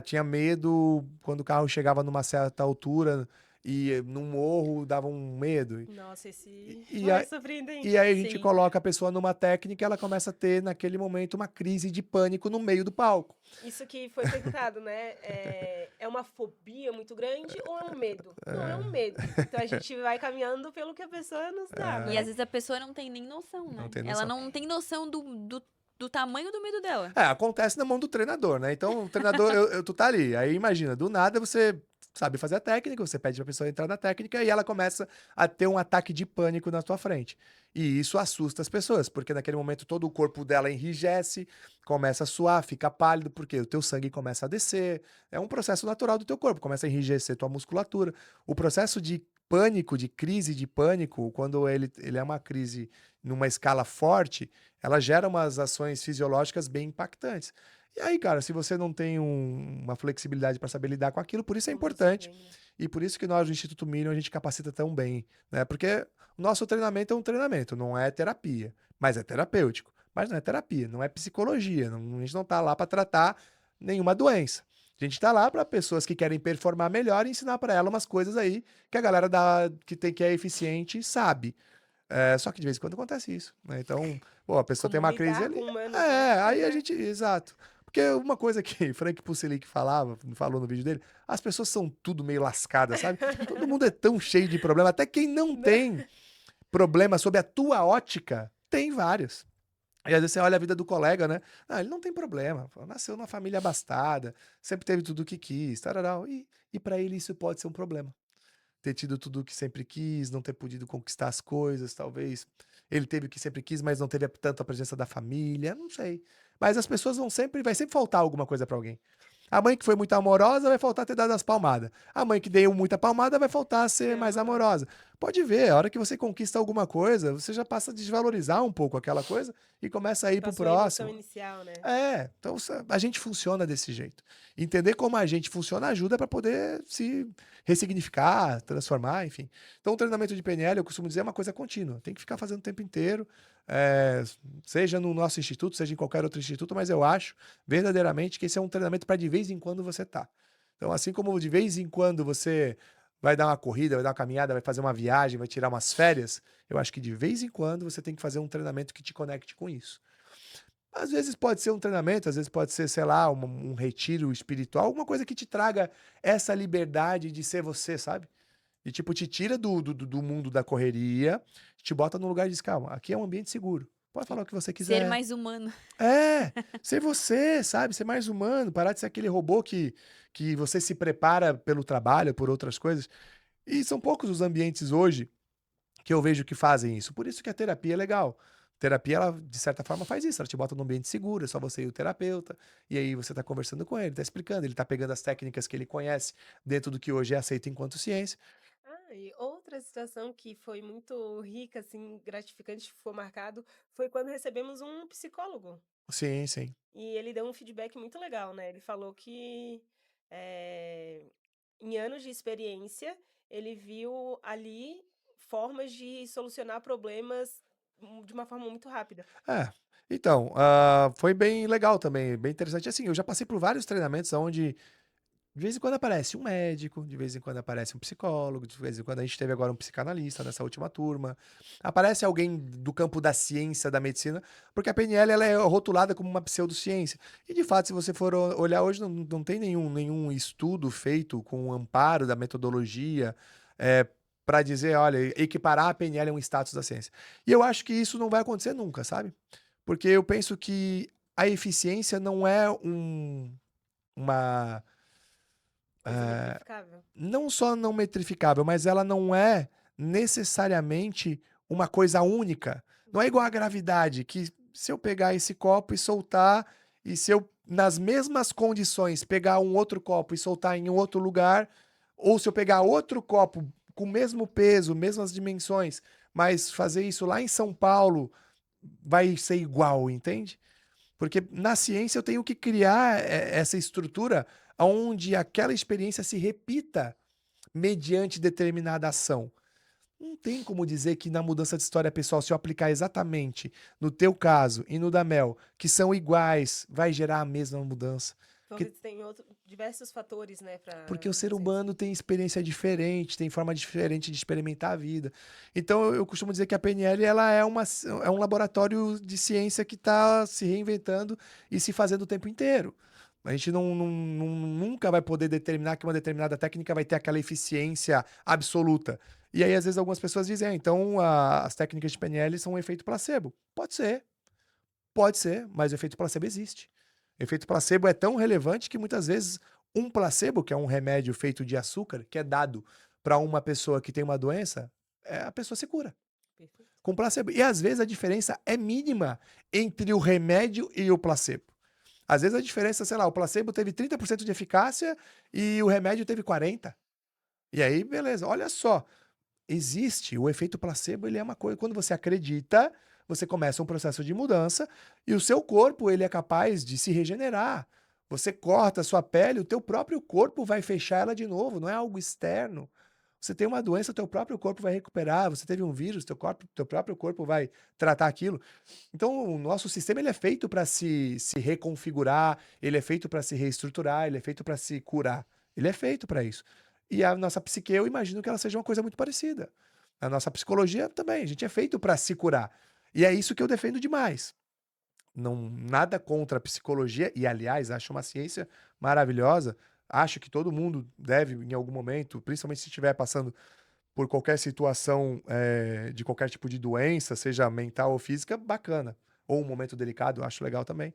tinha medo quando o carro chegava numa certa altura e num morro dava um medo. Nossa, esse E, foi e aí surpreendente. a gente Sim. coloca a pessoa numa técnica e ela começa a ter, naquele momento, uma crise de pânico no meio do palco. Isso que foi perguntado, né? É uma fobia muito grande ou é um medo? Não, é um medo. Então a gente vai caminhando pelo que a pessoa nos dá, E às né? vezes a pessoa não tem nem noção, Não né? tem Ela noção. não tem noção do tamanho do medo dela. Acontece na mão do treinador, né? Então, o treinador, tu tá ali. Aí imagina, do nada você sabe fazer a técnica, você pede pra pessoa entrar na técnica e ela começa a ter um ataque de pânico na tua frente. E isso assusta as pessoas, porque naquele momento todo o corpo dela enrijece, começa a suar, fica pálido, porque o teu sangue começa a descer. É um processo natural do teu corpo, começa a enrijecer tua musculatura. O processo de pânico, de crise de pânico, quando ele é uma crise numa escala forte, ela gera umas ações fisiológicas bem impactantes. E aí, cara, se você não tem uma flexibilidade para saber lidar com aquilo, por isso é Como você importante. vem, né? E por isso que nós, do Instituto Milion, a gente capacita tão bem, né? Porque o nosso treinamento é um treinamento, não é terapia, mas é terapêutico. Mas não é terapia, não é psicologia, a gente não tá lá para tratar nenhuma doença. A gente tá lá para pessoas que querem performar melhor e ensinar para ela umas coisas aí que a galera que é eficiente sabe. Só que de vez em quando acontece isso, né? Então, pô, a pessoa tem Como uma crise lidar ali. com humanos, né? Aí a gente. Exato. Porque uma coisa que Frank Pucelic falou no vídeo dele, as pessoas são tudo meio lascadas, sabe? Todo mundo é tão cheio de problema, até quem não Não. tem problema sob a tua ótica, tem vários. E às vezes você olha a vida do colega, né? Ele não tem problema, pô, nasceu numa família abastada, sempre teve tudo o que quis, tararau, e para ele isso pode ser um problema ter tido tudo o que sempre quis, não ter podido conquistar as coisas, talvez. Ele teve o que sempre quis, mas não teve tanto a presença da família, não sei. Mas as pessoas vai sempre faltar alguma coisa pra alguém. A mãe que foi muito amorosa vai faltar ter dado as palmadas. A mãe que deu muita palmada vai faltar ser Ser mais amorosa. amorosa. Pode ver, a hora que você conquista alguma coisa, você já passa a desvalorizar um pouco aquela coisa e começa a ir pro Passou a emoção próximo. inicial, né? Então a gente funciona desse jeito. Entender como a gente funciona ajuda para poder se ressignificar, transformar, enfim. Então o treinamento de PNL, eu costumo dizer, é uma coisa contínua. Tem que ficar fazendo o tempo inteiro, eh, seja no nosso instituto, seja em qualquer outro instituto, mas eu acho verdadeiramente que esse é um treinamento para de vez em quando você tá. Então, assim como de vez em quando você vai dar uma corrida, vai dar uma caminhada, vai fazer uma viagem, vai tirar umas férias, eu acho que de vez em quando você tem que fazer um treinamento que te conecte com isso. Às vezes pode ser um treinamento, às vezes pode ser, sei lá, um retiro espiritual, alguma coisa que te traga essa liberdade de ser você, sabe? E tipo, te tira do mundo da correria, te bota num lugar e diz, calma, aqui é um ambiente seguro. Pode falar o que você Ser quiser. mais humano. Ser você, sabe? Ser mais humano, parar de ser aquele robô que você se prepara pelo trabalho, por outras coisas. E são poucos os ambientes hoje que eu vejo que fazem isso. Por isso que a terapia é legal. Terapia, ela, de certa forma, faz isso. Ela te bota num ambiente seguro, é só você e o terapeuta. E aí você tá conversando com ele, tá explicando, ele tá pegando as técnicas que ele conhece dentro do que hoje é aceito enquanto ciência. E outra situação que foi muito rica, assim, gratificante, que ficou marcado, foi quando recebemos um psicólogo. Sim, sim. E ele deu um feedback muito legal, né? Ele falou que em anos de experiência, ele viu ali formas de solucionar problemas de uma forma muito rápida. É. Então, foi bem legal também, bem interessante. Assim, eu já passei por vários treinamentos onde de vez em quando aparece um médico, de vez em quando aparece um psicólogo, de vez em quando a gente teve agora um psicanalista nessa última turma. Aparece alguém do campo da ciência, da medicina, porque a PNL ela é rotulada como uma pseudociência. E de fato, se você for olhar hoje, não tem nenhum estudo feito com o amparo da metodologia para dizer, olha, equiparar a PNL a um status da ciência. E eu acho que isso não vai acontecer nunca, sabe? Porque eu penso que a eficiência não é uma Coisa eh, metrificável. não só não metrificável, mas ela não é necessariamente uma coisa única. Não é igual à gravidade, que se eu pegar esse copo e soltar, e se eu, nas mesmas condições, pegar um outro copo e soltar em um outro lugar, ou se eu pegar outro copo com o mesmo peso, mesmas dimensões, mas fazer isso lá em São Paulo, vai ser igual, entende? Porque na ciência eu tenho que criar essa estrutura onde aquela experiência se repita mediante determinada ação. Não tem como dizer que na mudança de história pessoal, se eu aplicar exatamente no teu caso e no da Mel, que são iguais, vai gerar a mesma mudança. Porque tem diversos fatores, né, para Porque o ser humano tem experiência diferente, tem forma diferente de experimentar a vida. Então eu costumo dizer que a PNL ela é um laboratório de ciência que está se reinventando e se fazendo o tempo inteiro. A gente nunca vai poder determinar que uma determinada técnica vai ter aquela eficiência absoluta. E aí, às vezes, algumas pessoas dizem, então as técnicas de PNL são um efeito placebo. Pode ser, mas o efeito placebo existe. O efeito placebo é tão relevante que muitas vezes um placebo, que é um remédio feito de açúcar, que é dado para uma pessoa que tem uma doença, a pessoa se cura Perfeito. com placebo. E às vezes a diferença é mínima entre o remédio e o placebo. Às vezes a diferença, sei lá, o placebo teve 30% de eficácia e o remédio teve 40%. E aí, beleza, olha só. Existe o efeito placebo, ele é uma coisa, quando você acredita, você começa um processo de mudança e o seu corpo, ele é capaz de se regenerar. Você corta a sua pele, o teu próprio corpo vai fechar ela de novo, não é algo externo. Você tem uma doença, o teu próprio corpo vai recuperar, você teve um vírus, teu próprio corpo vai tratar aquilo. Então, o nosso sistema ele é feito para se reconfigurar, ele é feito para se reestruturar, ele é feito para se curar. Ele é feito para isso. E a nossa psique, eu imagino que ela seja uma coisa muito parecida. A nossa psicologia também, a gente é feito para se curar. E é isso que eu defendo demais. Não, nada contra a psicologia, e aliás, acho uma ciência maravilhosa. Acho que todo mundo deve, em algum momento, principalmente se estiver passando por qualquer situação de qualquer tipo de doença, seja mental ou física, bacana. Ou um momento delicado, eu acho legal também.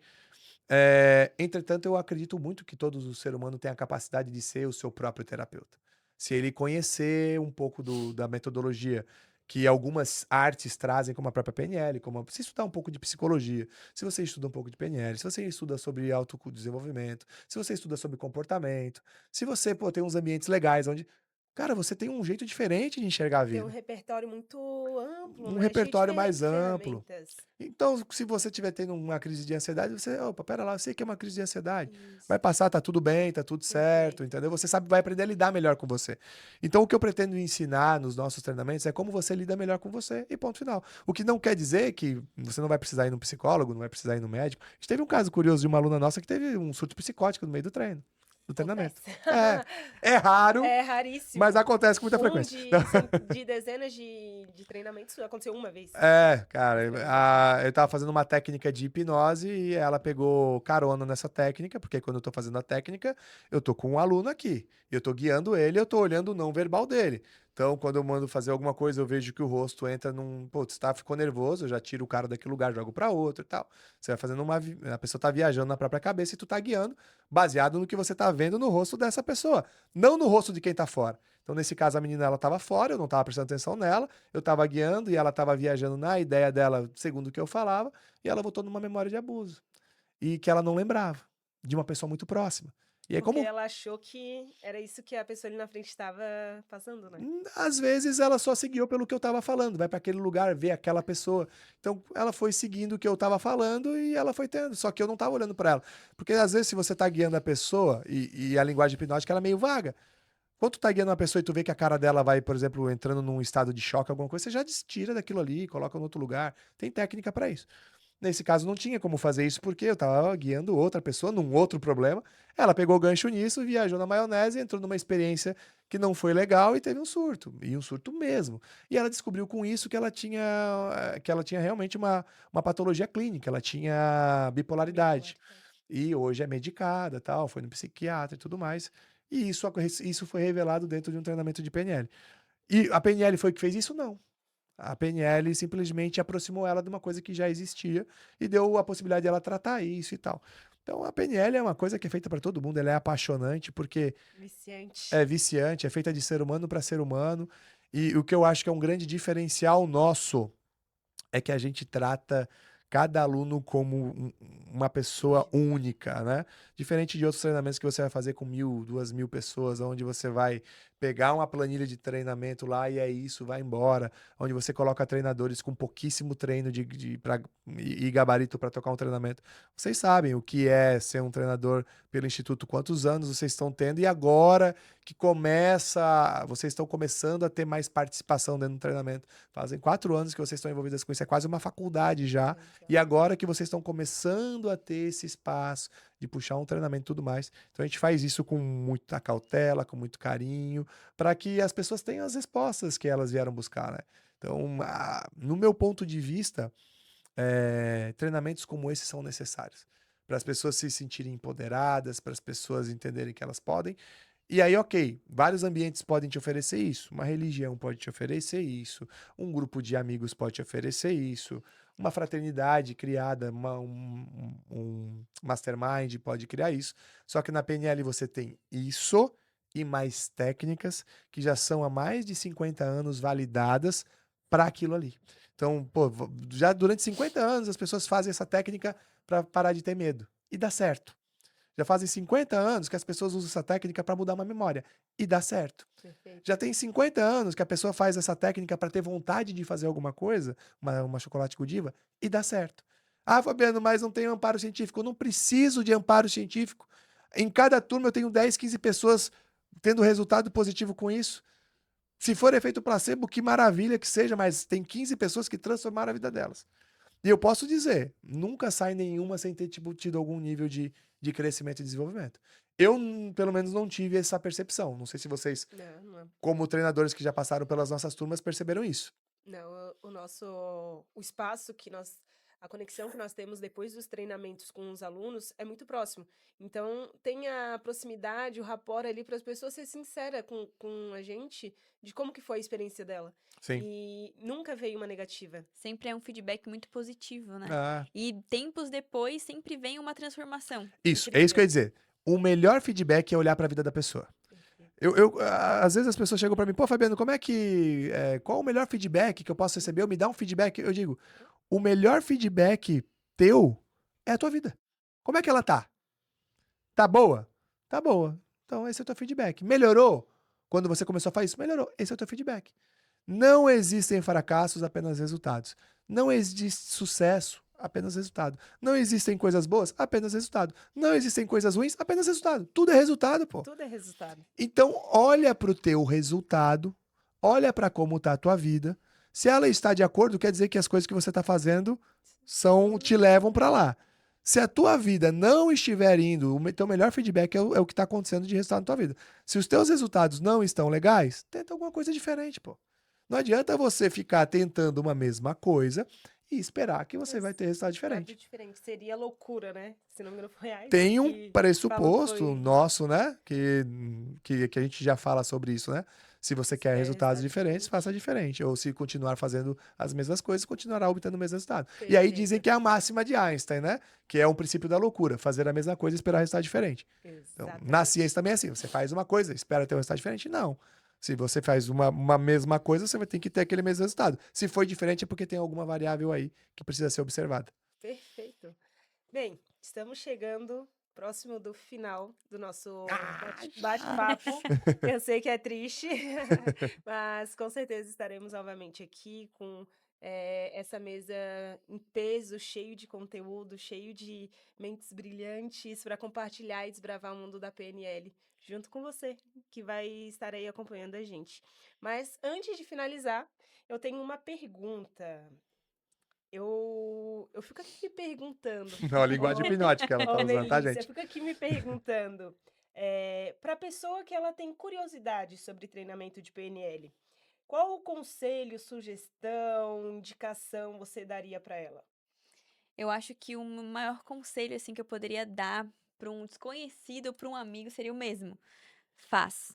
Entretanto, eu acredito muito que todo o ser humano tem a capacidade de ser o seu próprio terapeuta. Se ele conhecer um pouco da metodologia que algumas artes trazem, como a própria PNL, como se estudar um pouco de psicologia, se você estuda um pouco de PNL, se você estuda sobre autodesenvolvimento, se você estuda sobre comportamento, se você tem uns ambientes legais onde, cara, você tem um jeito diferente de enxergar a Tem um vida. repertório muito amplo, Um né, cheio de repertório mais amplo. ferramentas. Então, se você estiver tendo uma crise de ansiedade, você, opa, pera lá, eu sei que é uma crise de ansiedade. Vai Isso, passar, tá tudo bem, tá tudo certo, perfeito. entendeu? Você sabe, vai aprender a lidar melhor com você. Então, o que eu pretendo ensinar nos nossos treinamentos é como você lida melhor com você e ponto final. O que não quer dizer que você não vai precisar ir no psicólogo, não vai precisar ir no médico. A gente teve um caso curioso de uma aluna nossa que teve um surto psicótico no meio do treino, do treinamento. Acontece. É raro, É mas raríssimo. acontece com muita Um frequência. de dezenas de treinamentos aconteceu uma vez. Cara, Infelizmente. eu tava fazendo uma técnica de hipnose e ela pegou carona nessa técnica, porque quando eu tô fazendo a técnica, eu tô com um aluno aqui, eu tô guiando ele, eu tô olhando o não verbal dele. Então, quando eu mando fazer alguma coisa, eu vejo que o rosto entra num, putz, tá, ficou nervoso, eu já tiro o cara daquele lugar, jogo pra outro e tal. Você vai fazendo a pessoa tá viajando na própria cabeça e tu tá guiando, baseado no que você tá vendo no rosto dessa pessoa, não no rosto de quem tá fora. Então, nesse caso, a menina ela tava fora, eu não tava prestando atenção nela, eu estava guiando e ela estava viajando na ideia dela, segundo o que eu falava, e ela voltou numa memória de abuso. E que ela não lembrava, de uma pessoa muito próxima. E aí, Porque como ela achou que era isso que a pessoa ali na frente estava passando, né? às vezes ela só seguiu pelo que eu estava falando, vai para aquele lugar ver aquela pessoa. Então, ela foi seguindo o que eu estava falando e ela foi tendo, só que eu não estava olhando para ela. Porque às vezes, se você está guiando a pessoa e a linguagem hipnótica ela é meio vaga. Quando tu tá guiando uma pessoa e tu vê que a cara dela vai, por exemplo, entrando num estado de choque, alguma coisa, você já tira daquilo ali, coloca em outro lugar. Tem técnica para isso. Nesse caso, não tinha como fazer isso porque eu tava guiando outra pessoa num outro problema. Ela pegou o gancho nisso, viajou na maionese, entrou numa experiência que não foi legal e teve um surto. E um surto mesmo. E ela descobriu com isso que ela tinha realmente uma patologia clínica, ela tinha bipolaridade. E hoje é medicada, tal, foi no psiquiatra e tudo mais. E isso foi revelado dentro de um treinamento de PNL. E a PNL foi que fez isso? Não. A PNL simplesmente aproximou ela de uma coisa que já existia e deu a possibilidade de ela tratar isso e tal. Então a PNL é uma coisa que é feita para todo mundo, ela é apaixonante porque Viciante. é viciante, é feita de ser humano para ser humano. E o que eu acho que é um grande diferencial nosso é que a gente trata cada aluno como uma pessoa única, né? Diferente de outros treinamentos que você vai fazer com 1.000, 2.000 pessoas, onde você vai pegar uma planilha de treinamento lá e é isso, vai embora, onde você coloca treinadores com pouquíssimo treino e gabarito para tocar um treinamento. Vocês sabem o que é ser um treinador pelo Instituto, quantos anos vocês estão tendo e agora que vocês estão começando a ter mais participação dentro do treinamento. Fazem 4 anos que vocês estão envolvidas com isso, é quase uma faculdade já. E agora que vocês estão começando a ter esse espaço de puxar um treinamento e tudo mais. Então a gente faz isso com muita cautela, com muito carinho, para que as pessoas tenham as respostas que elas vieram buscar, né? Então, no meu ponto de vista, treinamentos como esse são necessários. Para as pessoas se sentirem empoderadas, para as pessoas entenderem que elas podem. E aí, ok, vários ambientes podem te oferecer isso. Uma religião pode te oferecer isso. Um grupo de amigos pode te oferecer isso. Uma fraternidade criada, um mastermind pode criar isso. Só que na PNL você tem isso e mais técnicas que já são há mais de 50 anos validadas para aquilo ali. Então, pô, já durante 50 anos as pessoas fazem essa técnica para parar de ter medo. E dá certo. Já fazem 50 anos que as pessoas usam essa técnica para mudar uma memória. E dá certo. Perfeito. Já tem 50 anos que a pessoa faz essa técnica para ter vontade de fazer alguma coisa, uma chocolate Godiva, e dá certo. Ah, Fabiano, mas não tem amparo científico. Eu não preciso de amparo científico. Em cada turma eu tenho 10, 15 pessoas tendo resultado positivo com isso. Se for efeito placebo, que maravilha que seja, mas tem 15 pessoas que transformaram a vida delas. E eu posso dizer, nunca sai nenhuma sem ter tido algum nível de crescimento e desenvolvimento. Eu, pelo menos, não tive essa percepção. Não sei se vocês, Não. como treinadores que já passaram pelas nossas turmas, perceberam isso. Não, o espaço que a conexão que nós temos depois dos treinamentos com os alunos é muito próximo. Então, tem a proximidade, o rapport ali para as pessoas ser sincera com a gente de como que foi a experiência dela. Sim. E nunca veio uma negativa. Sempre é um feedback muito positivo, né? Ah, E tempos depois sempre vem uma transformação. isso, é isso que eu ia dizer. O melhor feedback é olhar para a vida da pessoa. Às vezes as pessoas chegam para mim, pô, Fabiano, qual o melhor feedback que eu posso receber? Me dá um feedback. Eu digo, o melhor feedback teu é a tua vida. Como é que ela tá? Tá boa? Tá boa. Então esse é o teu feedback. Melhorou? Quando você começou a fazer isso, melhorou. Esse é o teu feedback. Não existem fracassos, apenas resultados. Não existe sucesso, apenas resultado. Não existem coisas boas, apenas resultado. Não existem coisas ruins, apenas resultado. Tudo é resultado, pô. Tudo é resultado. Então, olha pro teu resultado, olha para como tá a tua vida. Se ela está de acordo, quer dizer que as coisas que você está fazendo te levam para lá. Se a tua vida não estiver indo, o teu melhor feedback é o que está acontecendo de resultado na tua vida. Se os teus resultados não estão legais, tenta alguma coisa diferente, pô. Não adianta você ficar tentando uma mesma coisa e esperar que você vai ter resultado diferente. Diferente. Seria loucura, né? Se não me engano, foi a Tem um que pressuposto falou que foi nosso, né? Que a gente já fala sobre isso, né? Se você quer resultados diferentes, faça diferente. Ou se continuar fazendo as mesmas coisas, continuará obtendo o mesmo resultado. E aí dizem que é a máxima de Einstein, né? Que é um princípio da loucura, fazer a mesma coisa e esperar resultado diferente. Então, na ciência também é assim, você faz uma coisa, espera ter um resultado diferente? Não. Se você faz uma mesma coisa, você vai ter que ter aquele mesmo resultado. Se for diferente, é porque tem alguma variável aí que precisa ser observada. Perfeito. Bem, estamos chegando próximo do final do nosso bate-papo. Eu sei que é triste, mas com certeza estaremos novamente aqui com essa mesa em peso, cheio de conteúdo, cheio de mentes brilhantes para compartilhar e desbravar o mundo da PNL junto com você, que vai estar aí acompanhando a gente. Mas antes de finalizar, eu tenho uma pergunta. Eu fico aqui me perguntando, Ó, a linguagem ó, hipnótica que ela tá ó, usando, tá, Melissa, eu gente? fico aqui me perguntando, para a pessoa que ela tem curiosidade sobre treinamento de PNL, qual o conselho, sugestão, indicação você daria para ela? Eu acho que o maior conselho, assim, que eu poderia dar para um desconhecido ou para um amigo seria o mesmo. Faz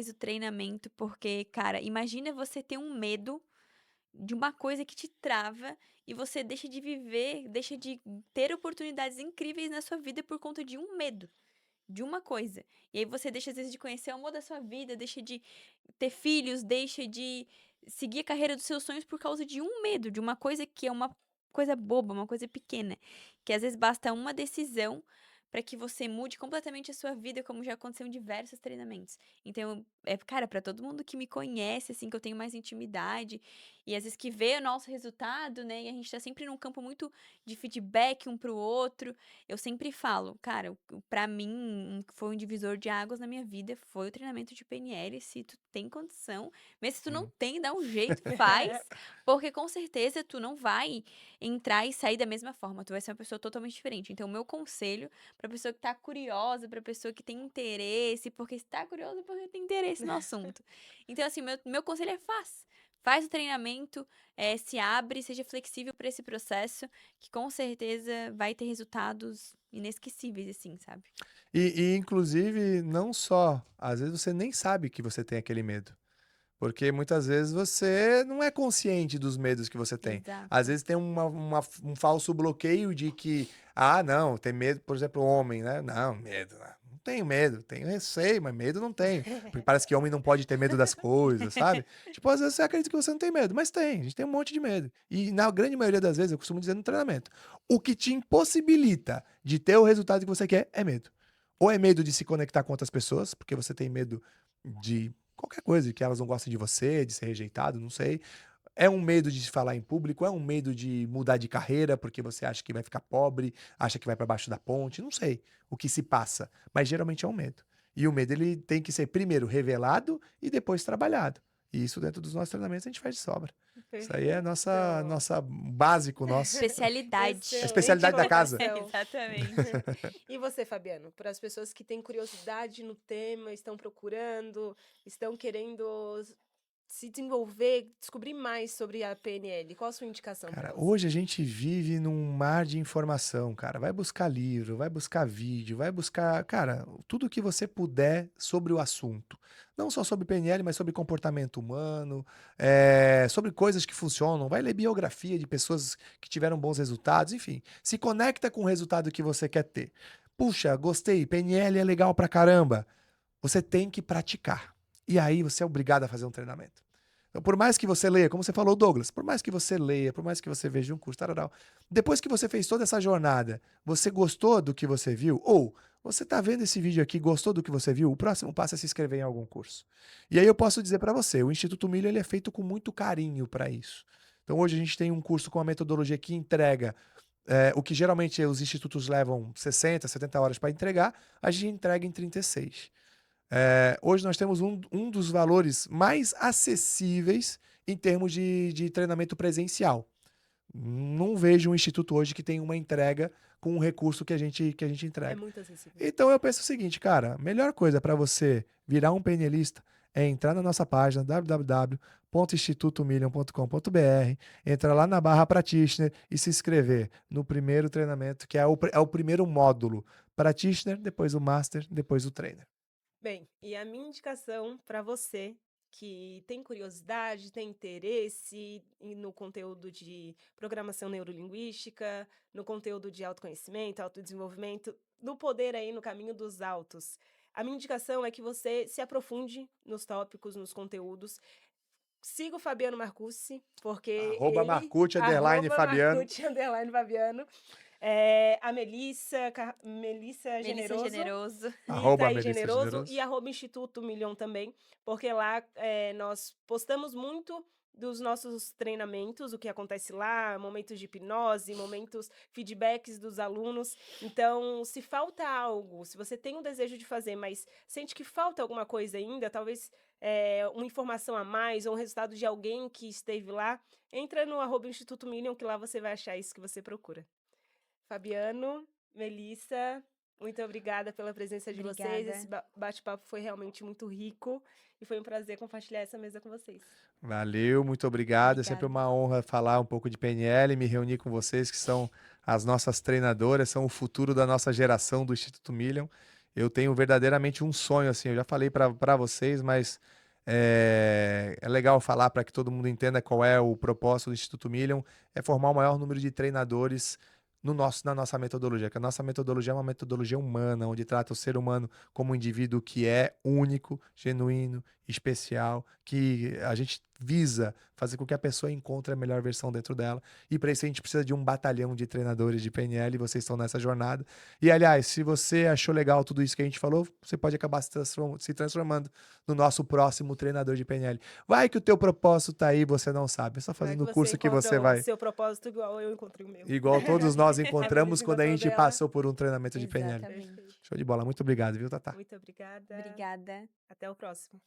o treinamento, porque, cara, imagina você ter um medo de uma coisa que te trava e você deixa de viver, deixa de ter oportunidades incríveis na sua vida por conta de um medo, de uma coisa. E aí você deixa, às vezes, de conhecer o amor da sua vida, deixa de ter filhos, deixa de seguir a carreira dos seus sonhos por causa de um medo, de uma coisa que é uma coisa boba, uma coisa pequena, que às vezes basta uma decisão para que você mude completamente a sua vida, como já aconteceu em diversos treinamentos. Então, cara, para todo mundo que me conhece, assim, que eu tenho mais intimidade e às vezes que vê o nosso resultado, né, e a gente tá sempre num campo muito de feedback um para o outro, eu sempre falo, cara, para mim, foi um divisor de águas na minha vida, foi o treinamento de PNL. Se tu tem condição, mesmo se tu não Uhum. tem, dá um jeito, faz, porque com certeza tu não vai entrar e sair da mesma forma, tu vai ser uma pessoa totalmente diferente. Então, o meu conselho pra pessoa que tá curiosa, pra pessoa que tem interesse, porque se tá curiosa é porque tem interesse no assunto. Então, assim, meu conselho é faz o treinamento, se abre, seja flexível para esse processo, que com certeza vai ter resultados inesquecíveis, assim, sabe? Inclusive, não só, às vezes você nem sabe que você tem aquele medo. Porque muitas vezes você não é consciente dos medos que você tem. Às Exato. vezes tem um falso bloqueio de que, ah, não, tem medo, por exemplo, homem, né? Não, medo, não tenho medo, tenho receio, mas medo não tenho. Porque parece que homem não pode ter medo das coisas, sabe? Tipo, às vezes você acredita que você não tem medo, mas tem, a gente tem um monte de medo. E na grande maioria das vezes, eu costumo dizer no treinamento, o que te impossibilita de ter o resultado que você quer é medo. Ou é medo de se conectar com outras pessoas, porque você tem medo de qualquer coisa, que elas não gostem de você, de ser rejeitado, não sei. É um medo de falar em público, é um medo de mudar de carreira porque você acha que vai ficar pobre, acha que vai para baixo da ponte, não sei o que se passa, mas geralmente é um medo. E o medo ele tem que ser primeiro revelado e depois trabalhado. E isso dentro dos nossos treinamentos a gente faz de sobra. Isso aí é Perfeito. nossa básico nosso, Especialidade. a Excelente especialidade da casa. colocação. Exatamente. E você, Fabiano? Para as pessoas que têm curiosidade no tema, estão procurando, estão querendo se desenvolver, descobrir mais sobre a PNL, qual a sua indicação para Cara, elas? hoje a gente vive num mar de informação, cara. Vai buscar livro, vai buscar vídeo, vai buscar, cara, tudo que você puder sobre o assunto. Não só sobre PNL, mas sobre comportamento humano, sobre coisas que funcionam. Vai ler biografia de pessoas que tiveram bons resultados, enfim. Se conecta com o resultado que você quer ter. Puxa, gostei, PNL é legal pra caramba. Você tem que praticar. E aí você é obrigado a fazer um treinamento. Então, por mais que você leia, como você falou, Douglas, por mais que você leia, por mais que você veja um curso, tararau, depois que você fez toda essa jornada, você gostou do que você viu? Ou você está vendo esse vídeo aqui, gostou do que você viu? O próximo passo é se inscrever em algum curso. E aí eu posso dizer para você, o Instituto Milho ele é feito com muito carinho para isso. Então hoje a gente tem um curso com uma metodologia que entrega o que geralmente os institutos levam 60, 70 horas para entregar, a gente entrega em 36. Hoje nós temos um dos valores mais acessíveis em termos de treinamento presencial. Não vejo um instituto hoje que tem uma entrega com o recurso que a gente É entrega. muito acessível. Então eu penso o seguinte, cara, a melhor coisa para você virar um PNLista é entrar na nossa página www.institutomillion.com.br, entrar lá na barra Practitioner e se inscrever no primeiro treinamento, que é o primeiro módulo. Practitioner, depois o Master, depois o Trainer. Bem, e a minha indicação para você que tem curiosidade, tem interesse no conteúdo de programação neurolinguística, no conteúdo de autoconhecimento, autodesenvolvimento, no poder aí no caminho dos autos. A minha indicação é que você se aprofunde nos tópicos, nos conteúdos. Siga o Fabiano Marcucci, porque Arroba ele, Marcute, underline arroba Fabiano. Marcucci, underline Fabiano, a Melissa, Melissa Melissa Generoso, Generoso. Mita Arroba aí Melissa Generoso, e Generoso. arroba Instituto Milhão também, porque lá nós postamos muito dos nossos treinamentos, o que acontece lá, momentos de hipnose, momentos, feedbacks dos alunos. Então, se falta algo, se você tem um desejo de fazer, mas sente que falta alguma coisa ainda, talvez uma informação a mais ou um resultado de alguém que esteve lá, entra no @Instituto Million, que lá você vai achar isso que você procura. Fabiano, Melissa, muito obrigada pela presença de vocês. Esse Obrigada. bate-papo foi realmente muito rico e foi um prazer compartilhar essa mesa com vocês. Valeu, muito obrigado. É sempre Obrigada. uma honra falar um pouco de PNL, me reunir com vocês, que são as nossas treinadoras, são o futuro da nossa geração do Instituto Million. Eu tenho verdadeiramente um sonho, assim, eu já falei para vocês, mas é legal falar para que todo mundo entenda qual é o propósito do Instituto Million, é formar o maior número de treinadores na nossa metodologia, que a nossa metodologia é uma metodologia humana, onde trata o ser humano como um indivíduo que é único, genuíno, especial, que a gente visa fazer com que a pessoa encontre a melhor versão dentro dela. E para isso a gente precisa de um batalhão de treinadores de PNL, e vocês estão nessa jornada. E aliás, se você achou legal tudo isso que a gente falou, você pode acabar se transformando no nosso próximo treinador de PNL. Vai que o teu propósito tá aí, você não sabe. É só Vai fazendo que o você curso que você encontra o vai. seu propósito igual eu encontrei o meu. Igual todos nós A encontramos Melissa quando a encontrou gente dela. passou por um treinamento de PNL. Exatamente. Perfeito. Show de bola. Muito obrigado, viu, Tatá? Muito obrigada. Obrigada. Até o próximo.